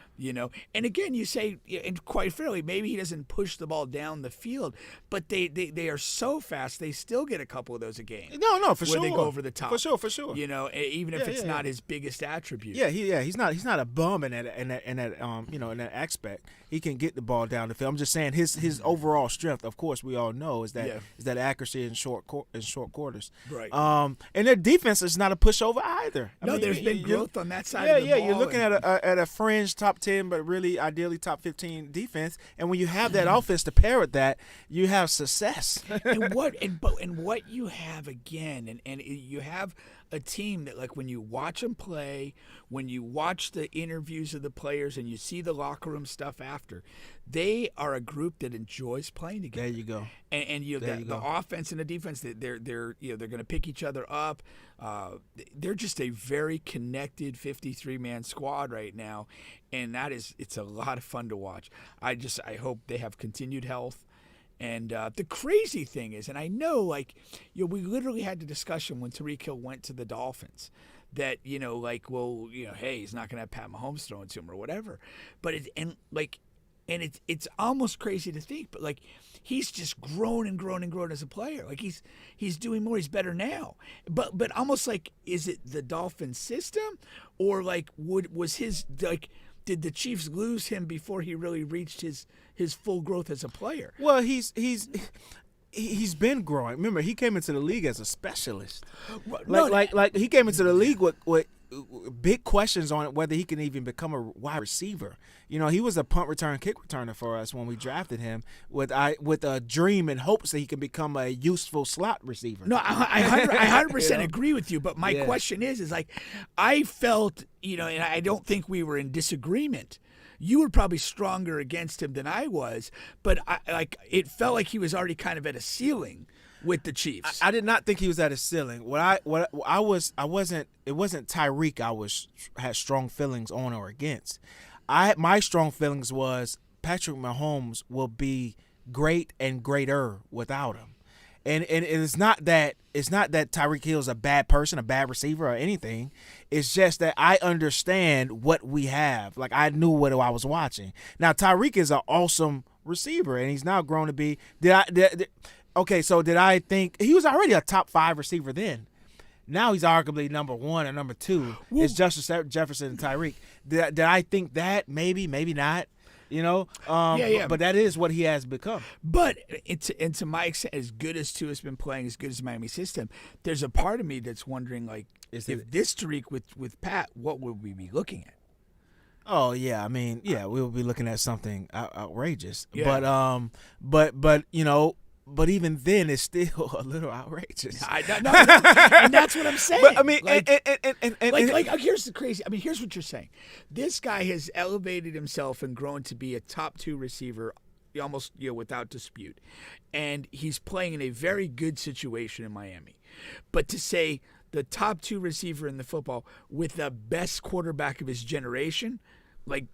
And again, you say, and quite fairly, maybe he doesn't push the ball down the field, but they are so fast, they still get a couple of those a game. No, for sure. Where they go over the top. For sure. Even if it's not his biggest attribute. Yeah, he's not a bum in that aspect. He can get the ball down the field. I'm just saying his overall strength, of course, we all know is that accuracy in short quarters. Right. And their defense is not a pushover either. There's been growth on that side of the ball. Yeah, you're looking at a fringe top 10, but really ideally top 15 defense. And when you have that offense to pair with that, you have success. and what you have again, and you have a team that, like, when you watch them play, when you watch the interviews of the players and you see the locker room stuff after, they are a group that enjoys playing together. There you go. And the offense and the defense, they're going to pick each other up. They're just a very connected 53-man squad right now, and it's a lot of fun to watch. I hope they have continued health. And the crazy thing is, and I know, we literally had the discussion when Tyreek Hill went to the Dolphins that, hey, he's not going to have Pat Mahomes throwing to him or whatever. But it's almost crazy to think, but he's just grown and grown and grown as a player. He's doing more. He's better now. But almost is it the Dolphin system, or was his did the Chiefs lose him before he really reached his full growth as a player? Well, he's been growing. Remember, he came into the league as a specialist. He came into the league with big questions on whether he can even become a wide receiver. He was a punt return, kick returner for us when we drafted him with a dream and hopes that he can become a useful slot receiver. No, I 100% agree with you. But my question is I felt, and I don't think we were in disagreement. You were probably stronger against him than I was, but it felt like he was already kind of at a ceiling with the Chiefs. I did not think he was at a ceiling. It wasn't Tyreek had strong feelings on or against. My strong feelings was Patrick Mahomes will be great and greater without him. And it's not that Tyreek Hill's a bad person, a bad receiver, or anything. It's just that I understand what we have. I knew what I was watching. Now Tyreek is an awesome receiver, and he's now grown to be. Did I think he was already a top 5 receiver then? Now he's arguably number 1 or number 2. It's Justin Jefferson and Tyreek. Did I think that? Maybe not. But that is what he has become. But to my extent, as good as Tua's been playing, as good as Miami system, there's a part of me that's wondering, if this Tariq with Pat, what would we be looking at? Oh yeah, we will be looking at something outrageous. Yeah. But even then, it's still a little outrageous. And that's what I'm saying. But here's the crazy. Here's what you're saying. This guy has elevated himself and grown to be a top 2 receiver, almost without dispute, and he's playing in a very good situation in Miami. But to say the top 2 receiver in the football with the best quarterback of his generation, why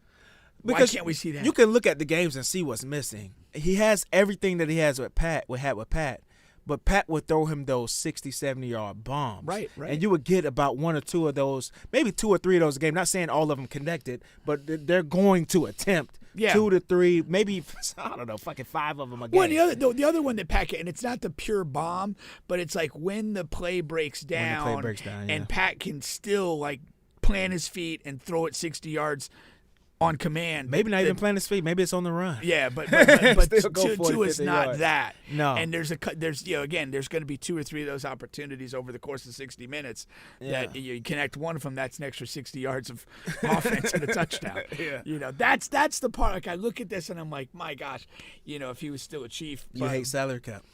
can't we see that? You can look at the games and see what's missing. He has everything that he has with Pat, but Pat would throw him those 60, 70-yard bombs. Right. And you would get about 1 or 2 of those, maybe 2 or 3 of those a game. Not saying all of them connected, but they're going to attempt 2 to 3, maybe, I don't know, fucking 5 of them a game. Well, the other one that Pat, and it's not the pure bomb, but it's when the play breaks down, and Pat can still, plant his feet and throw it 60 yards on command. Maybe not even playing the speed. Maybe it's on the run. Yeah, but Still go 40, Tua is 50 not yards. that. No. And there's again, there's going to be 2 or 3 of those opportunities over the course of 60 minutes that you connect one of them. That's an extra 60 yards of offense and a touchdown. Yeah. That's the part. Like I look at this and I'm like, my gosh, if he was still a Chief. You hate salary cap.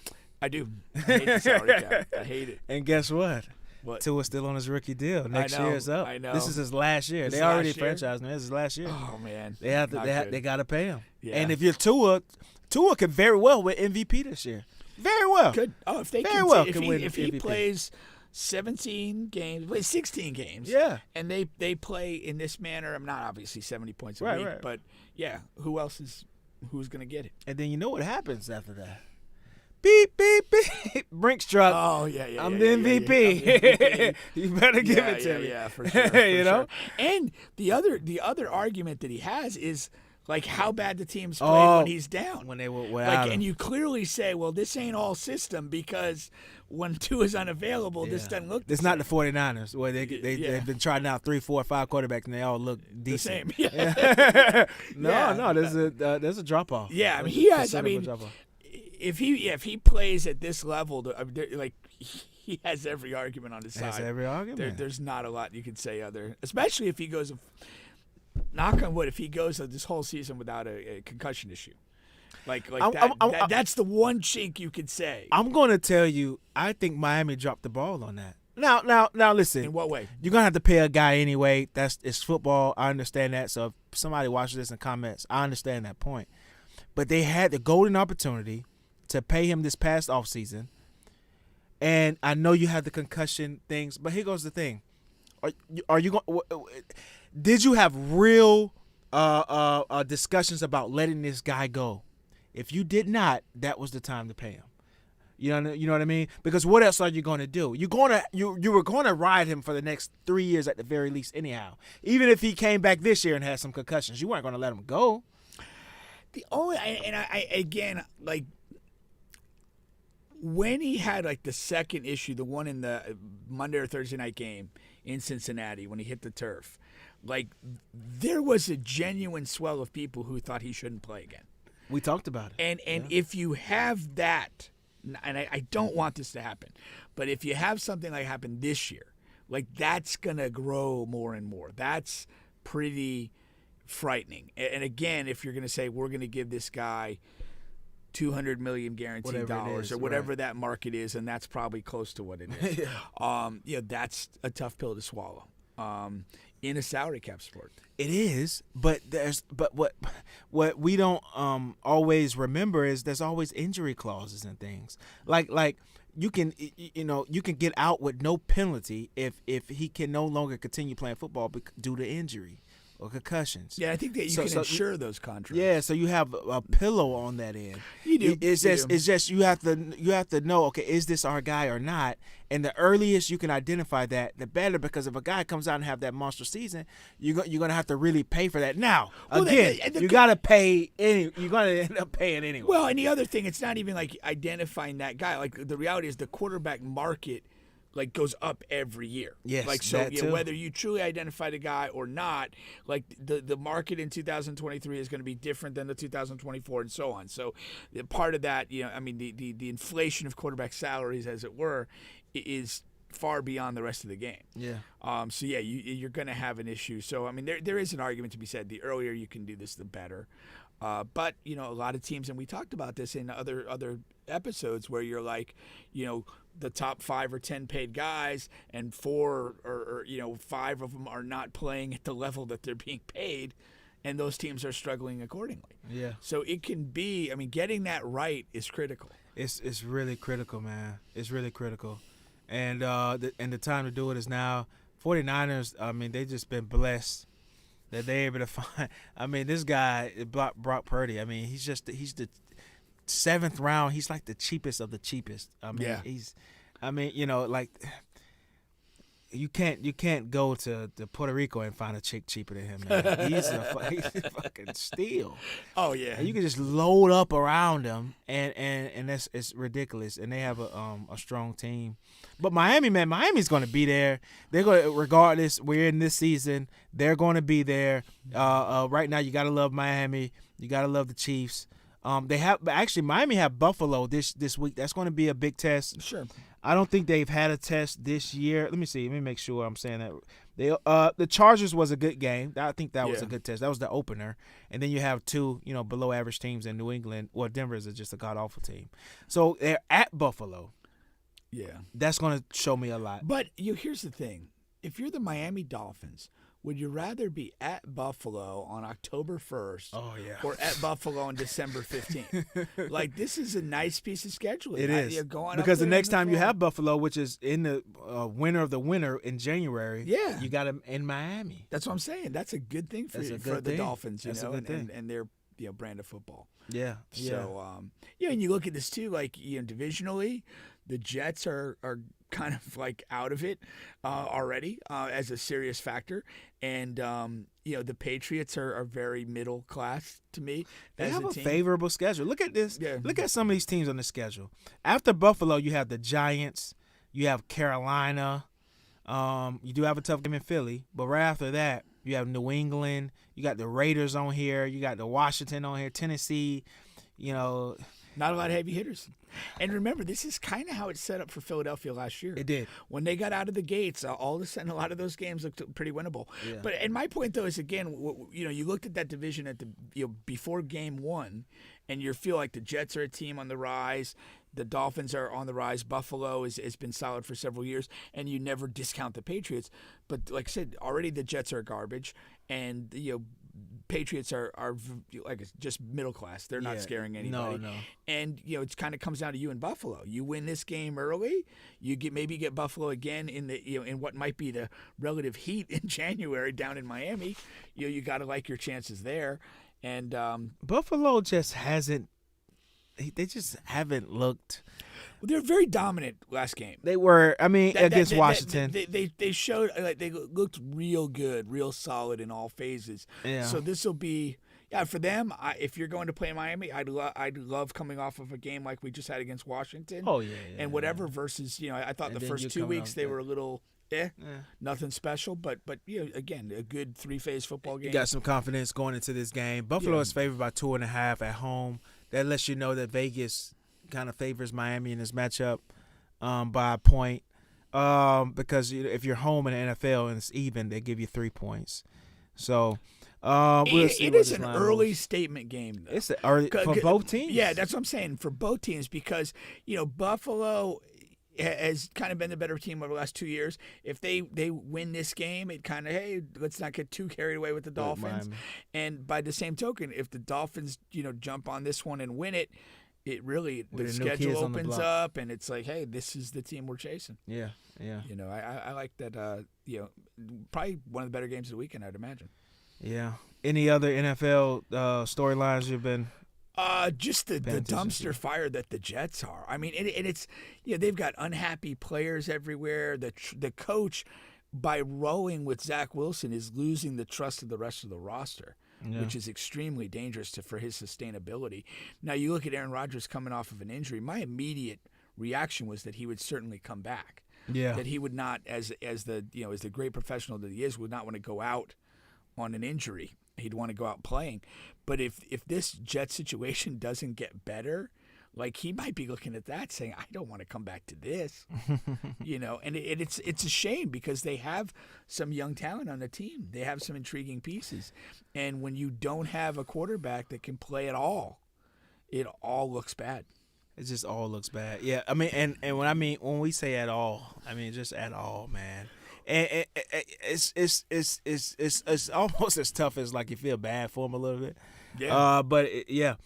I do. I hate the salary cap. I hate it. And guess what? What? Tua's still on his rookie deal. Next know, year is up. I know. This is his last year. This They is already last year? franchised him. This is his last year. Oh man, They have to. Not good. They got to pay him. Yeah. And if you're Tua could very well win MVP this year. Very well. Could if they Very well if can he, win if he MVP. plays 17 games, plays 16 games. Yeah. And they play in this manner. I'm not obviously 70 points a Right, week, right. but yeah, who's going to get it? And then you know what happens after that? Beep beep beep. Brinks truck. Oh yeah. I'm yeah, the yeah, MVP. yeah, I'm the MVP. You better give it to me. Yeah, for sure. You know? And the other argument that he has is like how bad the team's played when he's down. When they were without him. And you clearly say, well, this ain't all system because when 2 is unavailable, this doesn't look the It's not the 49ers where they've been trying out 3, 4, 5 quarterbacks and they all look decent. same. Yeah. No, there's a drop off. Yeah, I mean, he has. I mean, if he plays at this level, like he has every argument on his side. Has every argument. There's not a lot you can say especially if he goes. Knock on wood, if he goes this whole season without a concussion issue, that's the one chink you could say. I'm going to tell you, I think Miami dropped the ball on that. Now, listen. In what way? You're going to have to pay a guy anyway. It's football. I understand that. So if somebody watches this in comments, I understand that point. But they had the golden opportunity to pay him this past offseason. And I know you have the concussion things, but here goes the thing. Are you going? Did you have real discussions about letting this guy go? If you did not, that was the time to pay him. You know what I mean? Because what else are you going to do? You were going to ride him for the next 3 years at the very least anyhow. Even if he came back this year and had some concussions, you weren't going to let him go. The only I again like when he had like the second issue, the one in the Monday or Thursday night game in Cincinnati when he hit the turf, like there was a genuine swell of people who thought he shouldn't play again. We talked about it. And if you have that, and I don't want this to happen, but if you have something like happened this year, like that's gonna grow more and more. That's pretty frightening. And again, if you're gonna say we're gonna give this guy $200 million guaranteed dollars or whatever that market is, and that's probably close to what it is. That's a tough pill to swallow. In a salary cap sport. It is, but what we don't always remember is there's always injury clauses and things. Like you can get out with no penalty if he can no longer continue playing football due to injury or concussions. Yeah, I think that you can insure those contracts. Yeah, so you have a pillow on that end. You do. It's just you have to know, okay, is this our guy or not? And the earliest you can identify that, the better, because if a guy comes out and have that monster season, you're going to have to really pay for that. Now, you got to pay you're going to end up paying anyway. Well, and the other thing, it's not even like identifying that guy. Like the reality is the quarterback market like goes up every year. Yes, like so that too. Whether you truly identify the guy or not, like the market in 2023 is going to be different than the 2024 and so on. So part of that, I mean the inflation of quarterback salaries, as it were, is far beyond the rest of the game. Yeah. So yeah, you're going to have an issue. So I mean there is an argument to be said. The earlier you can do this, the better. But a lot of teams, and we talked about this in other episodes, where you're like, the top 5 or 10 paid guys, and 4 or 5 of them are not playing at the level that they're being paid, and those teams are struggling accordingly. Yeah. So it can be. I mean, getting that right is critical. It's really critical, man. It's really critical, and the time to do it is now. 49ers. I mean, they just been blessed that they're able to find. I mean, this guy, Brock Purdy. I mean, he's the 7th round. He's like the cheapest of the cheapest. I mean, yeah. you can't go to Puerto Rico and find a chick cheaper than him. Man. He's a fucking steal. Oh yeah. And you can just load up around him, and it's ridiculous. And they have a strong team. But Miami, man, Miami's going to be there. They're going to, regardless. We're in this season. They're going to be there. Right now, you got to love Miami. You got to love the Chiefs. Miami have Buffalo this week. That's going to be a big test. Sure. I don't think they've had a test this year. Let me see. Let me make sure I'm saying that. The Chargers was a good game. I think that was a good test. That was the opener. And then you have two, below average teams in New England. Well, Denver is just a god awful team. So they're at Buffalo. Yeah. That's going to show me a lot. But here's the thing. If you're the Miami Dolphins, would you rather be at Buffalo on October 1st or at Buffalo on December 15th? Like, this is a nice piece of scheduling. It is. You're going because up the there next in the time you fall. have Buffalo, which is in the winter of the winter in January, you got them in Miami. That's what I'm saying. That's a good thing for That's a for good the thing. Dolphins, That's a good thing. and their brand of football. Yeah. So, and you look at this too, like, divisionally, the Jets are kind of like out of it already as a serious factor. And, the Patriots are very middle class to me. They as have a team. favorable schedule. Look at this. Yeah. Look at some of these teams on the schedule. After Buffalo, you have the Giants. You have Carolina. You do have a tough game in Philly. But right after that, you have New England. You got the Raiders on here. You got the Washington on here. Tennessee. Not a lot of heavy hitters. And remember, this is kind of how it set up for Philadelphia last year. It did. When they got out of the gates, all of a sudden, a lot of those games looked pretty winnable. Yeah. But and my point though is, again, you looked at that division at the before game one, and you feel like the Jets are a team on the rise. The Dolphins are on the rise. Buffalo has been solid for several years, and you never discount the Patriots. But like I said, already the Jets are garbage, and Patriots are like just middle class. They're not scaring anybody. No. And it kind of comes down to you in Buffalo. You win this game early, you get Buffalo again in the in what might be the relative heat in January down in Miami. You got to like your chances there. And Buffalo just hasn't. They just haven't looked. They're very dominant last game. They were. I mean, against Washington. They showed like they looked real good, real solid in all phases. Yeah. So this will be for them. If you're going to play Miami, I'd love coming off of a game like we just had against Washington. Oh yeah. And whatever versus I thought And the then first you 2 coming weeks off they that. were a little nothing special, but again, a good 3-phase football game. You got some confidence going into this game. Buffalo is favored by 2.5 at home. That lets you know that Vegas kind of favors Miami in this matchup by a point. Because if you're home in the NFL and it's even, they give you 3 points. So we'll see It what is this an line early holds. statement game, though. It's early for both teams. Yeah, that's what I'm saying, for both teams, because Buffalo has kind of been the better team over the last 2 years. If they win this game, it kind of, hey, let's not get too carried away with the Dolphins. Miami. And by the same token, if the Dolphins jump on this one and win it, it really With the the new schedule kids on the opens block. up, and it's like, hey, this is the team we're chasing. Yeah. I like that. Probably one of the better games of the weekend, I'd imagine. Yeah. Any other NFL storylines you've been? Just the Paying attention dumpster fire that the Jets are. I mean, and it's they've got unhappy players everywhere. The coach, by rolling with Zach Wilson, is losing the trust of the rest of the roster, which is extremely dangerous for his sustainability. Now you look at Aaron Rodgers coming off of an injury. My immediate reaction was that he would certainly come back. Yeah. That he would not, as the great professional that he is, would not want to go out on an injury. He'd want to go out playing. But if this Jet situation doesn't get better, like, he might be looking at that saying, I don't want to come back to this. And it's a shame because they have some young talent on the team. They have some intriguing pieces. And when you don't have a quarterback that can play at all, it all looks bad. It just all looks bad. Yeah, I mean, and when we say at all, I mean just at all, man. And it's almost as tough as like you feel bad for him a little bit. Yeah.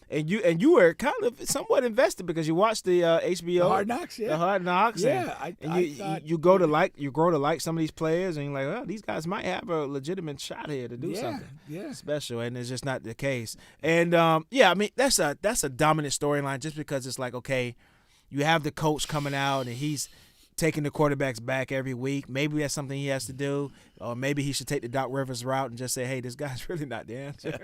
And you were kind of somewhat invested because you watched the HBO The Hard Knocks, yeah. The Hard Knocks. Yeah, and I thought you grow to like some of these players, and you're like, well, these guys might have a legitimate shot here to do something special, and it's just not the case. And I mean that's a dominant storyline just because it's like, okay, you have the coach coming out and he's taking the quarterbacks back every week. Maybe that's something he has to do. Or maybe he should take the Doc Rivers route and just say, hey, this guy's really not the answer.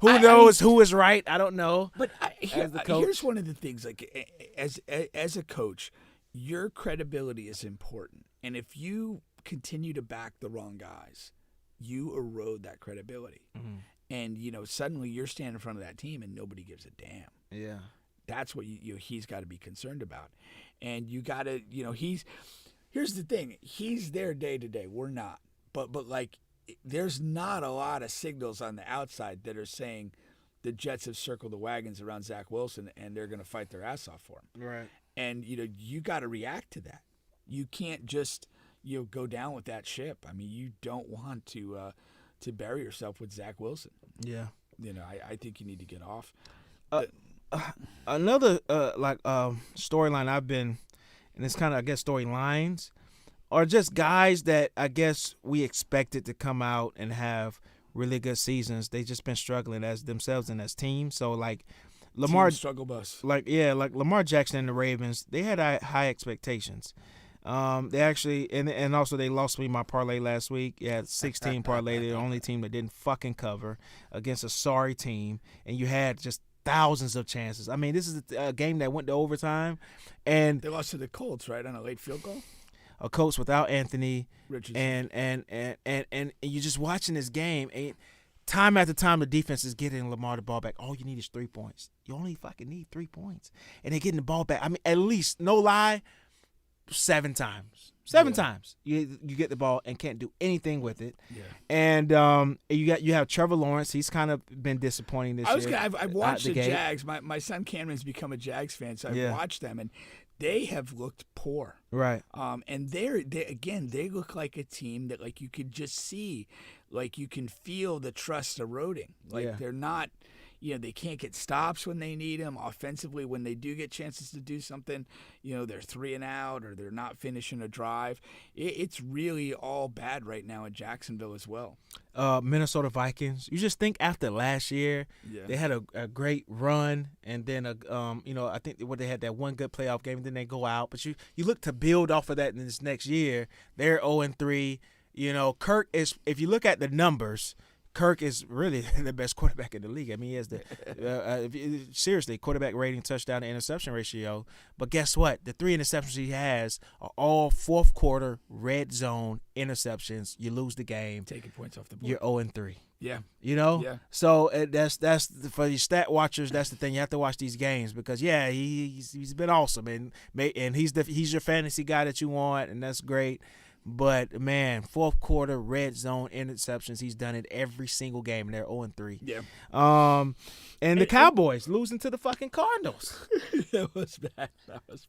Who knows who is right? I don't know. But as the coach. Here's one of the things, like as a coach, your credibility is important. And if you continue to back the wrong guys, you erode that credibility. Mm-hmm. And, suddenly you're standing in front of that team and nobody gives a damn. Yeah. That's what he's got to be concerned about. And you got to, here's the thing. He's there day to day. We're not. But like, there's not a lot of signals on the outside that are saying the Jets have circled the wagons around Zach Wilson and they're going to fight their ass off for him. Right. And, you got to react to that. You can't just, go down with that ship. I mean, you don't want to bury yourself with Zach Wilson. Yeah. I think you need to get off. Another storyline I've been, and it's kind of, I guess, storylines, are just guys that I guess we expected to come out and have really good seasons. They just been struggling as themselves and as teams. So like Lamar struggle bus. like Lamar Jackson and the Ravens, they had high expectations. They actually and also they lost me my parlay last week. Yeah, 16 parlay, the only team that didn't fucking cover against a sorry team, and you had just thousands of chances. I mean, this is a game that went to overtime, and They lost to the Colts, right, on a late field goal. A Colts without Anthony Richardson. and you're just watching this game, and time after time the defense is getting Lamar the ball back. All you need is 3 points. You only fucking need 3 points, and they're getting the ball back. I mean, at least, no lie, 7 times. Seven times you get the ball and can't do anything with it. Yeah. And you have Trevor Lawrence. He's kind of been disappointing this year. I've watched the Jags. My son Cameron's become a Jags fan, so I've watched them, and they have looked poor. Right. And they look like a team that, like, you could just see, like, you can feel the trust eroding. Like, they're not, they can't get stops when they need them. Offensively, when they do get chances to do something, they're 3 and out or they're not finishing a drive. It's really all bad right now in Jacksonville as well. Minnesota Vikings. You just think after last year, they had a great run, and then I think they had that one good playoff game, and then they go out. But you look to build off of that in this next year. They're 0-3. Kirk is. If you look at the numbers, Kirk is really the best quarterback in the league. I mean, he has the seriously quarterback rating, touchdown to interception ratio. But guess what? The 3 interceptions he has are all fourth quarter red zone interceptions. You lose the game. Taking points off the board. You're 0-3. Yeah. Yeah. So that's for your stat watchers. That's the thing. You have to watch these games because he's been awesome, and he's your fantasy guy that you want, and that's great. But, man, fourth quarter red zone interceptions, he's done it every single game, and they're 0-3. Yeah. And the Cowboys losing to the fucking Cardinals. That was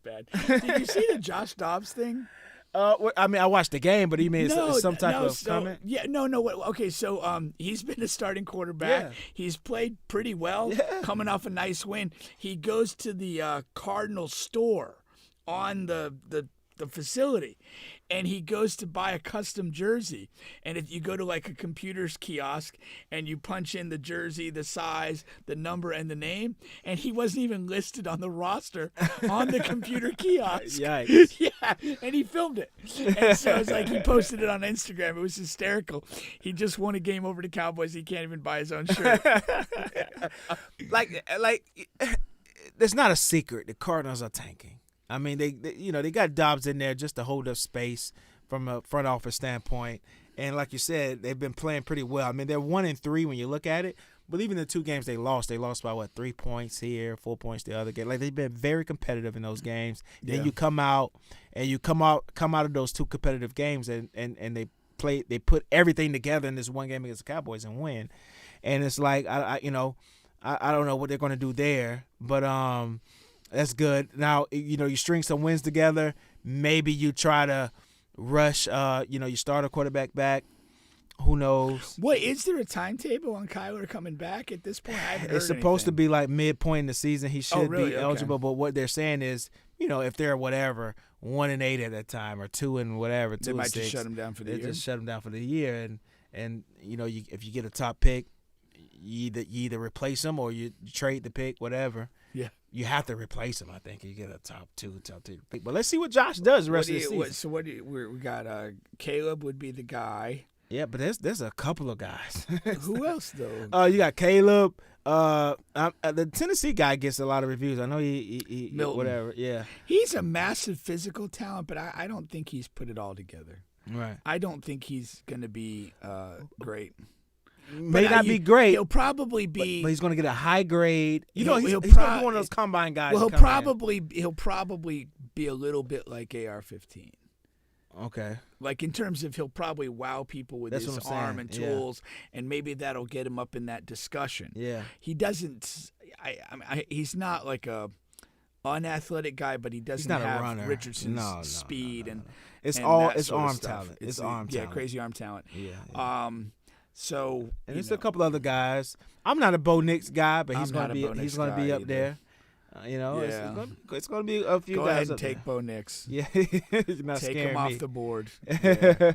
bad. Did you see the Josh Dobbs thing? I mean, I watched the game, but he made some type of comment. Yeah, no. Okay, so he's been a starting quarterback. Yeah. He's played pretty well, coming off a nice win. He goes to the Cardinal store on the facility, and he goes to buy a custom jersey. And if you go to like a computer's kiosk and you punch in the jersey, the size, the number, and the name, and he wasn't even listed on the roster on the computer kiosk. Yikes. Yeah, and he filmed it. And so it's like he posted it on Instagram. It was hysterical. He just won a game over the Cowboys. He can't even buy his own shirt. like, it's not a secret. The Cardinals are tanking. I mean, they got Dobbs in there just to hold up space from a front office standpoint. And like you said, they've been playing pretty well. I mean, they're 1-3 when you look at it. But even the 2 games they lost by 3 points here, 4 points the other game. Like, they've been very competitive in those games. Then you come out of those 2 competitive games and they put everything together in this one game against the Cowboys and win. And it's like I don't know what they're going to do there, but that's good. Now, you string some wins together. Maybe you try to rush, you start a quarterback back. Who knows? What, is there a timetable on Kyler coming back at this point? I haven't heard It's supposed to anything. be like midpoint in the season. He should really? be Okay. eligible. But what they're saying is, if they're 1-8 at that time, or 2 and whatever, 2 They and might 6, just shut him down for the year. They just shut him down for the year. And if you get a top pick, you either replace him or you trade the pick, whatever. Yeah. you have to replace him. I think you get a top 2, top 3 pick. But let's see what Josh does the rest of the season. So what do you, we got? Caleb would be the guy. Yeah, but there's a couple of guys. Who else though? You got Caleb. The Tennessee guy gets a lot of reviews. I know he Milton. whatever. Yeah, He's a massive physical talent, but I don't think he's put it all together. right. I don't think he's going to be great. May But, not be great, He'll probably be. but he's going to get a high grade. You know, he's He'll going to prob- be one of those combine guys. well, that come in. he'll probably be a little bit like AR-15. Okay. Like in terms of he'll probably wow people with That's his what I'm arm saying, and yeah. tools, and maybe that'll get him up in that discussion. Yeah. He doesn't. He's not like a unathletic guy, but he doesn't not a have runner. Richardson's No, speed no. and It's and all that it's sort of arm stuff. talent. It's arm talent. Yeah, crazy arm talent. Yeah. So And you there's know, a couple other guys. I'm not a Bo Nix guy, but he's I'm going not to a be Bo Nix he's going to be guy up either. there. Yeah. It's going to be a few go guys ahead and up take Bo Nix. there. Yeah, you're not Take scaring him off me. the board. Yeah.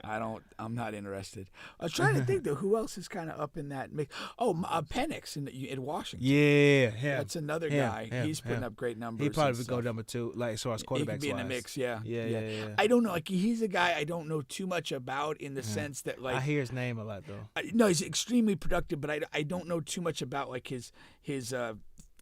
I'm not interested. I was trying to think though, who else is kind of up in that mix? Oh, Penix in Washington. Yeah, That's another guy. He's putting up great numbers. He probably and would go stuff. number 2, like as far as He quarterbacks could be in the wise. mix. Yeah. Yeah. I don't know. Like he's a guy I don't know too much about in the sense that like I hear his name a lot though. no, he's extremely productive, but I don't know too much about like his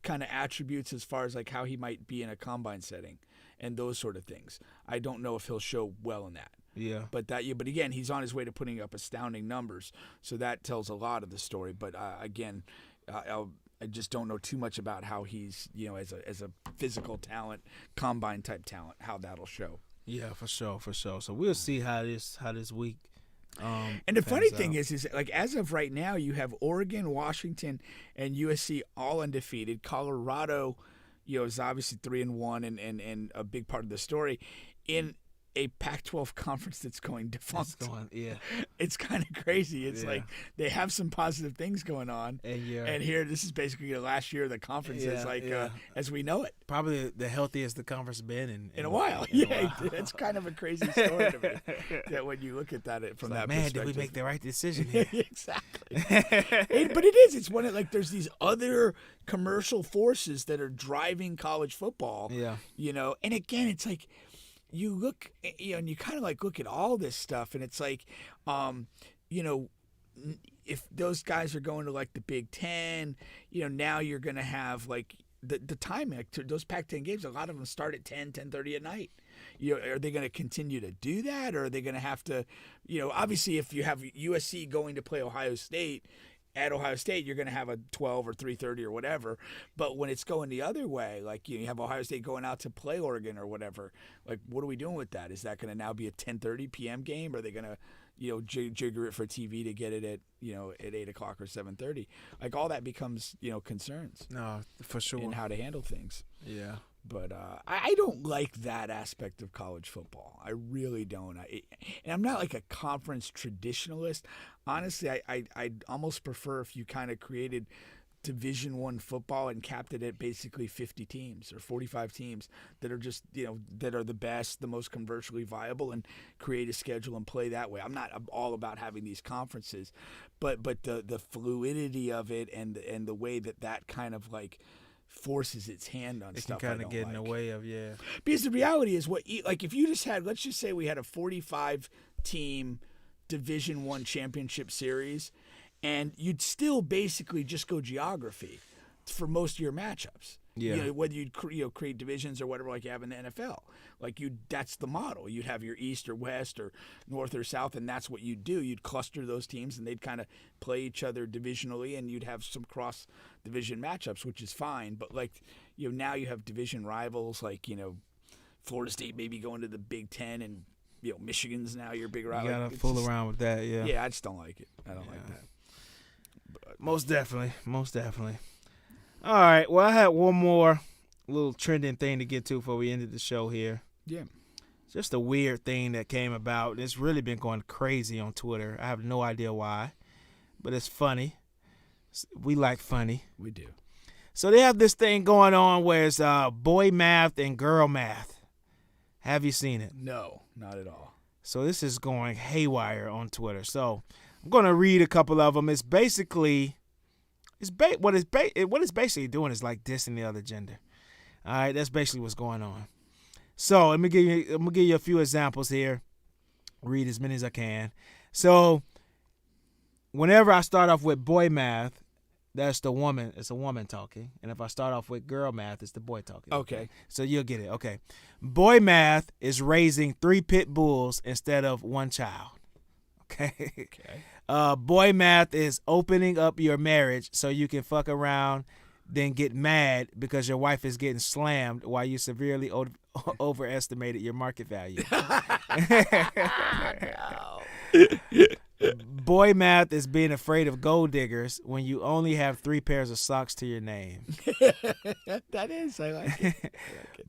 kind of attributes as far as like how he might be in a combine setting and those sort of things. I don't know if he'll show well in that. Yeah. But again, he's on his way to putting up astounding numbers, so that tells a lot of the story. But again, I just don't know too much about how he's as a physical talent, combine type talent, how that'll show. Yeah, for sure. So we'll see how this week. And the funny pans thing out. is like as of right now, you have Oregon, Washington, and USC all undefeated. Colorado, is obviously 3-1 and a big part of the story in a Pac-12 conference that's going defunct. It's kind of crazy. It's like they have some positive things going on, and here this is basically the last year of the conference as we know it. Probably the healthiest the conference has been in a while. It's kind of a crazy story to me. That when you look at that from that man, perspective, did we make the right decision here? Exactly. But it is. It's one of like there's these other commercial forces that are driving college football. Yeah. And again, it's like. You look, and you kind of like look at all this stuff, and it's like, if those guys are going to like the Big Ten, now you're going to have like the timing. Like, those Pac-10 games, a lot of them start at 10:30 at night. Are they going to continue to do that, or are they going to have to, obviously if you have USC going to play Ohio State. At Ohio State, you're going to have a 12 or 3:30 or whatever. But when it's going the other way, like you have Ohio State going out to play Oregon or whatever, like what are we doing with that? Is that going to now be a 10:30 p.m. game? Or are they going to, jigger it for TV to get it at 8 o'clock or 7:30? Like all that becomes, concerns. No, for sure. And how to handle things. Yeah. But I don't like that aspect of college football. I really don't. And I'm not like a conference traditionalist. Honestly, I'd almost prefer if you kind of created Division I football and capped it at basically 50 teams or 45 teams that are just, that are the best, the most commercially viable, and create a schedule and play that way. I'm not all about having these conferences, but the fluidity of it and the way that kind of like forces its hand on stuff. It can kind of get in the way of Because the reality is like if you just had, let's just say we had a 45 team Division I championship series, and you'd still basically just go geography for most of your matchups. Yeah. Whether you'd create divisions or whatever like you have in the NFL. Like that's the model. You'd have your East or West or North or South, and that's what you'd do. You'd cluster those teams, and they'd kind of play each other divisionally, and you'd have some cross-division matchups, which is fine. But like now you have division rivals like Florida State maybe going to the Big Ten, and Michigan's now your big rival. You gotta fool around with that. Yeah, I just don't like it. I don't like that. But, most definitely. All right. Well, I had one more little trending thing to get to before we ended the show here. Yeah. Just a weird thing that came about. It's really been going crazy on Twitter. I have no idea why, but it's funny. We like funny. We do. So they have this thing going on where it's boy math and girl math. Have you seen it? No, not at all. So this is going haywire on Twitter. So I'm going to read a couple of them. It's basically what it's basically doing is like dissing the other gender. All right, that's basically what's going on. So I'm gonna give you a few examples here. Read as many as I can. So whenever I start off with boy math, that's the woman. It's a woman talking. And if I start off with girl math, it's the boy talking. Okay. So you'll get it. Okay. Boy math is raising 3 pit bulls instead of 1 child. Okay. Okay. Boy math is opening up your marriage so you can fuck around, then get mad because your wife is getting slammed while you severely overestimated your market value. Boy math is being afraid of gold diggers when you only have 3 pairs of socks to your name. That is, I like it.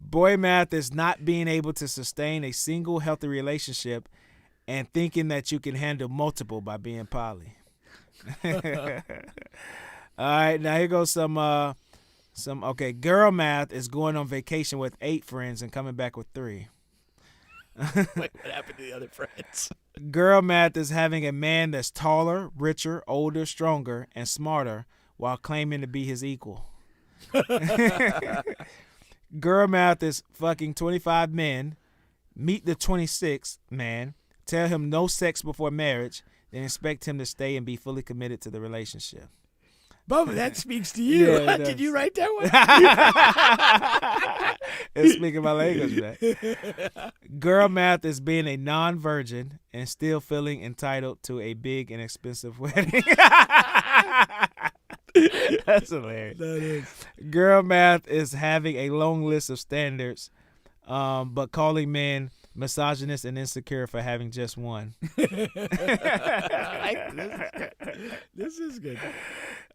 Boy math is not being able to sustain a single healthy relationship and thinking that you can handle multiple by being poly. All right, now here goes some okay, girl math is going on vacation with 8 friends and coming back with 3. Wait, what happened to the other friends? Girl math is having a man that's taller, richer, older, stronger, and smarter while claiming to be his equal. Girl math is fucking 25 men, meet the 26th man, tell him no sex before marriage, then expect him to stay and be fully committed to the relationship. Bubba, that speaks to you. Yeah, Did you write that one? It's speaking my language, man. Girl math is being a non-virgin and still feeling entitled to a big and expensive wedding. That's hilarious. That is. Girl math is having a long list of standards, but calling men misogynist and insecure for having just one. This is good.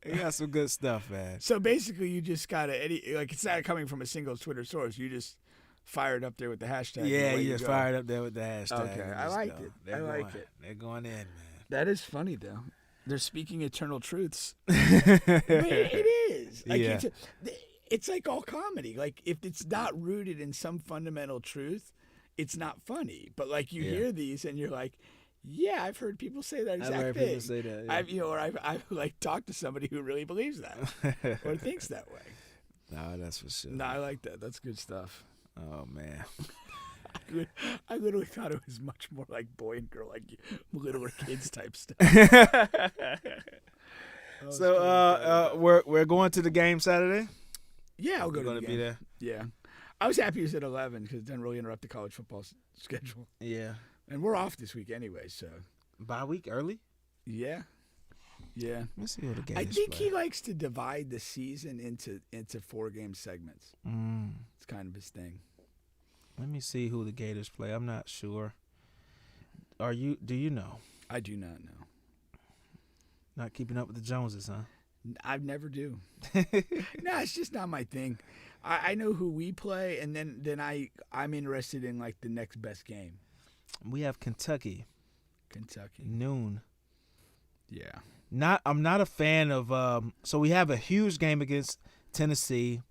You got some good stuff, man. So basically, you just gotta it's not coming from a single Twitter source. You just fired up there with the hashtag. Yeah, you just fired up there with the hashtag. Okay, I liked it. I like it. They're going in, man. That is funny though. They're speaking eternal truths. It is. Like, Yeah. it's like all comedy. Like if it's not rooted in some fundamental truth, it's not funny. But like you hear these and you're like, yeah, I've heard people say that exact I've heard thing. people say that. Yeah. I've like talked to somebody who really believes that or thinks that way. No, that's for sure. No, I like that. That's good stuff. Oh man. I literally thought it was much more like boy and girl, like littler kids type stuff. So we're going to the game Saturday. Yeah, I'll go to You're the gonna be game. there. Yeah, I was happy it was at 11 because it doesn't really interrupt the college football schedule. Yeah. And we're off this week anyway, so Bye week early. yeah. Let's see what the game. I think he likes to divide the season into 4-game segments. It's kind of his thing. Let me see who the Gators play. I'm not sure. Do you know? I do not know. Not keeping up with the Joneses, huh? I never do. No, it's just not my thing. I know who we play, and then I'm interested in like the next best game. We have Kentucky noon. Yeah. I'm not a fan of. So we have a huge game against Tennessee.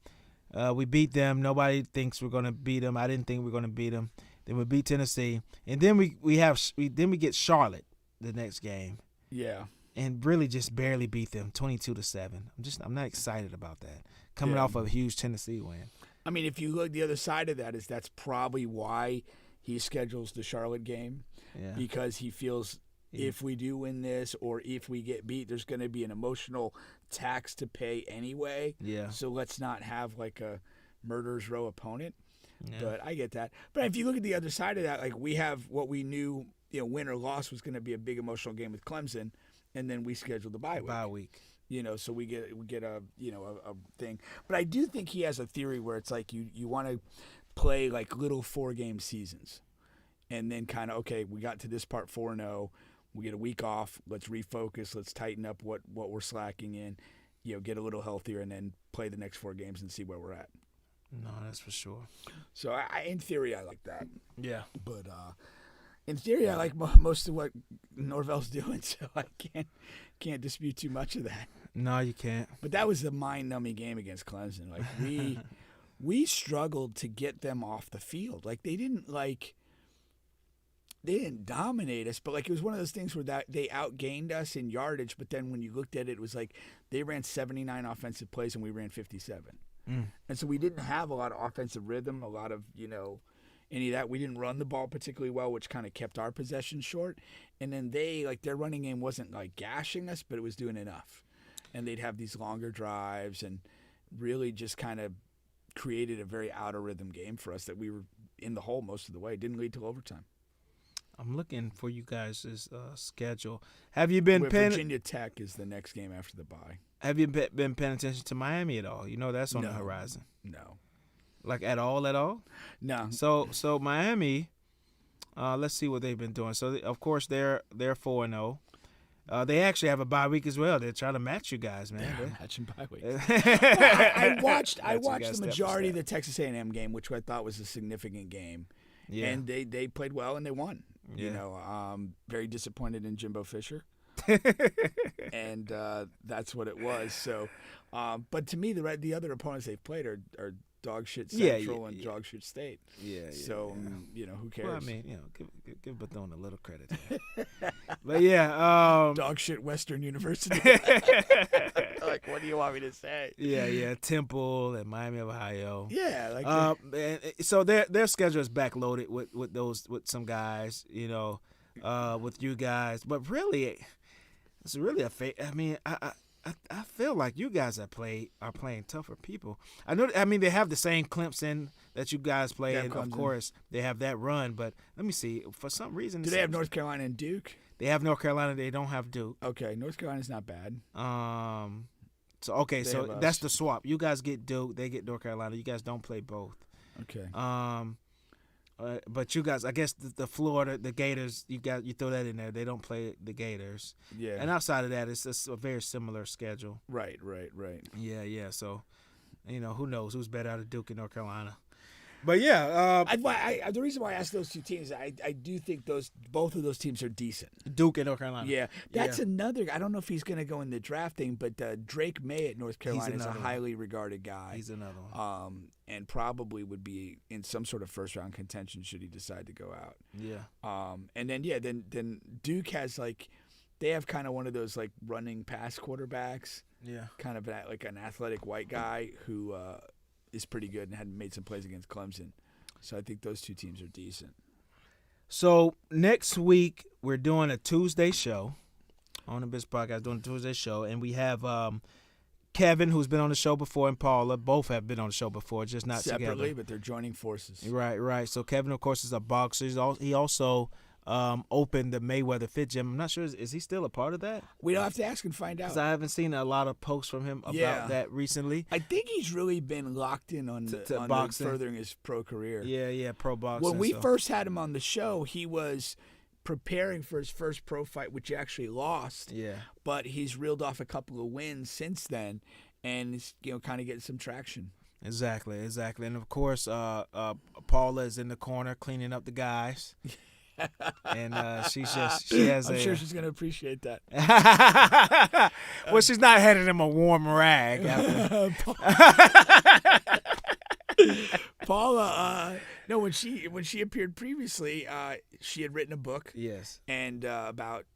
We beat them. Nobody thinks we're gonna beat them. I didn't think we were gonna beat them. Then we beat Tennessee, and then we get Charlotte the next game. Yeah. And really just barely beat them 22-7. I'm not excited about that. Coming off of a huge Tennessee win. I mean, if you look, the other side of that is that's probably why he schedules the Charlotte game, because he feels if we do win this or if we get beat, there's going to be an emotional tax to pay anyway. Yeah. So let's not have like a murderer's row opponent. Yeah. But I get that. But if you look at the other side of that, like we have what we knew, win or loss was going to be a big emotional game with Clemson, and then we scheduled the bye week. So we get a a thing. But I do think he has a theory where it's like you want to play like little 4-game seasons, and then kind of we got to this part 4-0, we get a week off, let's refocus, let's tighten up what we're slacking in, get a little healthier, and then play the next 4 games and see where we're at. No, that's for sure. So in theory, I like that. Yeah. But in theory, I like most of what Norvell's doing, so I can't dispute too much of that. No, you can't. But that was a mind-numbing game against Clemson. Like we struggled to get them off the field. Like they didn't they didn't dominate us, but like it was one of those things where that they outgained us in yardage. But then when you looked at it, it was like they ran 79 offensive plays and we ran 57, and so we didn't have a lot of offensive rhythm, a lot of any of that. We didn't run the ball particularly well, which kind of kept our possession short. And then their running game wasn't like gashing us, but it was doing enough. And they'd have these longer drives and really just kind of created a very out of rhythm game for us that we were in the hole most of the way. It didn't lead to overtime. I'm looking for you guys' schedule. Have you been paying? Virginia Tech is the next game after the bye. Have you been paying attention to Miami at all? That's on the horizon. No. Like at all? No. So Miami, let's see what they've been doing. So of course they're 4-0. They actually have a bye week as well. They're trying to match you guys, man. They're matching bye weeks. I watched the majority of the Texas A&M game, which I thought was a significant game. Yeah. And they played well and they won. Yeah. Very disappointed in Jimbo Fisher. And that's what it was. So, but to me, the other opponents they've played are dog shit Central and dog shit State. Yeah. So who cares? Well, I mean, give Bethune a little credit. But yeah, dog shit Western University. Like, what do you want me to say? Yeah. Temple and Miami of Ohio. Yeah, so their schedule is backloaded with some guys, with you guys. But really, it's really I mean, I feel like you guys are playing tougher people. I know. I mean, they have the same Clemson that you guys play, and of course they have that run. But let me see. For some reason, do they have North Carolina and Duke? They have North Carolina. They don't have Duke. Okay, North Carolina's not bad. So that's the swap. You guys get Duke. They get North Carolina. You guys don't play both. Okay. But you guys, I guess the Florida, the Gators, you throw that in there. They don't play the Gators. Yeah. And outside of that, it's just a very similar schedule. Right. Yeah. So, who knows who's better out of Duke and North Carolina? But yeah, the reason why I asked those two teams, I do think both of those teams are decent. Duke and North Carolina. Yeah, that's another. I don't know if he's going to go in the drafting, but Drake May at North Carolina is a highly regarded guy. He's another one. And probably would be in some sort of first round contention should he decide to go out. Yeah. And then Duke has they have kind of one of those running pass quarterbacks. Yeah. Kind of like an athletic white guy who is pretty good and had made some plays against Clemson. So I think those two teams are decent. So next week we're doing a Tuesday show on the Biz Podcast, doing a Tuesday show, and we have Kevin, who's been on the show before, and Paula. Both have been on the show before, just not separately, together. but they're joining forces. Right. So Kevin, of course, is a boxer. He also opened the Mayweather Fit Gym. I'm not sure, is he still a part of that? We'll have to ask and find out. Because I haven't seen a lot of posts from him about that recently. I think he's really been locked in on boxing, furthering his pro career. Yeah, pro boxing. When we first had him on the show, he was preparing for his first pro fight, which he actually lost. Yeah. But he's reeled off a couple of wins since then, and is kind of getting some traction. Exactly. And of course, Paula is in the corner cleaning up the guys. And I'm sure she's gonna appreciate that. Well, she's not handing him a warm rag. Paula, no, when she appeared previously, she had written a book. Yes. And about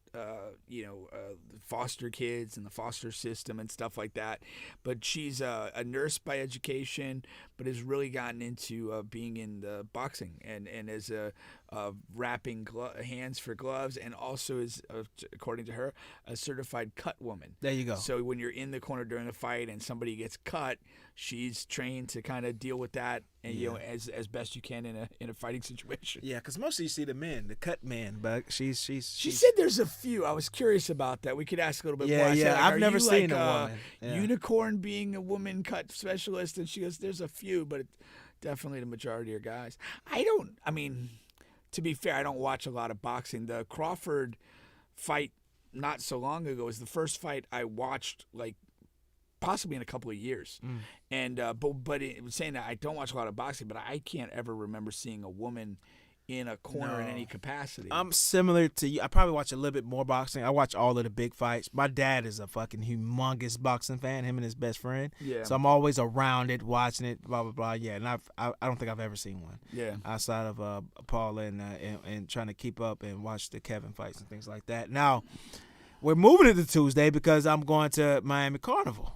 foster kids and the foster system and stuff like that. But she's a nurse by education, but has really gotten into being in the boxing and is wrapping hands for gloves, and also is, according to her, a certified cut woman. There you go. So when you're in the corner during a fight and somebody gets cut, she's trained to kind of deal with that, and as best you can in a fighting situation. Yeah, because mostly you see the cut men, but she said there's a few. I was curious about that. We could ask a little bit more. Yeah, I've never seen a woman. Unicorn being a woman cut specialist, and she goes, there's a few, but definitely the majority are guys. To be fair, I don't watch a lot of boxing. The Crawford fight not so long ago was the first fight I watched, possibly in a couple of years. And but saying that I don't watch a lot of boxing, but I can't ever remember seeing a woman in a corner in any capacity. I'm similar to you. I probably watch a little bit more boxing. I watch all of the big fights. My dad is a fucking humongous boxing fan, him and his best friend. Yeah. So I'm always around it, watching it, blah, blah, blah. Yeah, and I don't think I've ever seen one. Yeah. Outside of Paula and trying to keep up and watch the Kevin fights and things like that. Now, we're moving it to Tuesday because I'm going to Miami Carnival.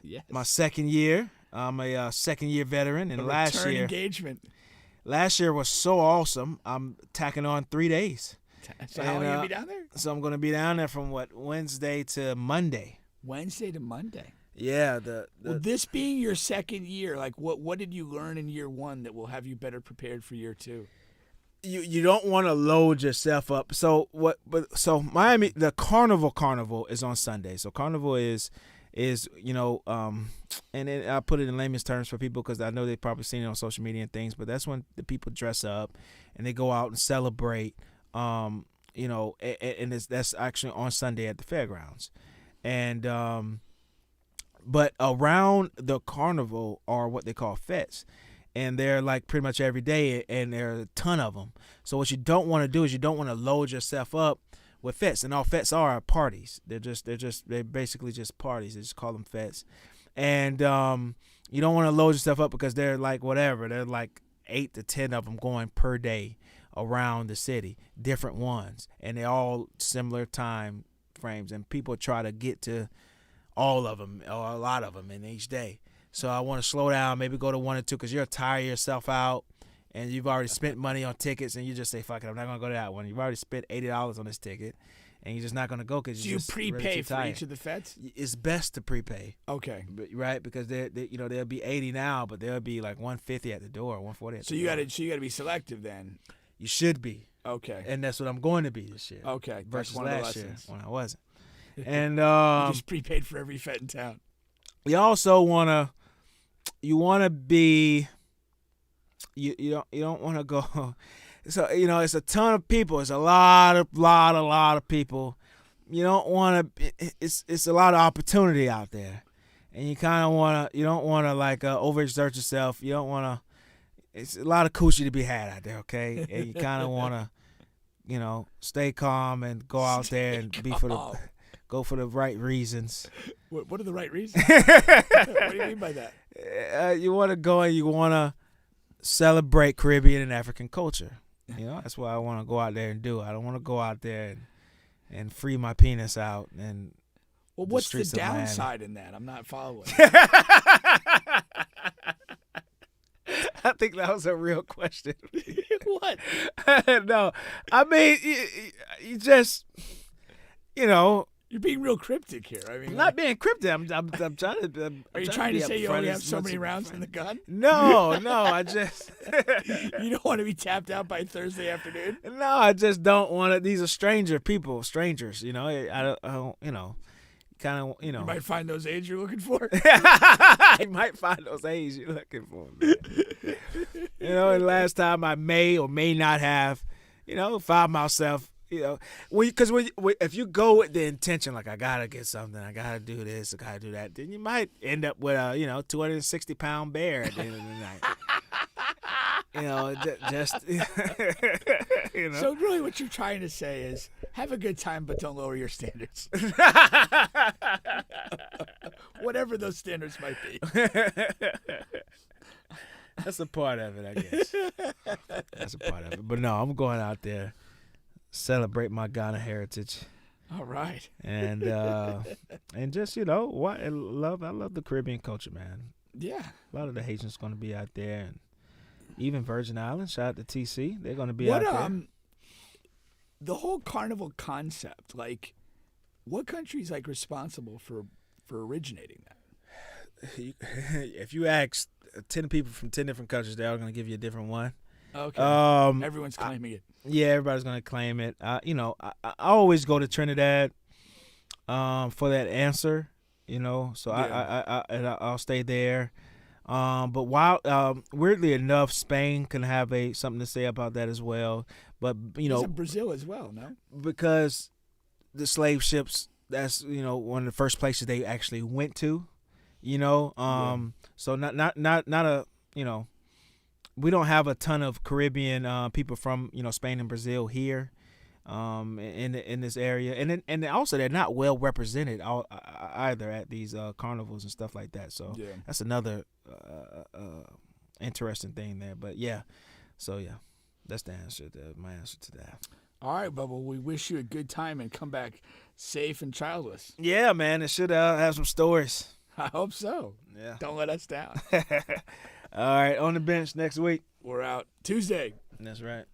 Yes. My second year. I'm a second-year veteran, and Return engagement. Last year was so awesome. I'm tacking on 3 days. So how long are you going to be down there? So I'm going to be down there from Wednesday to Monday. Wednesday to Monday. Yeah. Well, this being your second year, like what did you learn in year one that will have you better prepared for year two? You don't want to load yourself up. So Miami, the Carnival is on Sunday. So Carnival is and then I put it in layman's terms for people because I know they've probably seen it on social media and things, but that's when the people dress up and they go out and celebrate, and that's actually on Sunday at the fairgrounds. And but around the carnival are what they call fetes. And they're like pretty much every day, and there are a ton of them. So what you don't want to do is you don't want to load yourself up with fetes, and all fetes are parties. They're basically just parties. They just call them fetes, and you don't want to load yourself up because they're like whatever. They're like 8 to 10 of them going per day around the city, different ones, and they're all similar time frames. And people try to get to all of them or a lot of them in each day. So I want to slow down, maybe go to 1 or 2 because you're tired yourself out. And you've already spent money on tickets, and you just say, fuck it, I'm not going to go to that one. You've already spent $80 on this ticket, and you're just not going to go because you're just prepay really for each of the fetes? It's best to prepay. Okay. Right? Because they'll be 80 now, but they'll be like 150 at the door, 140 at the door. So you got to be selective then. You should be. Okay. And that's what I'm going to be this year. Okay. Versus That's one last of the year lessons. when I wasn't. And you just prepaid for every fet in town. You also want to be. You don't want to go. So it's a ton of people. It's a lot of people. You don't want to. It's a lot of opportunity out there, and you kind of want to. You don't want to overexert yourself. You don't want to. It's a lot of coochie to be had out there. Okay, and you kind of want to, stay calm and go out there and go for the right reasons. What are the right reasons? What do you mean by that? You want to go and you want to celebrate Caribbean and African culture. That's what I want to go out there and do. I don't want to go out there and free my penis out and. Well, what's the downside in that? I'm not following. I think that was a real question. What? No, I mean you just, You're being real cryptic here. I mean, I'm not being cryptic. I'm trying to. Are you trying to say you only have so many rounds in the gun? No. I just. You don't want to be tapped out by Thursday afternoon. No, I just don't want to. These are strangers. I don't. Kind of. You might find those A's you're looking for. I might find those A's you're looking for, man. And last time I may or may not have, found myself. Because if you go with the intention, like I gotta get something, I gotta do this, I gotta do that, then you might end up with a 260-pound bear at the end of the night. Just So really, what you're trying to say is have a good time, but don't lower your standards. Whatever those standards might be. That's a part of it, I guess. That's a part of it. But no, I'm going out there. Celebrate my Ghana heritage. All right. And just I love the Caribbean culture, man. Yeah. A lot of the Haitians going to be out there, and even Virgin Islands. Shout out to TC. They're going to be out there. The whole carnival concept, what country's responsible for originating that? If you ask 10 people from 10 different countries, they're all going to give you a different one. Okay. Everyone's claiming it. Yeah, everybody's gonna claim it. I always go to Trinidad for that answer. So yeah. I'll stay there. But while weirdly enough, Spain can have something to say about that as well. But Isn't Brazil as well, no? Because the slave ships, that's one of the first places they actually went to. So not a we don't have a ton of Caribbean people from Spain and Brazil here. In this area, and also they're not well represented either at these carnivals and stuff like that. So that's another interesting thing there. But that's the answer. My answer to that. All right, Bubba. We wish you a good time and come back safe and childless. Yeah, man. It should have some stories. I hope so. Yeah. Don't let us down. All right, on the bench next week. We're out Tuesday. That's right.